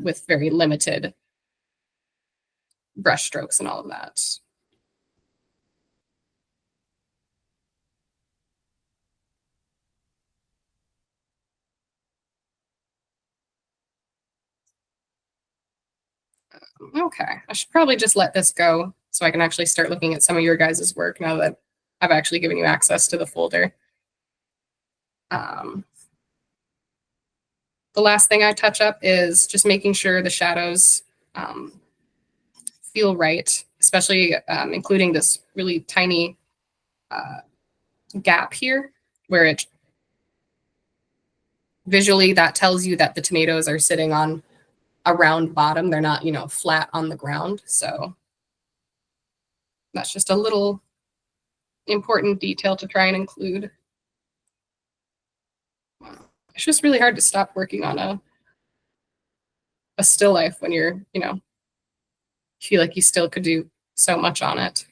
with very limited brush strokes and all of that. Okay, I should probably just let this go so I can actually start looking at some of your guys' work now that I've actually given you access to the folder. The last thing I touch up is just making sure the shadows feel right, especially including this really tiny gap here where it visually that tells you that the tomatoes are sitting on a round bottom. They're not, you know, flat on the ground. So that's just a little important detail to try and include. It's just really hard to stop working on a still life when you're, you know, feel like you still could do so much on it.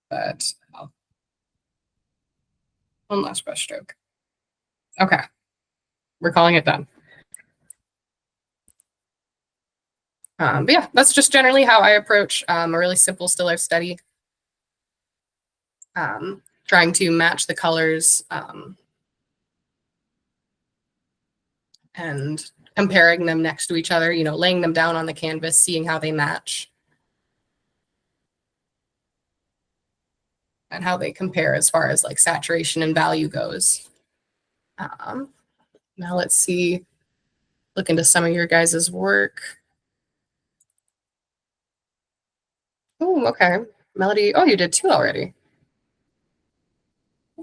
But one last brush stroke. Okay, we're calling it done. But yeah, that's just generally how I approach a really simple still life study. Trying to match the colors and comparing them next to each other, you know, laying them down on the canvas, seeing how they match and how they compare as far as like saturation and value goes. Now let's see, look into some of your guys' work. Oh, okay. Melody. Oh, you did 2 already.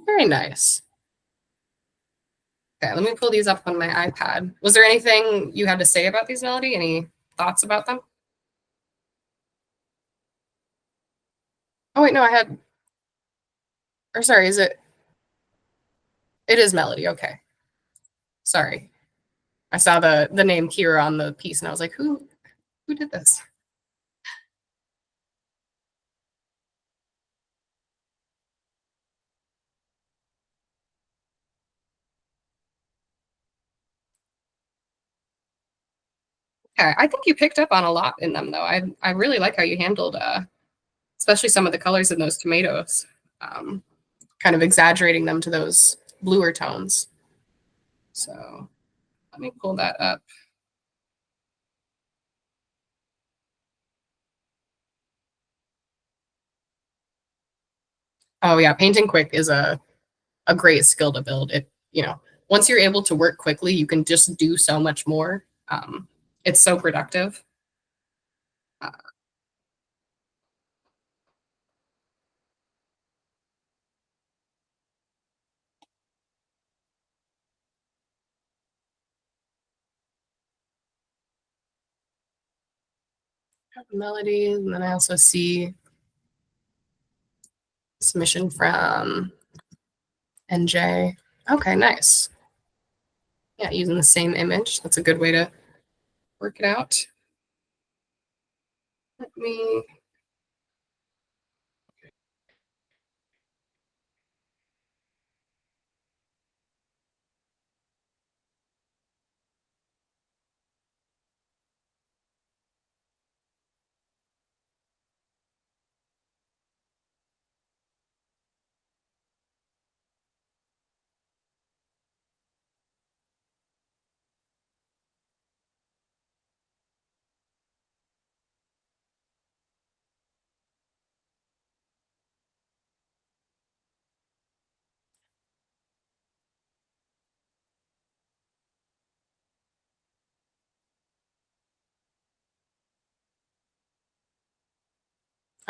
Very nice. Okay, let me pull these up on my iPad. Was there anything you had to say about these, Melody? Any thoughts about them? Oh, wait, no, I had, or sorry, is it? It is Melody, okay. Sorry. I saw the name Kira on the piece and I was like, who did this? Okay, I think you picked up on a lot in them though. I really like how you handled especially some of the colors in those tomatoes. Kind of exaggerating them to those bluer tones. So let me pull that up. Oh yeah, painting quick is a great skill to build. It, you know, once you're able to work quickly, you can just do so much more. It's so productive. Melody, and then I also see submission from NJ. Okay, nice. Yeah, using the same image. That's a good way to work it out. Let me.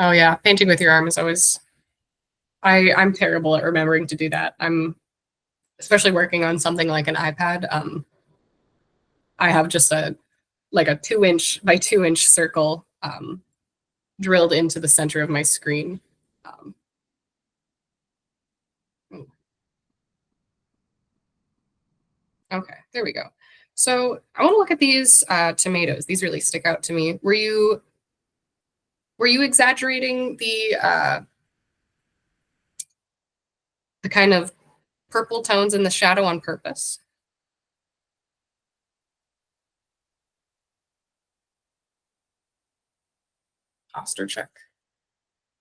Oh yeah, painting with your arm is always. I'm terrible at remembering to do that. I'm especially working on something like an iPad. I have just a 2-inch by 2-inch circle drilled into the center of my screen. Okay, there we go. So I want to look at these tomatoes. These really stick out to me. Were you exaggerating the kind of purple tones in the shadow on purpose? Ostercheck.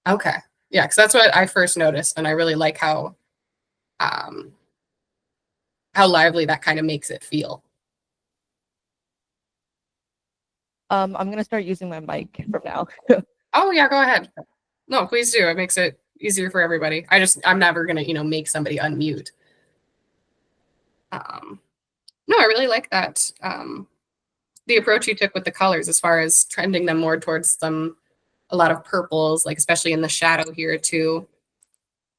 Okay, yeah, because that's what I first noticed, and I really like how lively that kind of makes it feel. I'm gonna start using my mic from now. Oh yeah, go ahead. No, please do. It makes it easier for everybody. I'm never gonna, make somebody unmute. No, I really like that. The approach you took with the colors as far as trending them more towards a lot of purples, like especially in the shadow here too.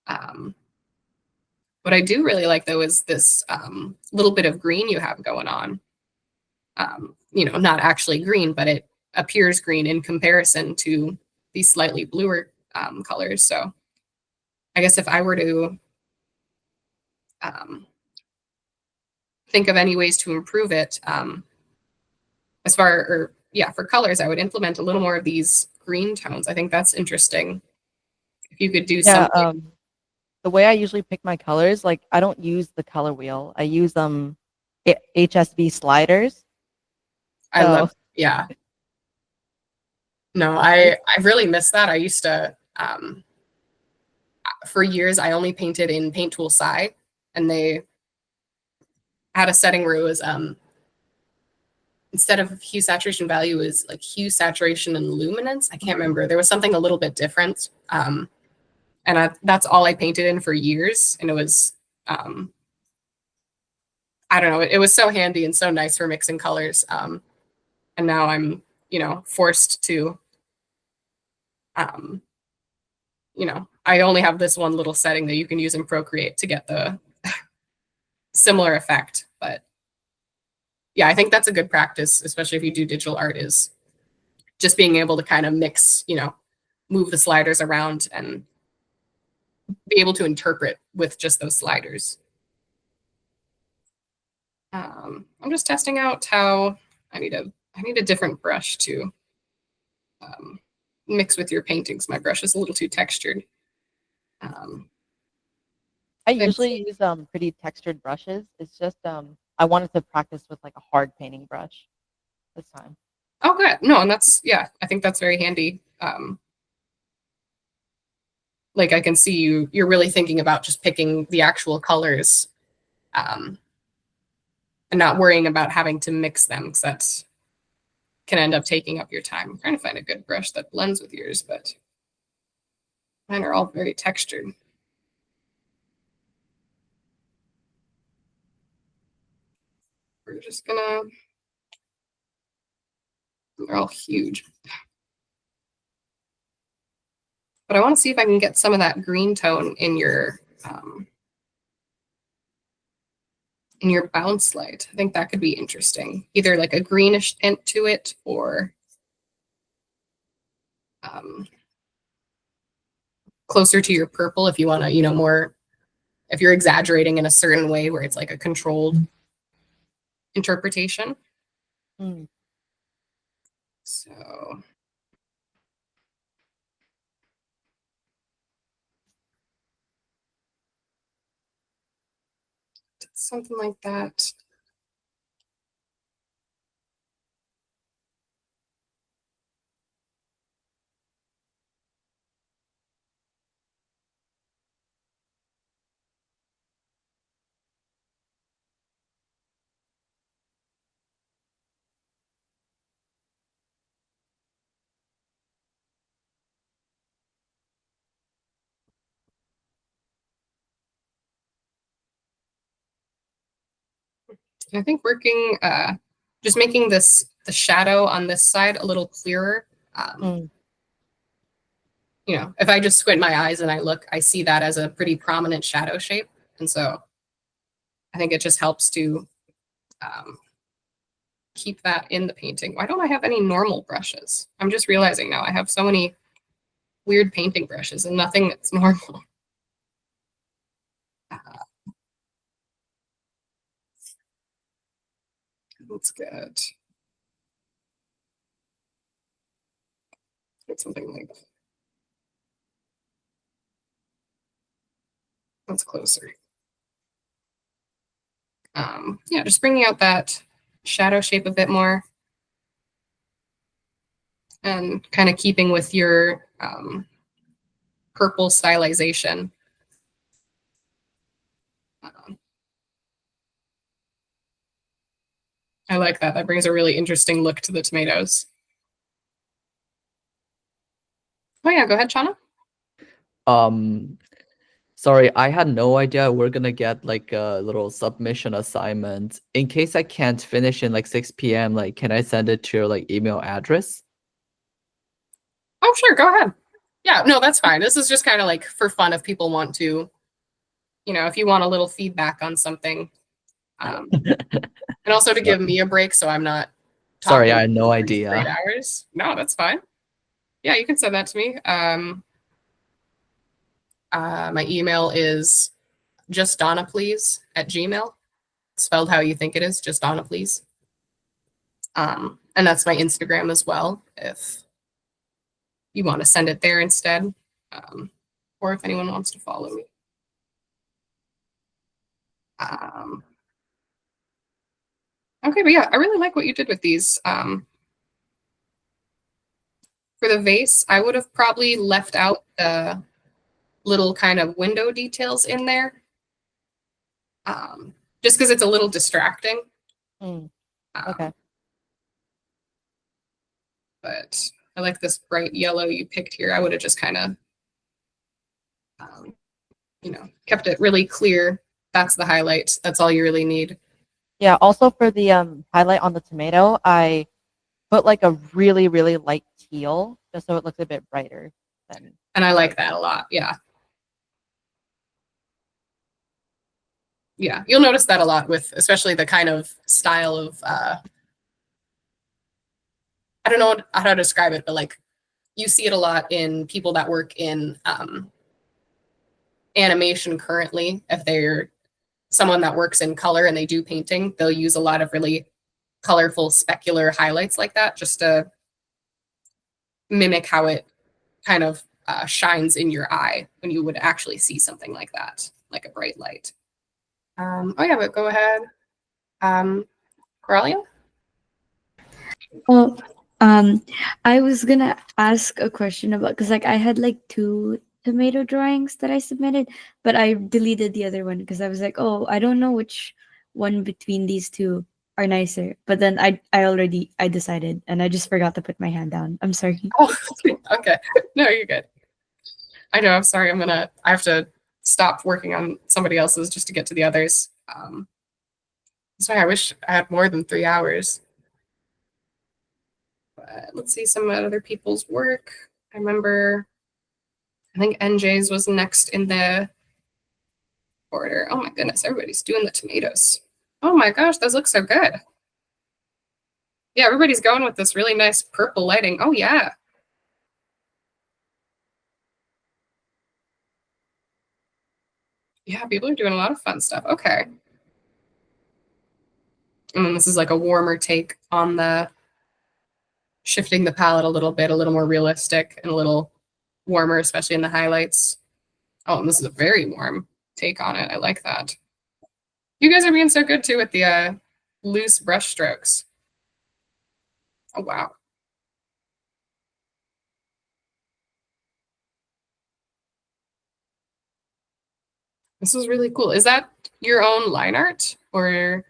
What I do really like though is this little bit of green you have going on. Not actually green, but it appears green in comparison to these slightly bluer colors. So I guess if I were to think of any ways to improve it, for colors, I would implement a little more of these green tones. I think that's interesting. If you could do something. The way I usually pick my colors, like I don't use the color wheel. I use HSV sliders. I love, yeah. No, I really miss that. I used to, for years, I only painted in Paint Tool Sci, and they had a setting where it was instead of hue saturation value is like hue saturation and luminance. I can't remember. There was something a little bit different. And that's all I painted in for years. And it was, I don't know, it was so handy and so nice for mixing colors. And now I'm, forced to, I only have this one little setting that you can use in Procreate to get the similar effect. But yeah, I think that's a good practice, especially if you do digital art, is just being able to kind of mix, move the sliders around and be able to interpret with just those sliders. I'm just testing out how I need a different brush to mix with your paintings. My brush is a little too textured. I usually use pretty textured brushes. It's just I wanted to practice with like a hard painting brush this time. Oh, good. No, and that's, yeah, I think that's very handy. Like I can see you're really thinking about just picking the actual colors and not worrying about having to mix them, because that can end up taking up your time. I'm trying to find a good brush that blends with yours, but mine are all very textured. We're just gonna, they're all huge. But I want to see if I can get some of that green tone in your bounce light. I think that could be interesting. Either like a greenish tint to it, or closer to your purple if you want to, more, if you're exaggerating in a certain way where it's like a controlled interpretation. Mm. So something like that. I think working, just making the shadow on this side a little clearer. If I just squint my eyes and I see that as a pretty prominent shadow shape. And so I think it just helps to keep that in the painting. Why don't I have any normal brushes? I'm just realizing now I have so many weird painting brushes and nothing that's normal. Let's get something like that's closer. Yeah, just bringing out that shadow shape a bit more and kind of keeping with your purple stylization. I like that. That brings a really interesting look to the tomatoes. Oh yeah, go ahead, Shauna. Sorry, I had no idea we're gonna get like a little submission assignment. In case I can't finish in like 6 p.m., like can I send it to your like email address? Oh, sure, go ahead. Yeah, no, that's fine. This is just kind of like for fun if people want to, if you want a little feedback on something. And also to give me a break so I'm not Sorry, talking I had no for idea. 8 hours. No, that's fine. Yeah, you can send that to me. My email is justdonnaplease@gmail.com. Spelled how you think it is, just Donna, please. And that's my Instagram as well, if you want to send it there instead, or if anyone wants to follow me. Okay, but yeah, I really like what you did with these. For the vase, I would have probably left out the little kind of window details in there, just because it's a little distracting. Okay. but I like this bright yellow you picked here. I would have just kind of, you know, kept it really clear. That's the highlight. That's all you really need. Yeah, also for the highlight on the tomato, I put like a really, really light teal just so it looks a bit brighter than. And I like that a lot. Yeah. Yeah, you'll notice that a lot with especially the kind of style of I don't know how to describe it, but like you see it a lot in people that work in animation currently. If they're someone that works in color and they do painting, they'll use a lot of really colorful specular highlights like that just to mimic how it kind of shines in your eye when you would actually see something like that, like a bright light. Oh yeah, but go ahead. Coralia? Oh, I was gonna ask a question about because like I had like two tomato drawings that I submitted, but I deleted the other one because I was like, oh, I don't know which one between these two are nicer. But then I decided and I just forgot to put my hand down. I'm sorry. Oh, okay. No, you're good. I know. I'm sorry. I have to stop working on somebody else's just to get to the others. Sorry, I wish I had more than 3 hours. But let's see some other people's work. I remember, I think NJ's was next in the order. Oh my goodness, everybody's doing the tomatoes. Oh my gosh, those look so good. Yeah, everybody's going with this really nice purple lighting. Oh yeah. Yeah, people are doing a lot of fun stuff. Okay. And then this is like a warmer take on the shifting the palette a little bit, a little more realistic and a little warmer, especially in the highlights. Oh, and this is a very warm take on it. I like that. You guys are being so good too with the loose brush strokes. Oh, wow. This is really cool. Is that your own line art or?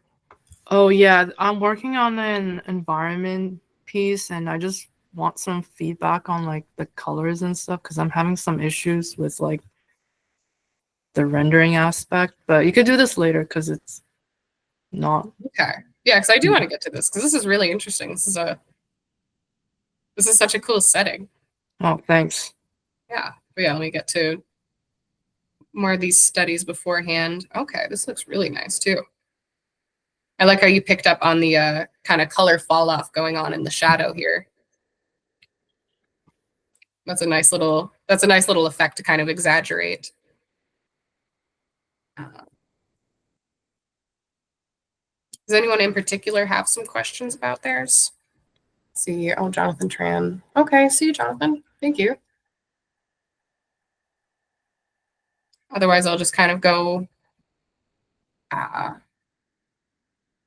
Oh yeah, I'm working on an environment piece and I just want some feedback on like the colors and stuff because I'm having some issues with like the rendering aspect, but you could do this later because it's not. Okay. Yeah, because I do want to get to this because this is really interesting. This is such a cool setting. Oh, thanks. Yeah. But yeah, let me get to more of these studies beforehand. Okay, this looks really nice too. I like how you picked up on the kind of color fall off going on in the shadow here. That's a nice little effect to kind of exaggerate. Does anyone in particular have some questions about theirs? Let's see, oh, Jonathan Tran. Okay, see you, Jonathan. Thank you. Otherwise, I'll just kind of go.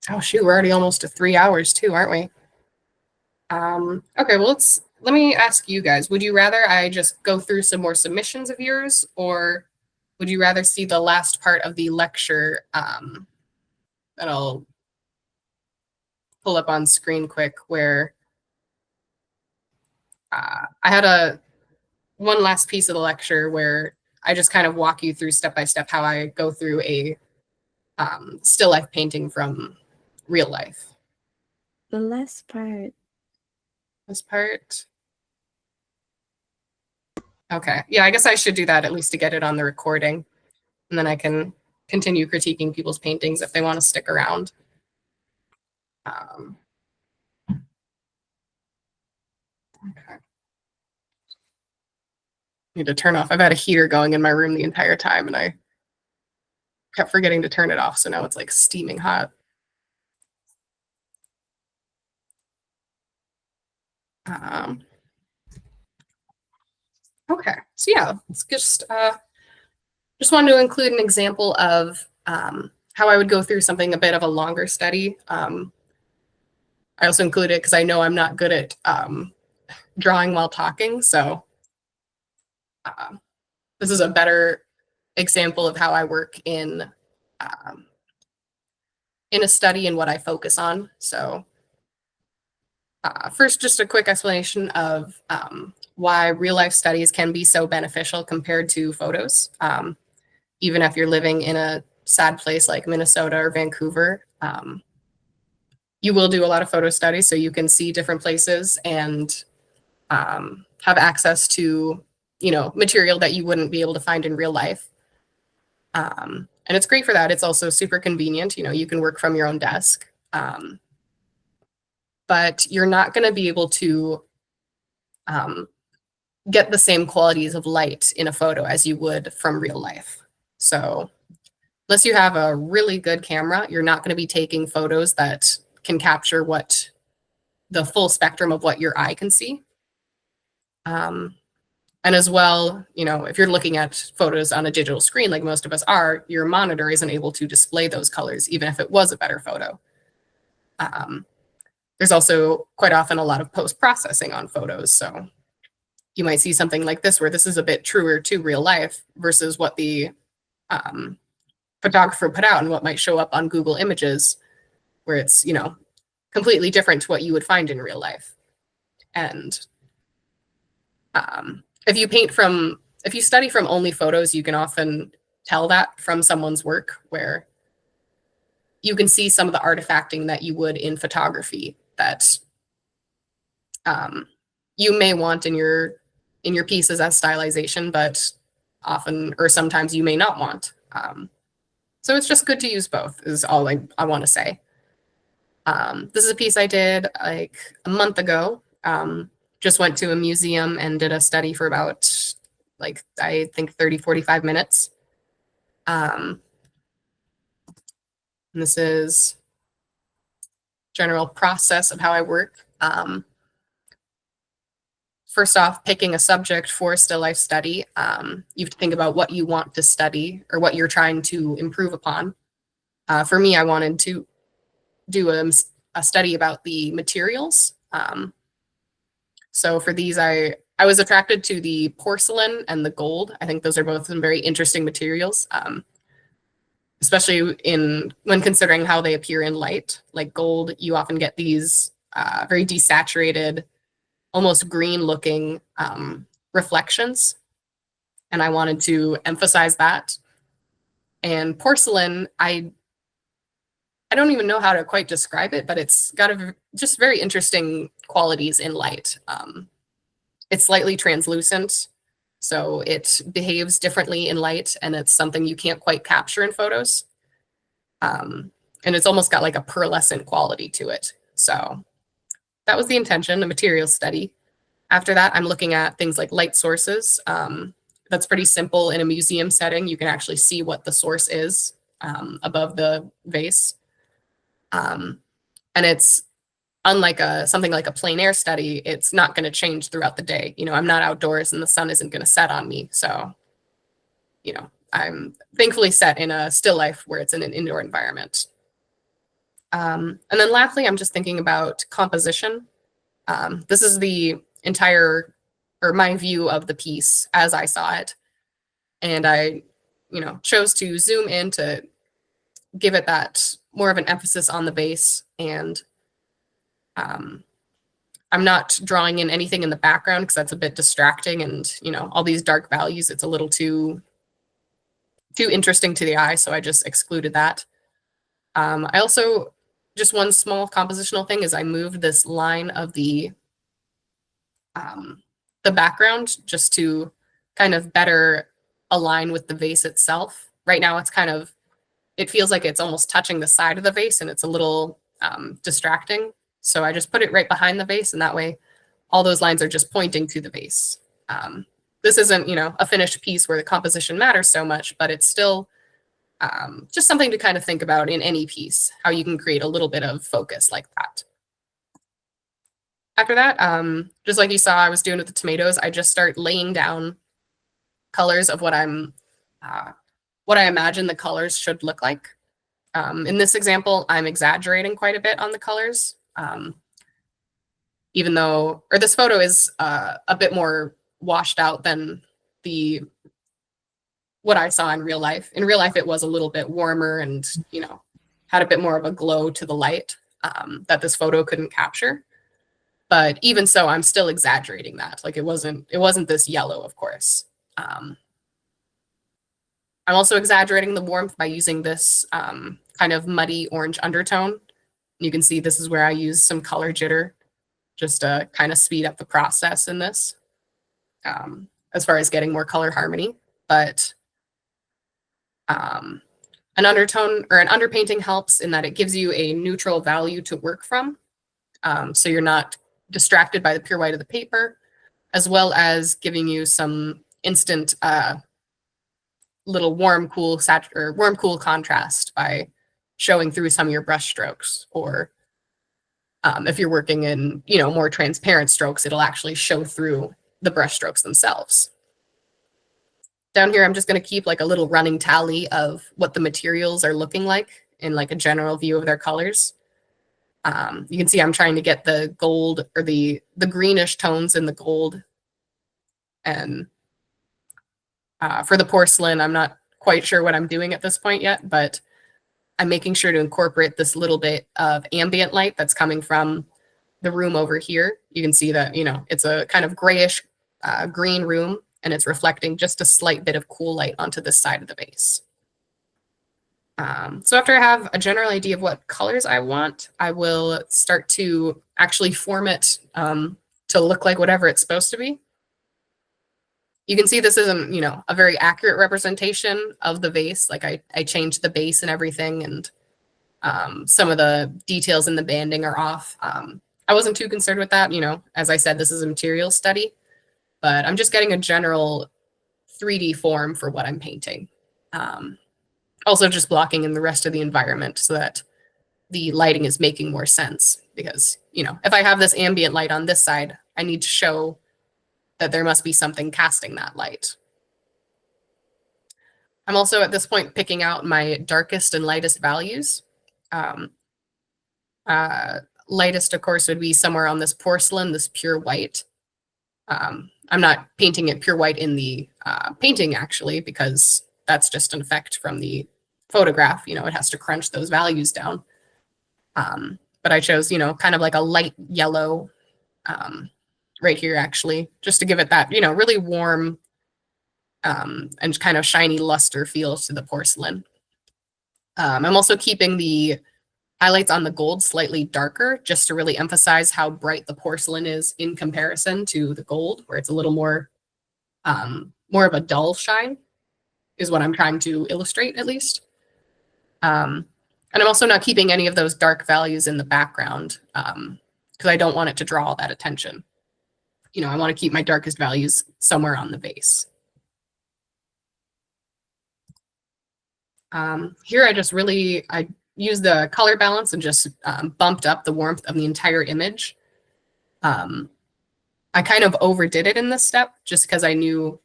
Oh shoot, we're already almost to 3 hours too, aren't we? Okay, well let me ask you guys. Would you rather I just go through some more submissions of yours, or would you rather see the last part of the lecture that I'll pull up on screen quick where I had one last piece of the lecture where I just kind of walk you through step by step how I go through a still life painting from real life. The last part. This part. Okay. Yeah, I guess I should do that at least to get it on the recording. And then I can continue critiquing people's paintings if they want to stick around. Okay. Need to turn off. I've had a heater going in my room the entire time and I kept forgetting to turn it off. So now it's like steaming hot. Okay, so yeah, it's just wanted to include an example of how I would go through something a bit of a longer study. I also included it because I know I'm not good at drawing while talking, so this is a better example of how I work in a study and what I focus on. So First, just a quick explanation of why real life studies can be so beneficial compared to photos. Even if you're living in a sad place like Minnesota or Vancouver, you will do a lot of photo studies, so you can see different places and have access to, material that you wouldn't be able to find in real life. And it's great for that. It's also super convenient. You can work from your own desk. But you're not going to be able to get the same qualities of light in a photo as you would from real life. So unless you have a really good camera, you're not going to be taking photos that can capture the full spectrum of what your eye can see. And as well, if you're looking at photos on a digital screen, like most of us are, your monitor isn't able to display those colors, even if it was a better photo. There's also quite often a lot of post-processing on photos. So you might see something like this, where this is a bit truer to real life versus what the photographer put out and what might show up on Google Images, where it's, completely different to what you would find in real life. And if you study from only photos, you can often tell that from someone's work, where you can see some of the artifacting that you would in photography that you may want in your pieces as stylization, but often or sometimes you may not want. So it's just good to use both, is all I want to say. This is a piece I did like a month ago. Just went to a museum and did a study for about, I think 30, 45 minutes. And this is general process of how I work. First off, picking a subject for a still life study, you have to think about what you want to study or what you're trying to improve upon. For me, I wanted to do a study about the materials. So for these, I was attracted to the porcelain and the gold. I think those are both some very interesting materials, especially when considering how they appear in light. Like gold, you often get these very desaturated, almost green-looking reflections, and I wanted to emphasize that. And porcelain, I don't even know how to quite describe it, but it's got just very interesting qualities in light. It's slightly translucent, so it behaves differently in light, and it's something you can't quite capture in photos. And it's almost got like a pearlescent quality to it. So that was the intention, a material study. After that, I'm looking at things like light sources. That's pretty simple in a museum setting. You can actually see what the source is above the vase. And it's unlike something like a plein air study, it's not going to change throughout the day. I'm not outdoors and the sun isn't going to set on me. So, I'm thankfully set in a still life where it's in an indoor environment. And then lastly, I'm just thinking about composition. This is the entire, or my view of the piece as I saw it. And I, chose to zoom in to give it that more of an emphasis on the base. And I'm not drawing in anything in the background because that's a bit distracting. And, all these dark values, it's a little too interesting to the eye. So I just excluded that. I also, just one small compositional thing is I moved this line of the background just to kind of better align with the vase itself. Right now it feels like it's almost touching the side of the vase and it's a little distracting. So I just put it right behind the vase, and that way all those lines are just pointing to the vase. This isn't, a finished piece where the composition matters so much, but it's still just something to kind of think about in any piece, how you can create a little bit of focus like that. After that, just like you saw I was doing with the tomatoes, I just start laying down colors of what I imagine the colors should look like. In this example, I'm exaggerating quite a bit on the colors, even though, or this photo is a bit more washed out than what I saw in real life. In real life, it was a little bit warmer and, had a bit more of a glow to the light that this photo couldn't capture. But even so, I'm still exaggerating that. Like it wasn't this yellow, of course. I'm also exaggerating the warmth by using this kind of muddy orange undertone. You can see this is where I use some color jitter just to kind of speed up the process in this as far as getting more color harmony. But an undertone or an underpainting helps in that it gives you a neutral value to work from. So you're not distracted by the pure white of the paper, as well as giving you some instant little warm, cool contrast by showing through some of your brush strokes. Or if you're working in, more transparent strokes, it'll actually show through the brush strokes themselves. Down here, I'm just going to keep like a little running tally of what the materials are looking like in like a general view of their colors. You can see I'm trying to get the gold or the greenish tones in the gold. And for the porcelain, I'm not quite sure what I'm doing at this point yet, but I'm making sure to incorporate this little bit of ambient light that's coming from the room over here. You can see that, it's a kind of grayish green room, and it's reflecting just a slight bit of cool light onto this side of the base. So after I have a general idea of what colors I want, I will start to actually form it to look like whatever it's supposed to be. You can see this isn't, a very accurate representation of the vase. Like I changed the base and everything, and some of the details in the banding are off. I wasn't too concerned with that. As I said, this is a material study, but I'm just getting a general 3D form for what I'm painting. Also just blocking in the rest of the environment so that the lighting is making more sense, because, if I have this ambient light on this side, I need to show that there must be something casting that light. I'm also at this point picking out my darkest and lightest values. Lightest, of course, would be somewhere on this porcelain, this pure white. I'm not painting it pure white in the painting, actually, because that's just an effect from the photograph. It has to crunch those values down. But I chose, kind of like a light yellow right here, actually, just to give it that, really warm and kind of shiny luster feel to the porcelain. I'm also keeping the highlights on the gold slightly darker, just to really emphasize how bright the porcelain is in comparison to the gold, where it's a little more of a dull shine, is what I'm trying to illustrate, at least. And I'm also not keeping any of those dark values in the background because I don't want it to draw all that attention. I want to keep my darkest values somewhere on the base. Here I used the color balance and just bumped up the warmth of the entire image. I kind of overdid it in this step just because I knew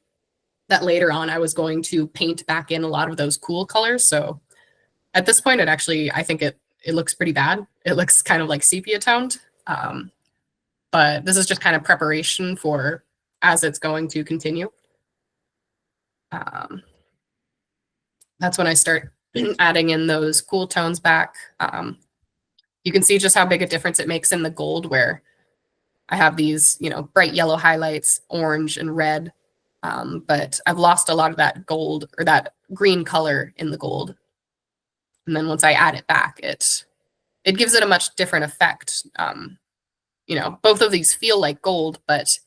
that later on I was going to paint back in a lot of those cool colors. So at this point, I think it looks pretty bad. It looks kind of like sepia toned. But this is just kind of preparation for as it's going to continue. That's when I start adding in those cool tones back. You can see just how big a difference it makes in the gold, where I have these, bright yellow highlights, orange and red, but I've lost a lot of that gold or that green color in the gold. And then once I add it back, it gives it a much different effect. Both of these feel like gold, but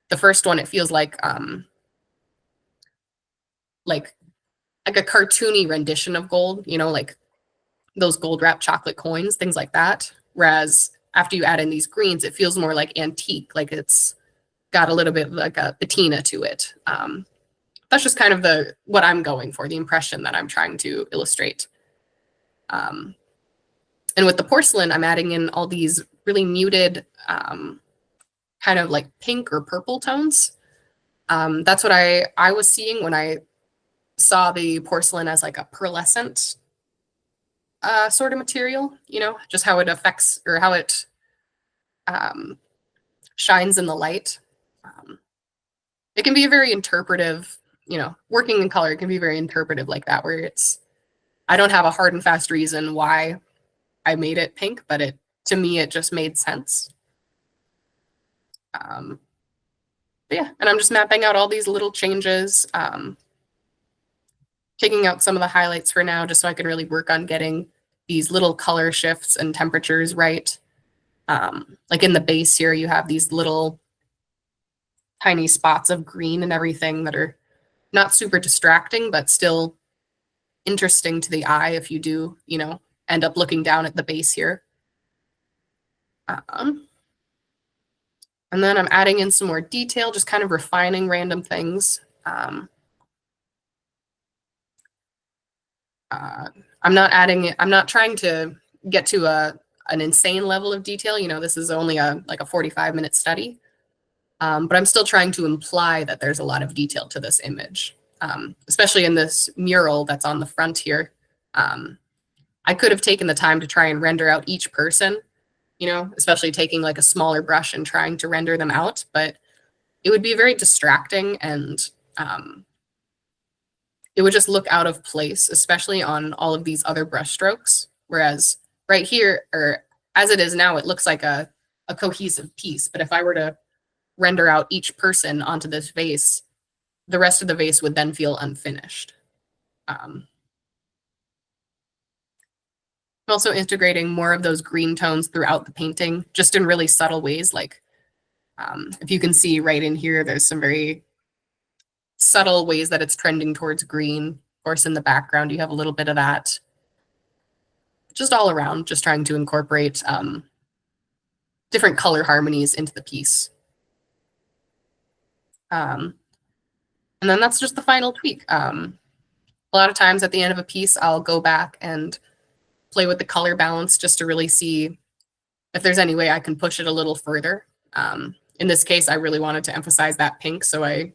the first one, it feels like a cartoony rendition of gold, like those gold wrapped chocolate coins, things like that. Whereas after you add in these greens, it feels more like antique, like it's got a little bit like a patina to it. That's just kind of what I'm going for, the impression that I'm trying to illustrate. And with the porcelain, I'm adding in all these really muted kind of like pink or purple tones. That's what I was seeing when I saw the porcelain as like a pearlescent sort of material, just how it affects or how it shines in the light. It can be a very interpretive, working in color can be very interpretive like that, where I don't have a hard and fast reason why I made it pink, but to me, it just made sense. But yeah, and I'm just mapping out all these little changes, taking out some of the highlights for now, just so I can really work on getting these little color shifts and temperatures right. Like in the base here, you have these little tiny spots of green and everything that are not super distracting, but still interesting to the eye if you do, end up looking down at the base here. And then I'm adding in some more detail, just kind of refining random things. I'm not trying to get to an insane level of detail. This is only like a 45-minute study. But I'm still trying to imply that there's a lot of detail to this image, especially in this mural that's on the front here. I could have taken the time to try and render out each person, especially taking like a smaller brush and trying to render them out, but it would be very distracting and it would just look out of place, especially on all of these other brush strokes. Whereas right here, or as it is now, it looks like a cohesive piece. But if I were to render out each person onto this vase, the rest of the vase would then feel unfinished. I'm also integrating more of those green tones throughout the painting, just in really subtle ways. Like if you can see right in here, there's some very subtle ways that it's trending towards green. Of course, in the background, you have a little bit of that. Just all around, just trying to incorporate different color harmonies into the piece. And then that's just the final tweak. A lot of times at the end of a piece, I'll go back and play with the color balance just to really see if there's any way I can push it a little further. In this case, I really wanted to emphasize that pink, so I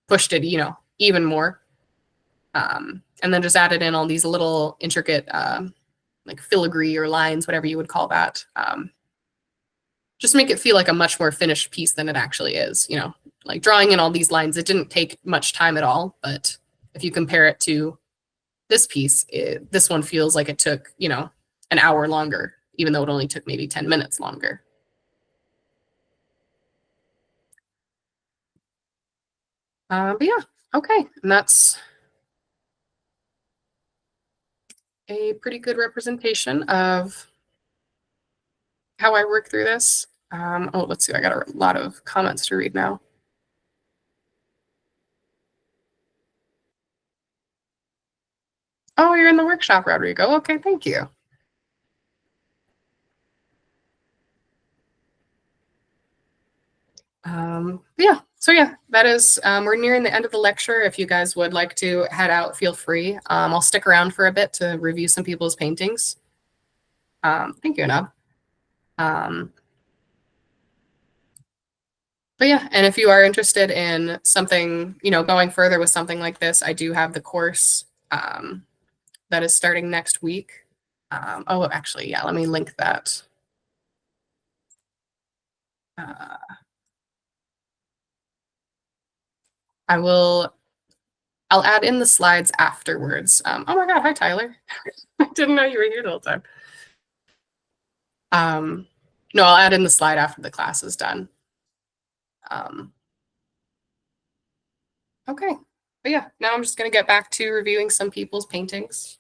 pushed it, even more. And then just added in all these little intricate, like filigree or lines, whatever you would call that. Just make it feel like a much more finished piece than it actually is. Like drawing in all these lines, it didn't take much time at all. But if you compare it to this piece, this one feels like it took, an hour longer, even though it only took maybe 10 minutes longer. But yeah, okay. And that's a pretty good representation of how I work through this. Oh, let's see. I got a lot of comments to read now. Oh, you're in the workshop, Rodrigo. Okay, thank you. Yeah, so yeah, that is, we're nearing the end of the lecture. If you guys would like to head out, feel free. I'll stick around for a bit to review some people's paintings. Thank you, Anab. But yeah, and if you are interested in something, going further with something like this, I do have the course that is starting next week. Oh, actually, yeah, let me link that. I'll add in the slides afterwards. Oh my God, hi, Tyler. I didn't know you were here the whole time. No, I'll add in the slide after the class is done. Okay, but yeah, now I'm just gonna get back to reviewing some people's paintings.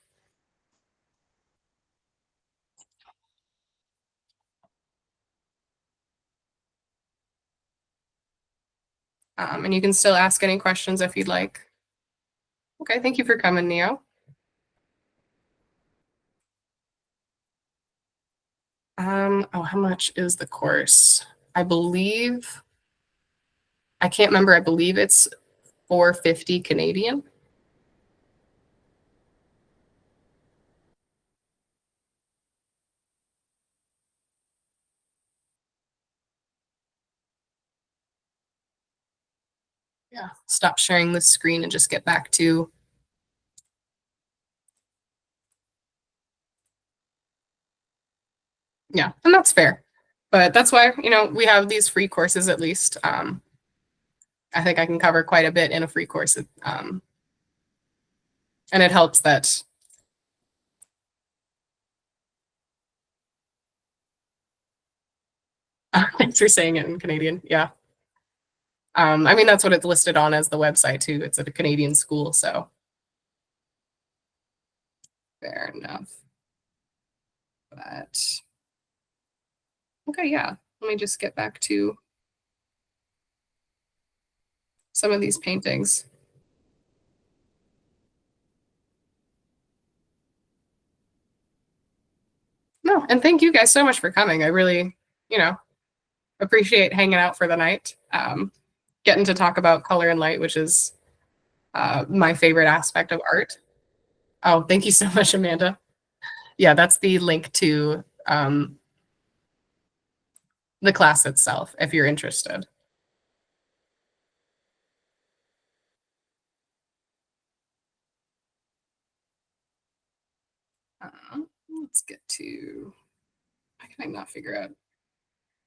And you can still ask any questions if you'd like. Okay, thank you for coming, Neo. Oh, how much is the course? I can't remember. I believe it's $450 Canadian. Yeah, stop sharing the screen and just get back to. Yeah, and that's fair. But that's why, we have these free courses at least. I think I can cover quite a bit in a free course. And it helps that Thanks for saying it in Canadian. Yeah. I mean, that's what it's listed on as the website too. It's at a Canadian school, so fair enough. But okay, yeah. Let me just get back to some of these paintings. No, and thank you guys so much for coming. I really, appreciate hanging out for the night. Getting to talk about color and light, which is my favorite aspect of art. Oh, thank you so much, Amanda. Yeah, that's the link to the class itself, if you're interested. Let's get to, I can not figure out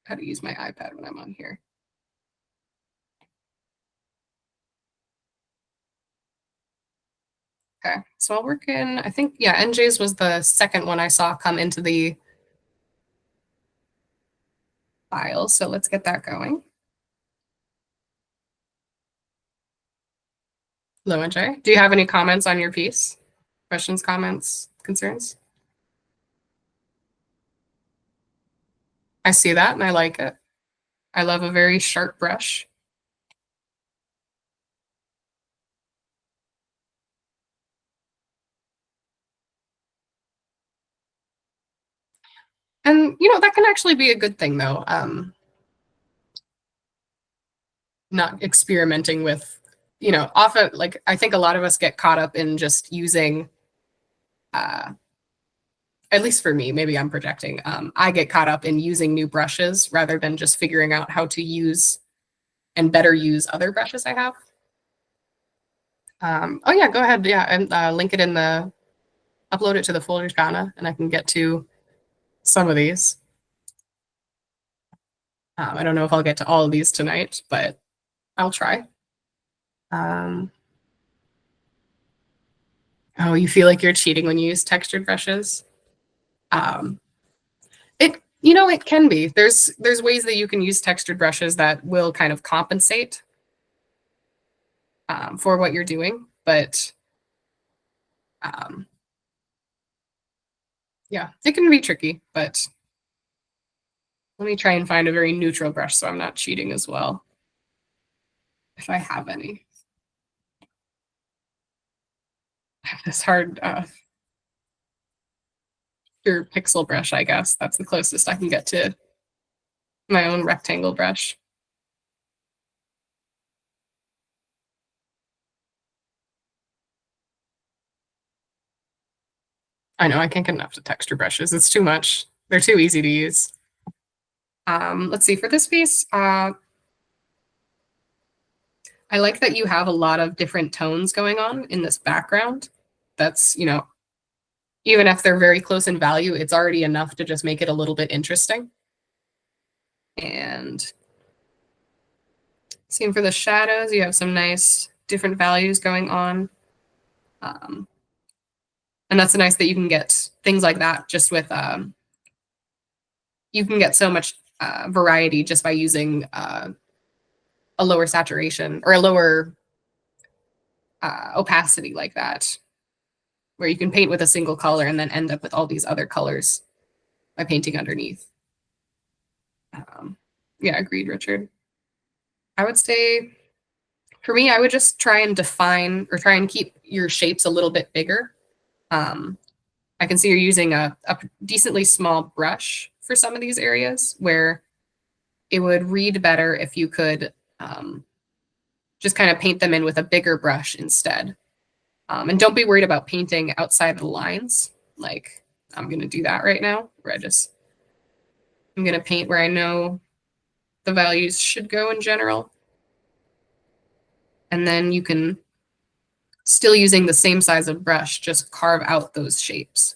how to use my iPad when I'm on here. Okay, so I'll work in, I think, yeah, NJ's was the second one I saw come into the file. So let's get that going. Hello, NJ. Do you have any comments on your piece? Questions, comments, concerns? I see that and I like it. I love a very sharp brush. And, that can actually be a good thing, though. Not experimenting with, often, like, I think a lot of us get caught up in just using, at least for me, maybe I'm projecting, I get caught up in using new brushes rather than just figuring out how to use and better use other brushes I have. Oh, yeah, go ahead. Yeah, and link it in the, upload it to the folder, Donna, and I can get to some of these. I don't know if I'll get to all of these tonight, but I'll try. Oh, you feel like you're cheating when you use textured brushes? It can be. There's ways that you can use textured brushes that will kind of compensate for what you're doing, but yeah, it can be tricky, but let me try and find a very neutral brush so I'm not cheating as well, if I have any. I have this hard your pixel brush, I guess. That's the closest I can get to my own rectangle brush. I know I can't get enough to texture brushes. It's too much. They're too easy to use. Let's see, for this piece, I like that you have a lot of different tones going on in this background. That's, even if they're very close in value, it's already enough to just make it a little bit interesting. And same for the shadows, you have some nice different values going on. And that's nice that you can get things like that just with, you can get so much variety just by using a lower saturation or a lower opacity like that, where you can paint with a single color and then end up with all these other colors by painting underneath. Yeah, agreed, Richard. I would say, for me, I would just try and define or try and keep your shapes a little bit bigger. I can see you're using a decently small brush for some of these areas where it would read better if you could just kind of paint them in with a bigger brush instead. And don't be worried about painting outside the lines. Like I'm going to do that right now, where I'm going to paint where I know the values should go in general. And then you can, still using the same size of brush, just carve out those shapes.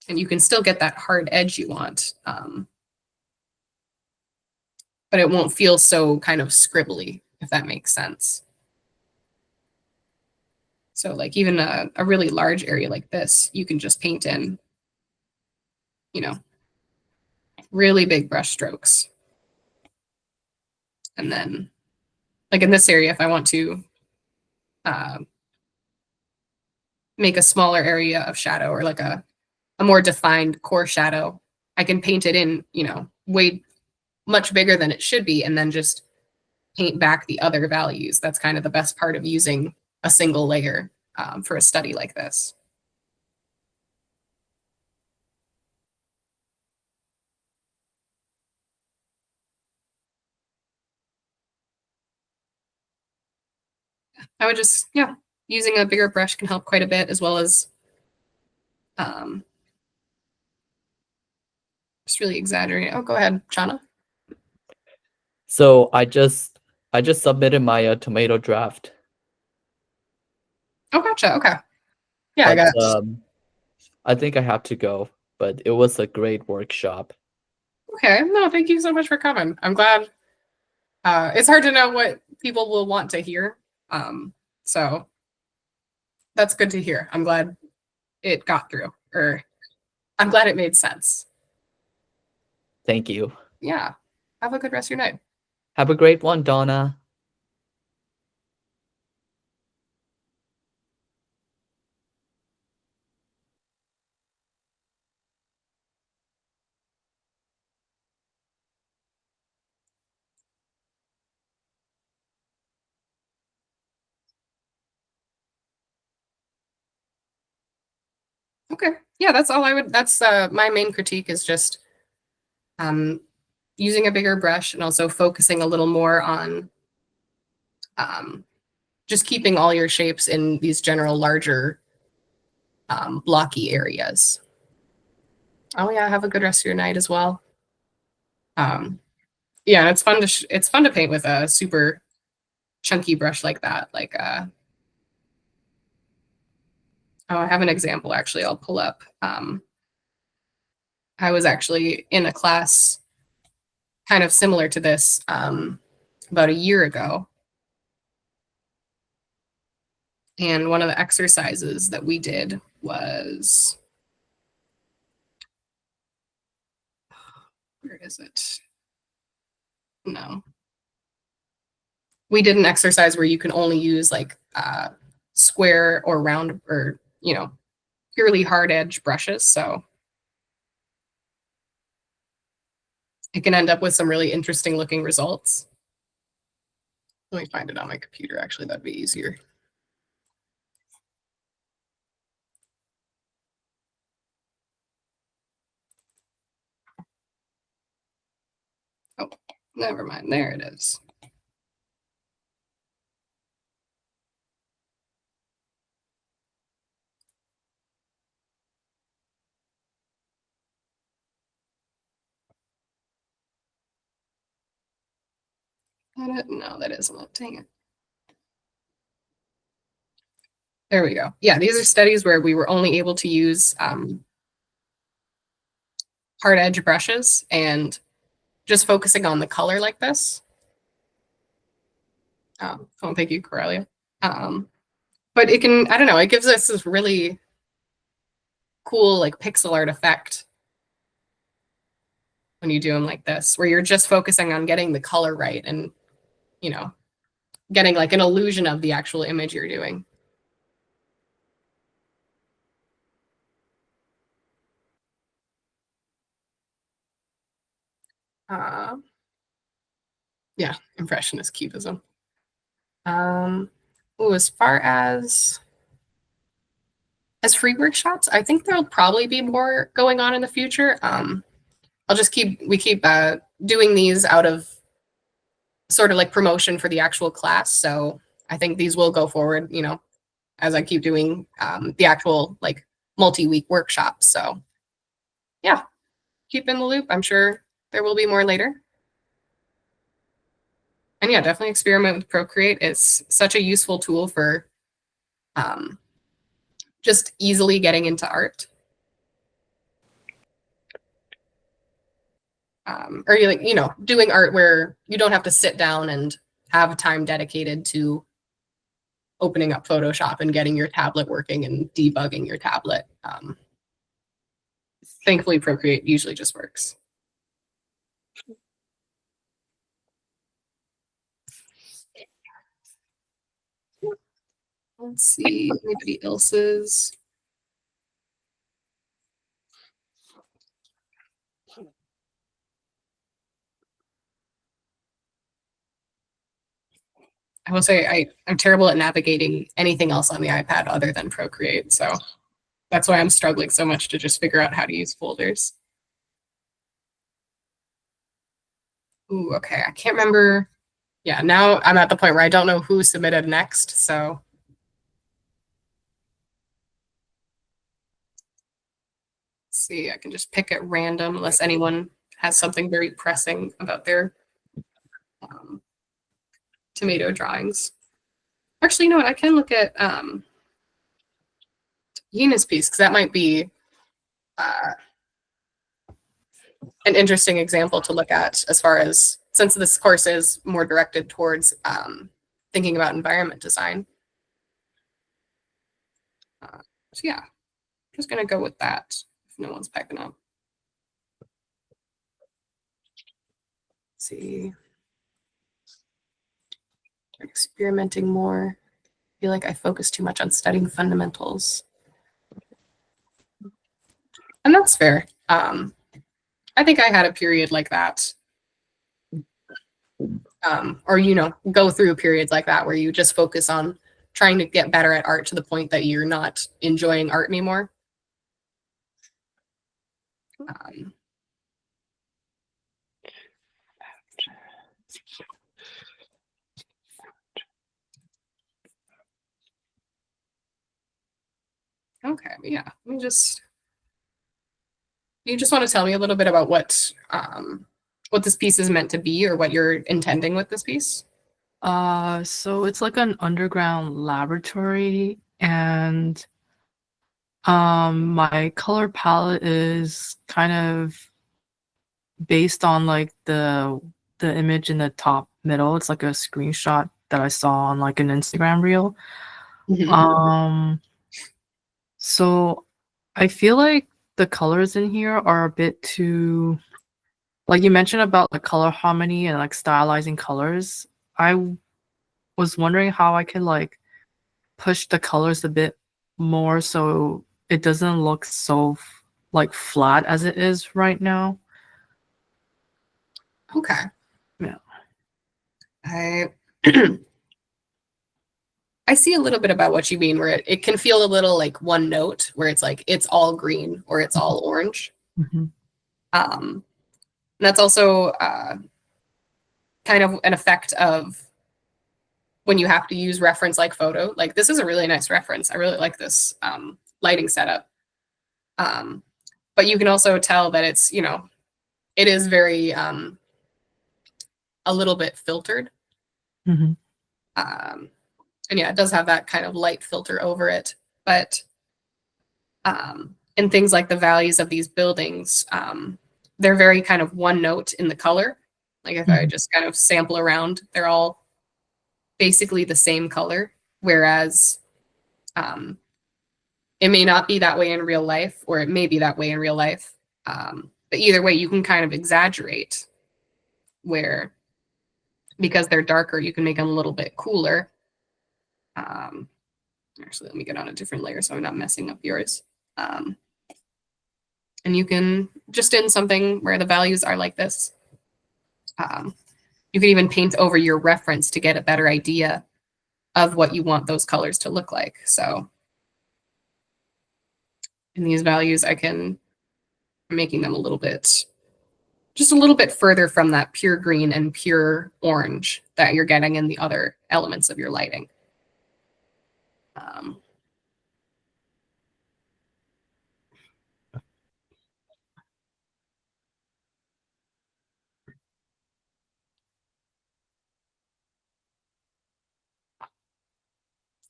And you can still get that hard edge you want. But it won't feel so kind of scribbly, if that makes sense. So like even a really large area like this, you can just paint in, really big brush strokes. And then, like in this area, if I want to make a smaller area of shadow or like a more defined core shadow, I can paint it in, you know, way much bigger than it should be, and then just paint back the other values. That's kind of the best part of using a single layer for a study like this. I would just, yeah, using a bigger brush can help quite a bit, as well as just really exaggerating. Oh, go ahead, Chana. So I just submitted my tomato draft. Oh, gotcha. Okay. Yeah, I got it. I think I have to go, but it was a great workshop. Okay. No, thank you so much for coming. I'm glad. It's hard to know what people will want to hear. So that's good to hear. I'm glad it got through, or I'm glad it made sense. Thank you. Yeah. Have a good rest of your night. Have a great one, Donna. Okay. Yeah, that's all I would, that's my main critique is just using a bigger brush and also focusing a little more on just keeping all your shapes in these general larger blocky areas. Oh yeah, have a good rest of your night as well. Yeah, and it's fun to paint with a super chunky brush like that. Like oh, I have an example actually I'll pull up. I was actually in a class kind of similar to this about a year ago. And one of the exercises that we did was, where is it? No. We did an exercise where you can only use like square or round or, you know, purely hard edge brushes. So it can end up with some really interesting looking results. Let me find it on my computer. Actually, that'd be easier. Oh, never mind. There it is. No, that isn't it. Dang it. There we go. Yeah, these are studies where we were only able to use hard edge brushes and just focusing on the color like this. Oh, thank you, Corelia. But it can, I don't know, it gives us this really cool like pixel art effect when you do them like this, where you're just focusing on getting the color right and, you know, getting like an illusion of the actual image you're doing. Yeah, impressionist cubism. As far as free workshops, I think there'll probably be more going on in the future. I'll just keep doing these out of sort of like promotion for the actual class. So I think these will go forward, you know, as I keep doing the actual like multi-week workshops. So yeah, keep in the loop. I'm sure there will be more later. And yeah, definitely experiment with Procreate. It's such a useful tool for just easily getting into art. Or you like, you know, doing art where you don't have to sit down and have time dedicated to opening up Photoshop and getting your tablet working and debugging your tablet. Thankfully, Procreate usually just works. Let's see, anybody else's? I will say I'm terrible at navigating anything else on the iPad other than Procreate. So that's why I'm struggling so much to just figure out how to use folders. Ooh, okay. I can't remember. Yeah, now I'm at the point where I don't know who submitted next. So let's see, I can just pick at random unless anyone has something very pressing about their tomato drawings. Actually, you know what? I can look at Yina's piece because that might be an interesting example to look at as far as, since this course is more directed towards thinking about environment design. So yeah, I'm just gonna go with that if no one's picking up. Let's see. Start experimenting more. I feel like I focus too much on studying fundamentals. And that's fair. I think I had a period like that. Or, you know, go through periods like that where you just focus on trying to get better at art to the point that you're not enjoying art anymore. Okay, yeah, let me just, you just want to tell me a little bit about what this piece is meant to be or what you're intending with this piece? So it's like an underground laboratory, and my color palette is kind of based on like the image in the top middle. It's like a screenshot that I saw on like an Instagram reel. So I feel like the colors in here are a bit too, like you mentioned about the color harmony and like stylizing colors. I was wondering how I could like push the colors a bit more so it doesn't look so like flat as it is right now. Okay. Yeah. I see a little bit about what you mean, where it can feel a little like one note, where it's like it's all green or it's all orange. That's also kind of an effect of when you have to use reference like photo. Like this is a really nice reference. I really like this lighting setup. But you can also tell that it's, you know, it is very a little bit filtered. And yeah, it does have that kind of light filter over it. But in things like the values of these buildings, they're very kind of one note in the color. Like if I just kind of sample around, they're all basically the same color. Whereas it may not be that way in real life, or it may be that way in real life. But either way, you can kind of exaggerate where, because they're darker, you can make them a little bit cooler. Actually, let me get on a different layer so I'm not messing up yours. And you can, just in something where the values are like this, you can even paint over your reference to get a better idea of what you want those colors to look like. So in these values, I'm making them a little bit, just a little bit further from that pure green and pure orange that you're getting in the other elements of your lighting.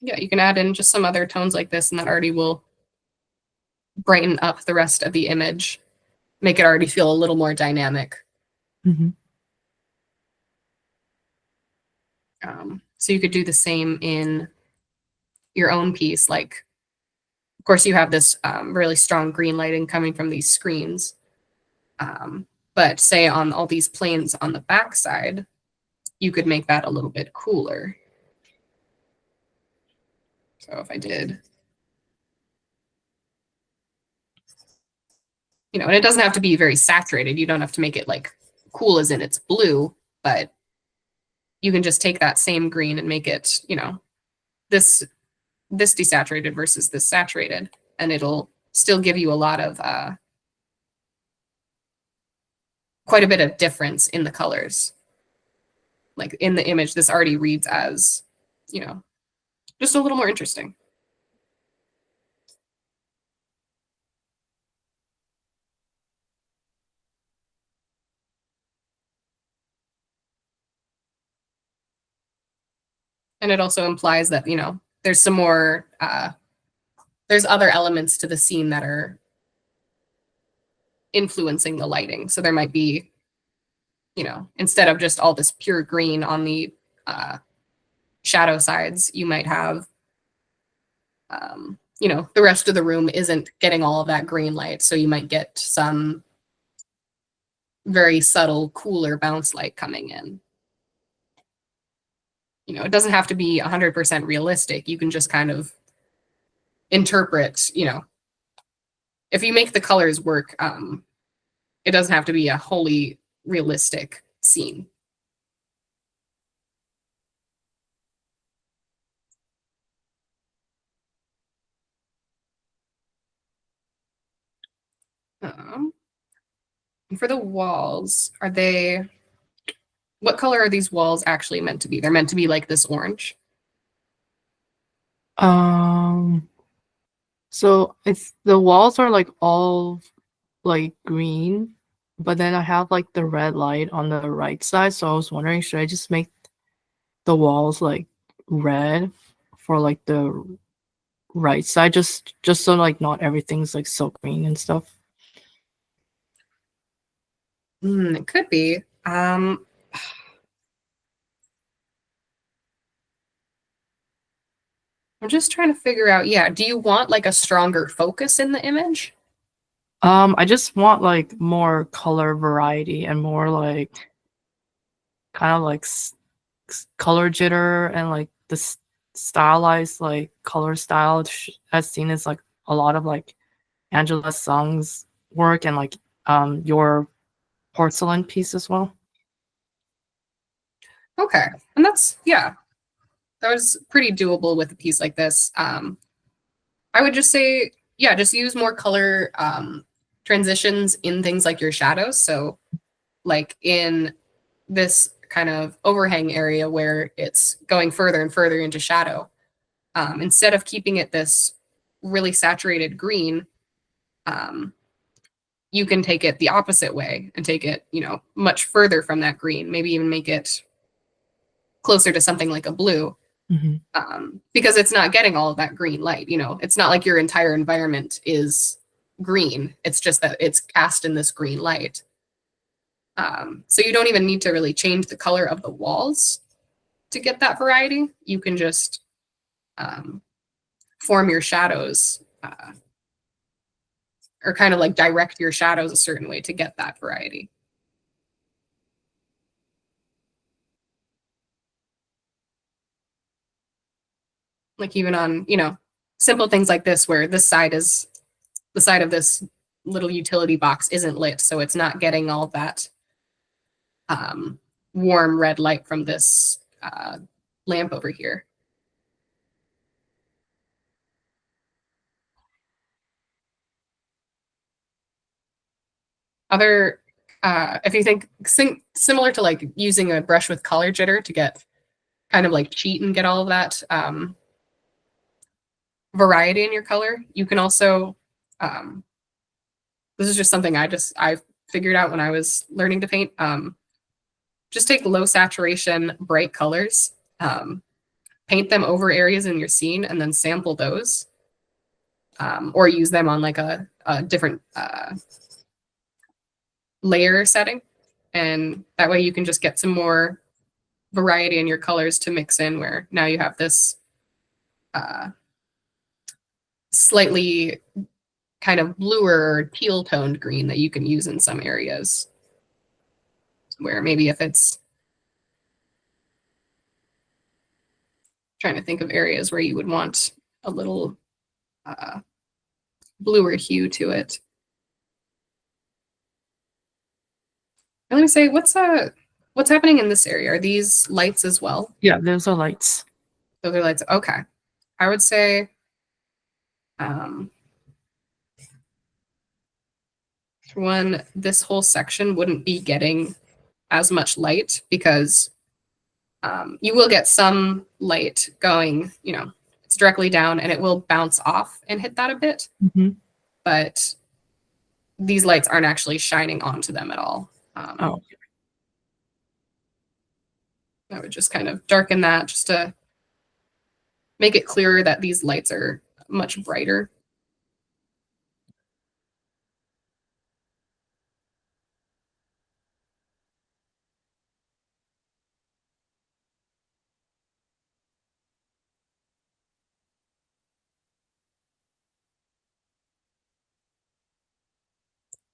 Yeah, you can add in just some other tones like this, and that already will brighten up the rest of the image, make it already feel a little more dynamic. So you could do the same in your own piece. Like, of course, you have this really strong green lighting coming from these screens. But say on all these planes on the back side, you could make that a little bit cooler. So if I did, you know, and it doesn't have to be very saturated. You don't have to make it like cool as in it's blue, but you can just take that same green and make it, you know, this desaturated versus this saturated, and it'll still give you a lot of quite a bit of difference in the colors. Like in the image, this already reads as, you know, just a little more interesting. And it also implies that, you know, there's some more, there's other elements to the scene that are influencing the lighting. So there might be, you know, instead of just all this pure green on the shadow sides, you might have, you know, the rest of the room isn't getting all of that green light. So you might get some very subtle, cooler bounce light coming in. You know, it doesn't have to be 100% realistic. You can just kind of interpret, you know, if you make the colors work, it doesn't have to be a wholly realistic scene. For the walls, are they, what color are these walls actually meant to be? They're meant to be like this orange. So it's the walls are like all like green, but then I have like the red light on the right side. So I was wondering, should I just make the walls like red for like the right side, just so like not everything's like so green and stuff? It could be. I'm just trying to figure out, yeah, do you want like a stronger focus in the image? I just want like more color variety and more like kind of like color jitter and like the stylized like color style as seen as like a lot of like Angela Sung's work and like your porcelain piece as well. Okay, and that's, yeah, that was pretty doable with a piece like this. I would just say, yeah, just use more color transitions in things like your shadows. So like in this kind of overhang area where it's going further and further into shadow, instead of keeping it this really saturated green, you can take it the opposite way and take it, you know, much further from that green, maybe even make it closer to something like a blue. Because it's not getting all of that green light. You know, it's not like your entire environment is green. It's just that it's cast in this green light. So you don't even need to really change the color of the walls to get that variety. You can just form your shadows or kind of like direct your shadows a certain way to get that variety. Like even on, you know, simple things like this, where this side is, the side of this little utility box isn't lit, so it's not getting all that warm red light from this lamp over here. Other, if you think similar to like using a brush with color jitter to get kind of like cheat and get all of that variety in your color, you can also, this is just something I figured out when I was learning to paint. Just take low saturation, bright colors, paint them over areas in your scene, and then sample those, or use them on like a different layer setting. And that way you can just get some more variety in your colors to mix in, where now you have this slightly kind of bluer or teal toned green that you can use in some areas, where maybe if it's, trying to think of areas where you would want a little bluer hue to it. And let me say, what's happening in this area? Are these lights as well? Yeah, those are lights. Those are lights. Okay. I would say for one, this whole section wouldn't be getting as much light because you will get some light going, it's directly down and it will bounce off and hit that a bit. But these lights aren't actually shining onto them at all. Oh. I would just kind of darken that just to make it clearer that these lights are much brighter.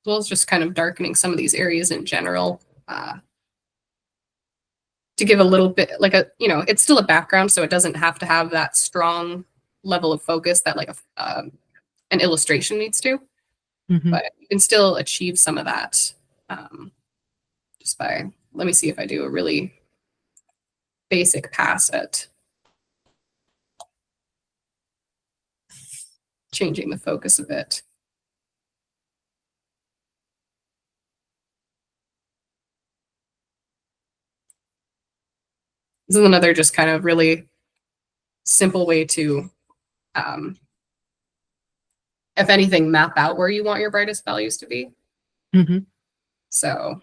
As well as just kind of darkening some of these areas in general to give a little bit like it's still a background, so it doesn't have to have that strong level of focus that like an illustration needs to. But you can still achieve some of that just by, let me see if I do a really basic pass at changing the focus a bit. This is another just kind of really simple way to, if anything, map out where you want your brightest values to be. So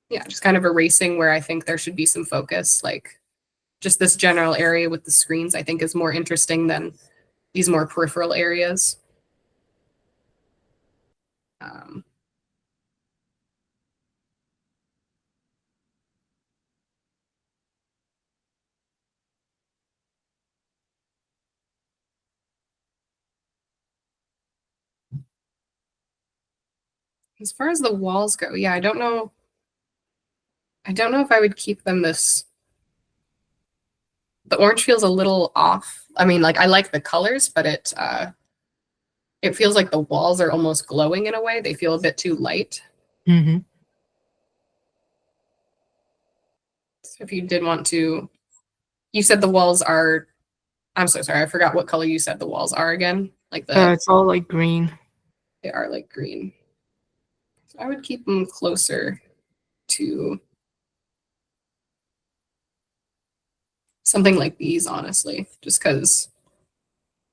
yeah, just kind of erasing where I think there should be some focus, like just this general area with the screens, I think is more interesting than these more peripheral areas. As far as the walls go, yeah, I don't know if I would keep them this. The orange feels a little off. I mean, like I like the colors, but it feels like the walls are almost glowing in a way. They feel a bit too light. So if you did want to, you said the walls are, I'm so sorry, I forgot what color you said the walls are again. Like It's all like green. They are like green. So I would keep them closer to something like these, honestly, just because,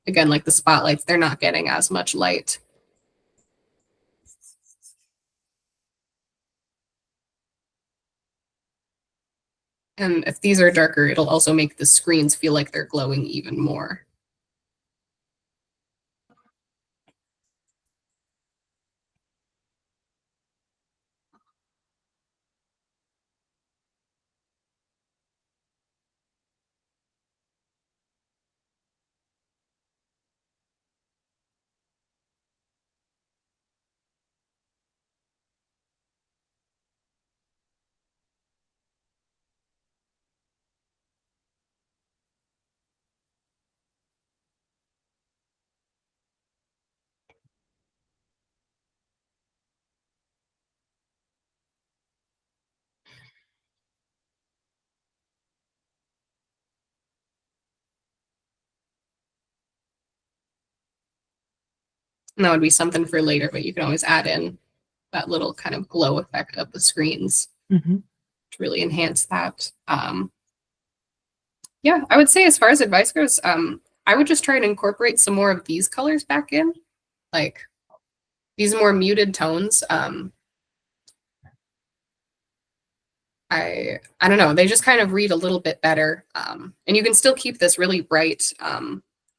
again, like the spotlights, they're not getting as much light. And if these are darker, it'll also make the screens feel like they're glowing even more. And that would be something for later, but you can always add in that little kind of glow effect of the screens to really enhance that. Yeah, I would say as far as advice goes, I would just try and incorporate some more of these colors back in, like these more muted tones. I don't know, they just kind of read a little bit better. And you can still keep this really bright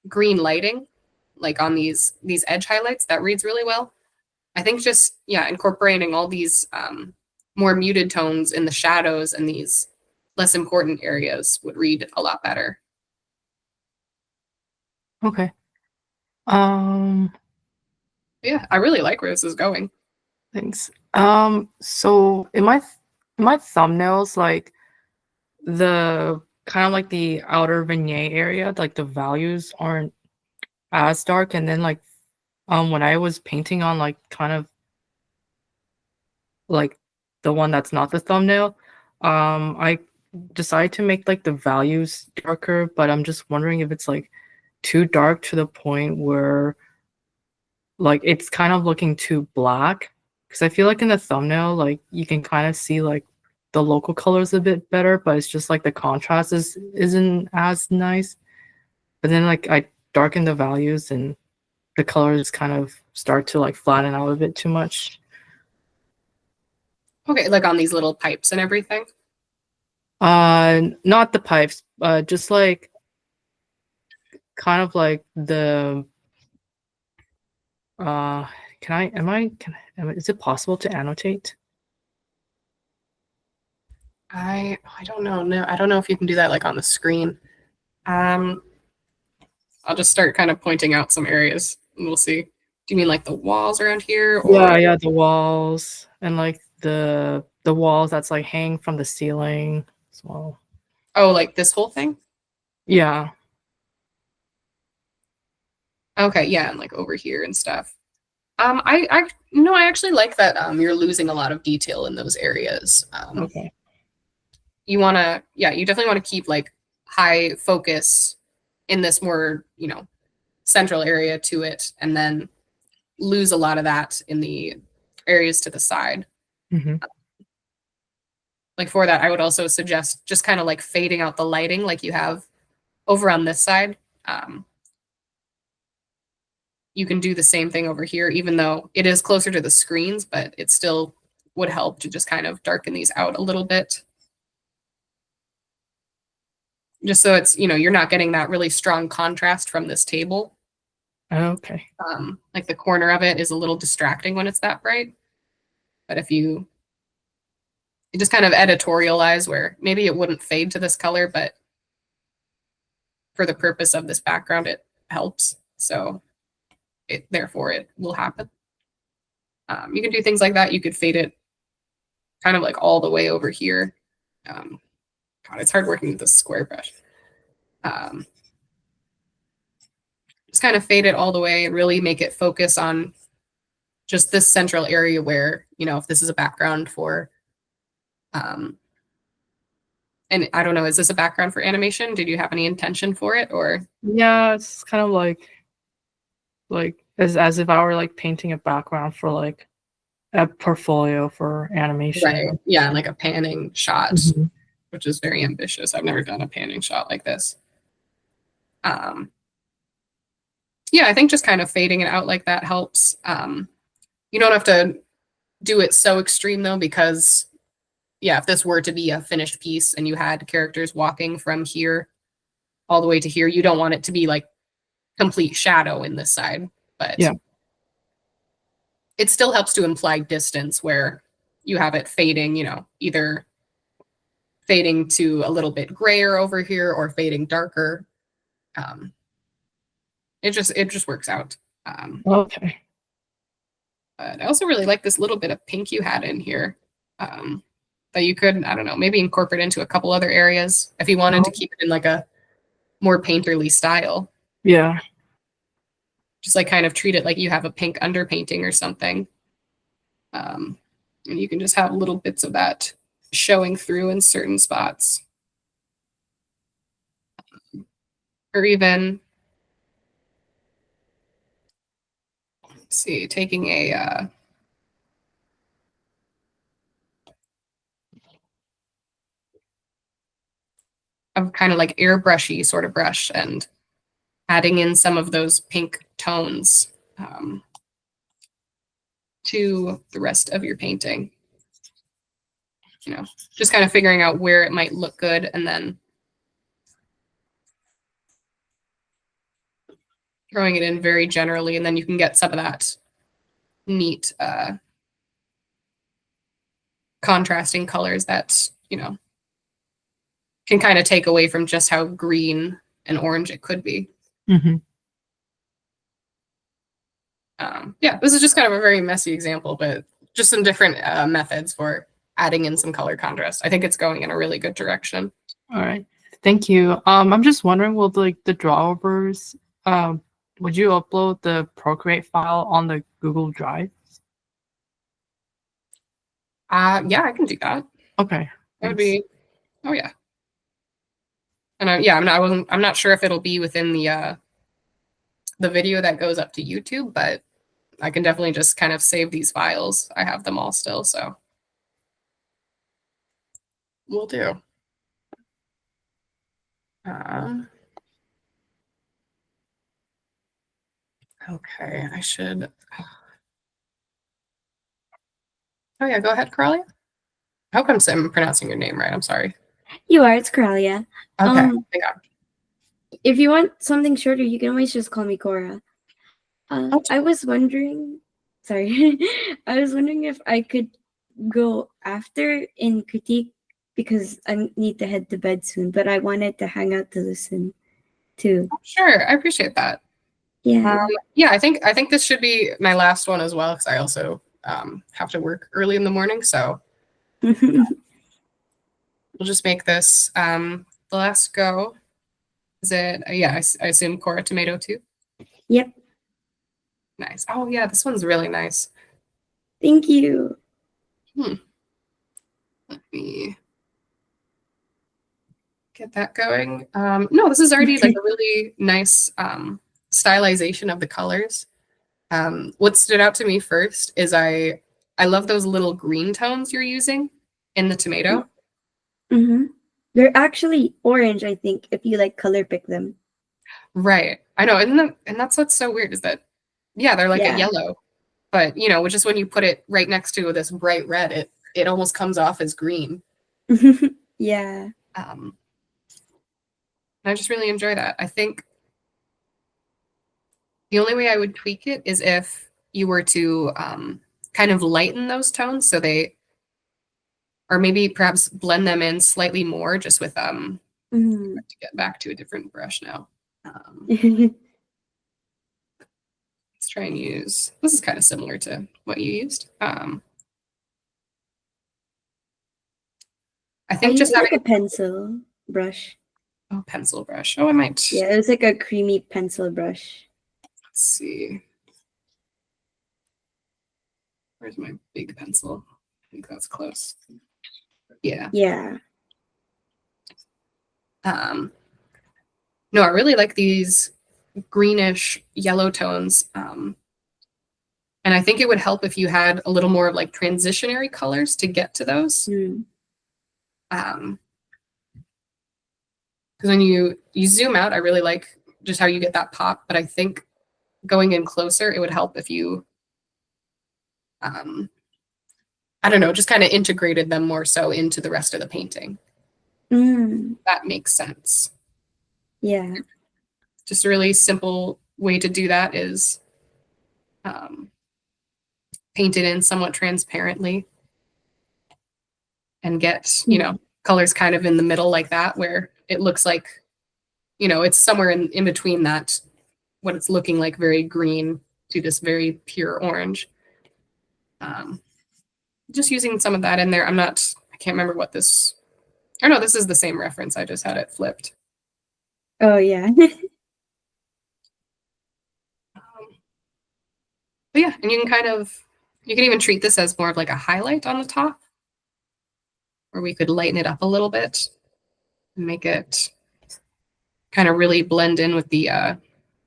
green lighting, like on these edge highlights, that reads really well. I think just, yeah, incorporating all these more muted tones in the shadows and these less important areas would read a lot better. Okay. Yeah, I really like where this is going. Thanks. So in my thumbnails, like the kind of like the outer vignette area, like the values aren't as dark. And then like when I was painting on like kind of like the one that's not the thumbnail, I decided to make like the values darker, but I'm just wondering if it's like too dark to the point where like it's kind of looking too black. Because I feel like in the thumbnail, like you can kind of see like the local colors a bit better, but it's just like the contrast isn't as nice. But then like I darken the values and the colors kind of start to like flatten out a bit too much. Okay, like on these little pipes and everything. Not the pipes, just like kind of like the is it possible to annotate? I don't know. No, I don't know if you can do that like on the screen. I'll just start kind of pointing out some areas and we'll see. Do you mean like the walls around here? Or... Yeah, the walls and like the walls that's like hang from the ceiling as well. Oh, like this whole thing? Yeah. Okay, yeah, and like over here and stuff. I actually like that you're losing a lot of detail in those areas. Okay. You definitely want to keep like high focus in this more, central area to it, and then lose a lot of that in the areas to the side. Mm-hmm. Like for that, I would also suggest just kind of like fading out the lighting like you have over on this side. You can do the same thing over here, even though it is closer to the screens, but it still would help to just kind of darken these out a little bit. Just so it's, you're not getting that really strong contrast from this table. Okay. Like the corner of it is a little distracting when it's that bright. But if you just kind of editorialize where maybe it wouldn't fade to this color, but for the purpose of this background, it helps. So therefore it will happen. You can do things like that. You could fade it kind of like all the way over here. God, it's hard working with this square brush. Just kind of fade it all the way and really make it focus on just this central area where, if this is a background for, and I don't know, is this a background for animation? Did you have any intention for it, or? Yeah, it's kind of like as if I were like painting a background for like a portfolio for animation. Right. Yeah, like a panning shot, Mm-hmm. which is very ambitious. I've never done a panning shot like this. Yeah, I think just kind of fading it out like that helps. You don't have to do it so extreme though, because if this were to be a finished piece and you had characters walking from here all the way to here, you don't want it to be like complete shadow in this side, but it still helps to imply distance where you have it fading, either fading to a little bit grayer over here or fading darker. It just works out. Okay. But I also really like this little bit of pink you had in here that you could, I don't know, maybe incorporate into a couple other areas if you wanted to keep it in like a more painterly style. Yeah. Just like kind of treat it like you have a pink underpainting or something. And you can just have little bits of that showing through in certain spots. Or even, let's see, taking a kind of like airbrushy sort of brush and adding in some of those pink tones to the rest of your painting. Just kind of figuring out where it might look good and then throwing it in very generally, and then you can get some of that neat contrasting colors that, can kind of take away from just how green and orange it could be. Mm-hmm. This is just kind of a very messy example, but just some different methods for adding in some color contrast. I think it's going in a really good direction. All right. Thank you. I'm just wondering, will the drawovers, would you upload the Procreate file on the Google Drive? Yeah, I can do that. Okay. That would thanks. be, oh yeah. And I'm not sure if it'll be within the video that goes up to YouTube, but I can definitely just kind of save these files. I have them all still, so we'll do. Okay, I should. Oh yeah, go ahead, Carly. I hope I'm pronouncing your name right. I'm sorry. You are. It's Coralia. Okay. Yeah. If you want something shorter, you can always just call me Cora. I was wondering. Sorry, I was wondering if I could go after in critique because I need to head to bed soon. But I wanted to hang out to listen too. Sure, I appreciate that. Yeah. Yeah, I think this should be my last one as well because I also have to work early in the morning. So we'll just make this the last go. Is it? Yeah, I assume Cora Tomato too. Yep. Nice. Oh yeah, this one's really nice. Thank you. Let me get that going. No, this is already like a really nice stylization of the colors. What stood out to me first is I love those little green tones you're using in the tomato. Mm-hmm. They're actually orange, I think, if you like color pick them. Right. I know. And that's what's so weird is that, yeah, they're like a yellow, but you know, just when you put it right next to this bright red, it almost comes off as green. Yeah. I just really enjoy that. I think the only way I would tweak it is if you were to kind of lighten those tones so they, or maybe perhaps blend them in slightly more just with, to get back to a different brush now. Let's try and use, this is kind of similar to what you used. I think just like having a pencil brush. Oh, pencil brush. Oh, I might. Yeah, it was like a creamy pencil brush. Let's see. Where's my big pencil? I think that's close. Yeah. Yeah. No, I really like these greenish yellow tones. And I think it would help if you had a little more of like transitionary colors to get to those. Because when you zoom out, I really like just how you get that pop. But I think going in closer, it would help if you, I don't know, just kind of integrated them more so into the rest of the painting. That makes sense. Yeah. Just a really simple way to do that is paint it in somewhat transparently and get, you know, colors kind of in the middle like that, where it looks like, you know, it's somewhere in between that, what it's looking like very green to this very pure orange. Just using some of that in there. I can't remember what this, or no, this is the same reference. I just had it flipped. Oh, yeah. But yeah, and you can even treat this as more of like a highlight on the top, or we could lighten it up a little bit and make it kind of really blend in with the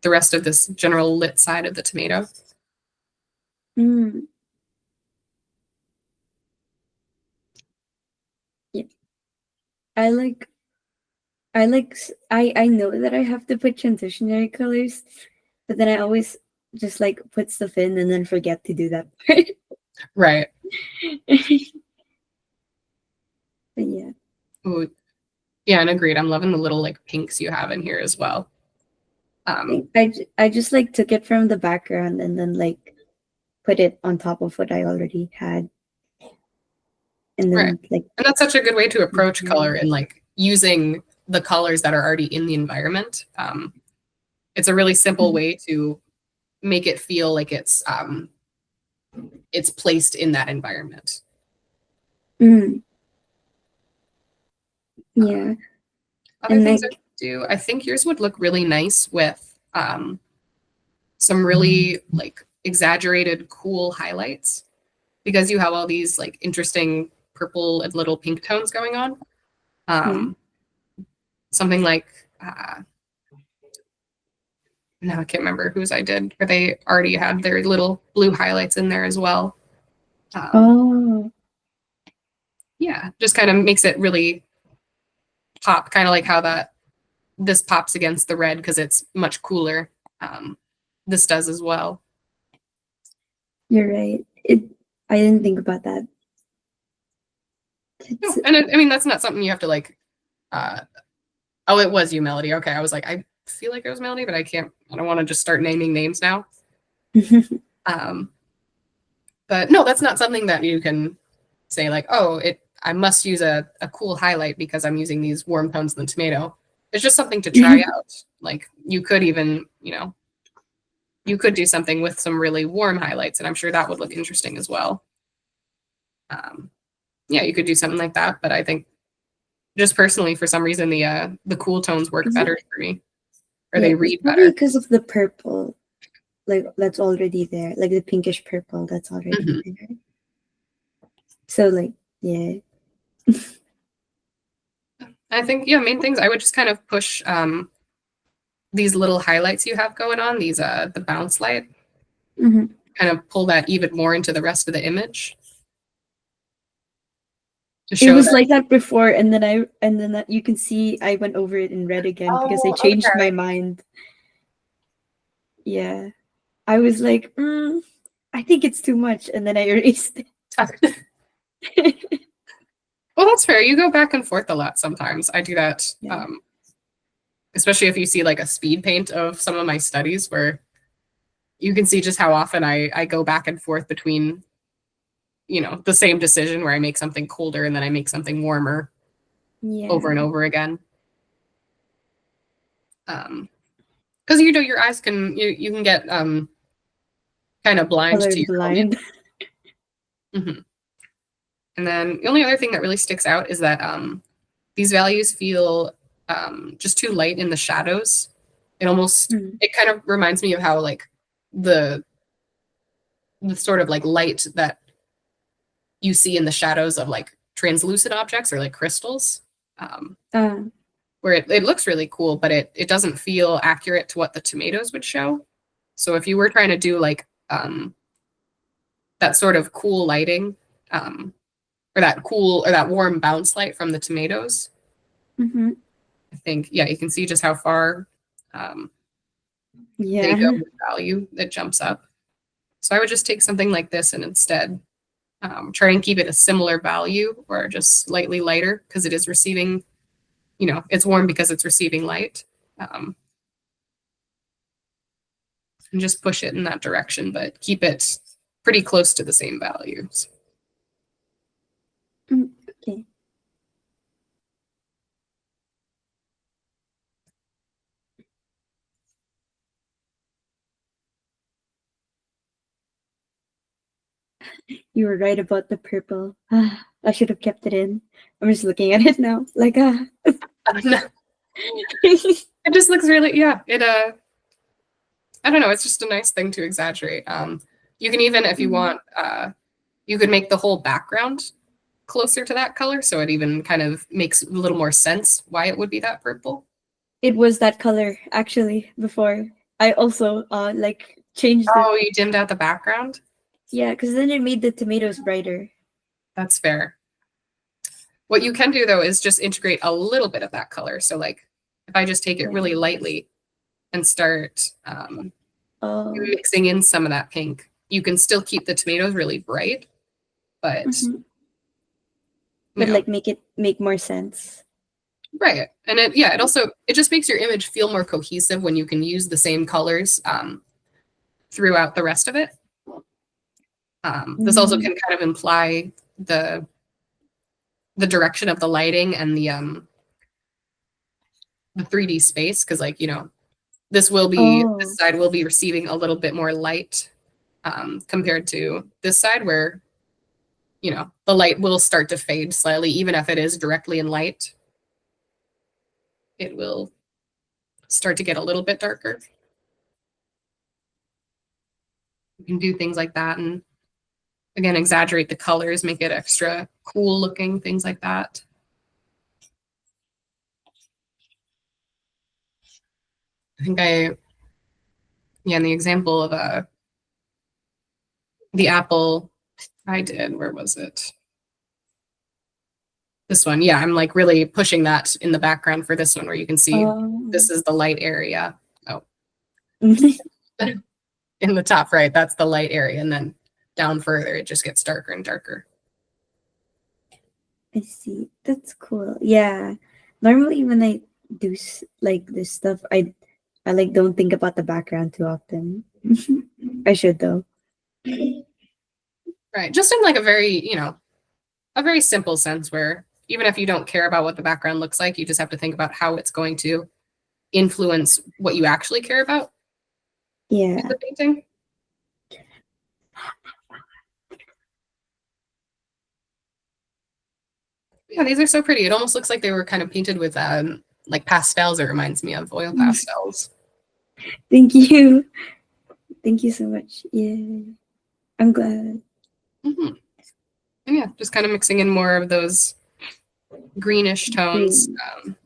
rest of this general lit side of the tomato. Yeah. I know that I have to put transitionary colors, but then I always just like put stuff in and then forget to do that part. Right. But yeah. Ooh. Yeah, and agreed. I'm loving the little like pinks you have in here as well. I just like took it from the background and then like put it on top of what I already had. And then like, and that's such a good way to approach color and like using the colors that are already in the environment. It's a really simple way to make it feel like it's placed in that environment. Yeah. Other And things I like, would do, I think yours would look really nice with some really like exaggerated cool highlights because you have all these like interesting purple and little pink tones going on. Something like now I can't remember whose I did, but they already had their little blue highlights in there as well. oh, Yeah, just kind of makes it really pop, kind of like how this pops against the red because it's much cooler. This does as well. you're right. I didn't think about that. No, and I mean that's not something you have to like. Oh, it was you, Melody. Okay, I was like, I feel like it was Melody, but I can't. I don't want to just start naming names now. But no, that's not something that you can say like, oh, I must use a cool highlight because I'm using these warm tones in the tomato. It's just something to try out. Like you could even, you could do something with some really warm highlights, and I'm sure that would look interesting as well. Yeah, you could do something like that, but I think just personally, for some reason, the cool tones work better for me, or they read better because of the purple, like that's already there, like the pinkish purple that's already there. So like, yeah. I think main things I would just kind of push these little highlights you have going on, these the bounce light, kind of pull that even more into the rest of the image. It was like that before, and then that you can see I went over it in red again because I changed my mind. Yeah, I was like, I think it's too much, and then I erased it. Well, that's fair. You go back and forth a lot sometimes. I do that, especially if you see like a speed paint of some of my studies where you can see just how often I go back and forth between, the same decision where I make something colder and then I make something warmer over and over again. Because your eyes can you can get kind of blind to your blind. And then the only other thing that really sticks out is that these values feel just too light in the shadows. It kind of reminds me of how like the sort of like light that you see in the shadows of like translucent objects or like crystals, where it looks really cool, but it doesn't feel accurate to what the tomatoes would show. So if you were trying to do like that sort of cool lighting, or that warm bounce light from the tomatoes, I think, you can see just how far they go with value that jumps up. So I would just take something like this and instead try and keep it a similar value or just slightly lighter because it is receiving, it's warm because it's receiving light. And just push it in that direction, but keep it pretty close to the same values. Okay. You were right about the purple. I should have kept it in. I'm just looking at it now. Like, It just looks really, I don't know. It's just a nice thing to exaggerate. You can even, if you want, you could make the whole background closer to that color. So it even kind of makes a little more sense why it would be that purple. It was that color actually before. I also like changed it. Oh, you dimmed out the background? Yeah, because then it made the tomatoes brighter. That's fair. What you can do though is just integrate a little bit of that color. So like if I just take it really lightly and start mixing in some of that pink, you can still keep the tomatoes really bright, but like make more sense. Right. And it just makes your image feel more cohesive when you can use the same colors throughout the rest of it. This also can kind of imply the direction of the lighting and the 3D space, because like, this side will be receiving a little bit more light compared to this side where, the light will start to fade slightly, even if it is directly in light. it will start to get a little bit darker. You can do things like that, and again, exaggerate the colors, make it extra cool looking, things like that. I think in the example of the apple I did, where was it? This one, yeah, I'm like really pushing that in the background for this one, where you can see this is the light area. Oh, in the top right, that's the light area, and then down further, it just gets darker and darker. I see. That's cool. Yeah. Normally when I do like this stuff, I like don't think about the background too often. I should though. Right, just in like a very simple sense, where even if you don't care about what the background looks like, you just have to think about how it's going to influence what you actually care about Yeah. in the painting. Yeah, these are so pretty. It almost looks like they were kind of painted with like pastels. It reminds me of oil pastels. Thank you. Thank you so much. Yeah. I'm glad. Mm-hmm. And yeah, just kind of mixing in more of those greenish tones. Green.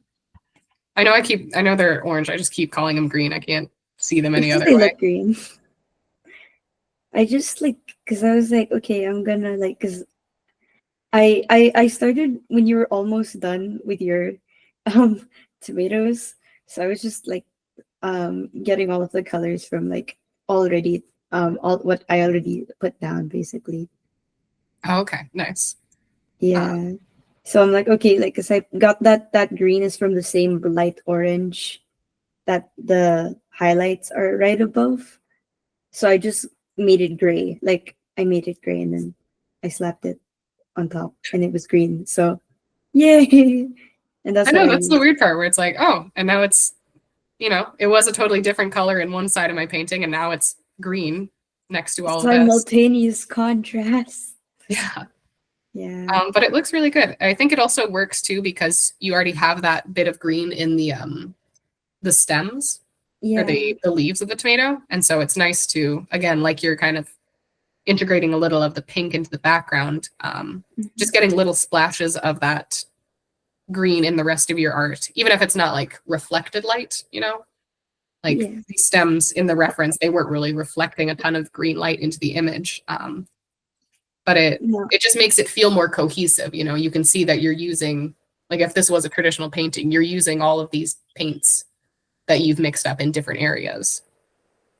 I know they're orange. I just keep calling them green. I can't see them any It's 'cause other they way. look green. I just like, because I was like, okay, I'm gonna like, because I started when you were almost done with your tomatoes. So I was just like getting all of the colors from like already all what I already put down basically. Oh, okay, nice. Yeah. So I'm like, okay, like, cause I got that green is from the same light orange that the highlights are right above. So I just made it gray. Like I made it gray and then I slapped it on top and it was green. So yay. And that's I know what that's the weird part, where it's like, oh, and now it's, it was a totally different color in one side of my painting, and now it's green next to all of this. simultaneous contrast. Yeah. Yeah. But it looks really good. I think it also works too because you already have that bit of green in the stems Yeah. or the leaves of the tomato, and so it's nice to, again, like you're kind of integrating a little of the pink into the background, just getting little splashes of that green in the rest of your art, even if it's not like reflected light, like Yeah. these stems in the reference, they weren't really reflecting a ton of green light into the image. But it just makes it feel more cohesive. You can see that you're using, like if this was a traditional painting, you're using all of these paints that you've mixed up in different areas.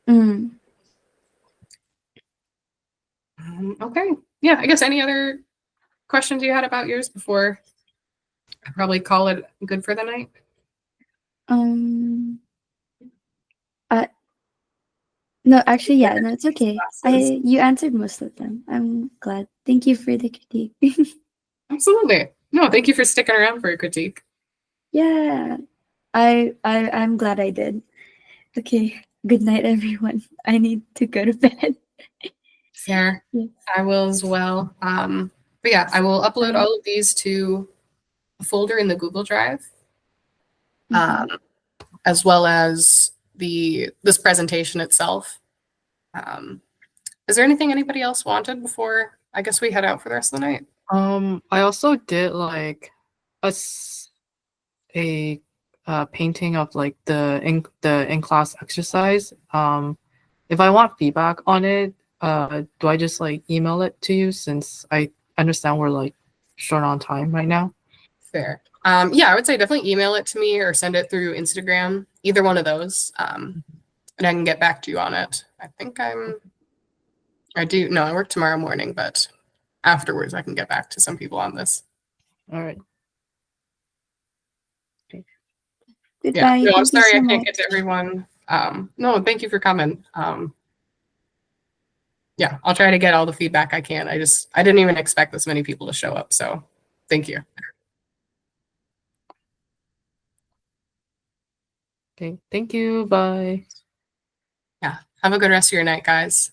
Mm. Okay. Yeah, I guess any other questions you had about yours before I probably call it good for the night? No, actually, yeah, no, it's okay. You answered most of them. I'm glad. Thank you for the critique. Absolutely. No, thank you for sticking around for a critique. Yeah. I'm glad I did. Okay. Good night, everyone. I need to go to bed. Fair. Yes. I will as well. But yeah, I will upload all of these to a folder in the Google Drive, as well as this presentation itself. Is there anything anybody else wanted before I guess we head out for the rest of the night? I also did like a painting of like the in class exercise. If I want feedback on it, do I just like email it to you, since I understand we're like short on time right now? Fair. Yeah, I would say definitely email it to me or send it through Instagram, either one of those. And I can get back to you on it. I work tomorrow morning, but afterwards I can get back to some people on this. All right. Goodbye. Yeah, no, I'm Thank you sorry so I can't much. get to everyone. No, thank you for coming. Yeah, I'll try to get all the feedback I can. I didn't even expect this many people to show up, so thank you. Okay, thank you. Bye. Yeah, have a good rest of your night, guys.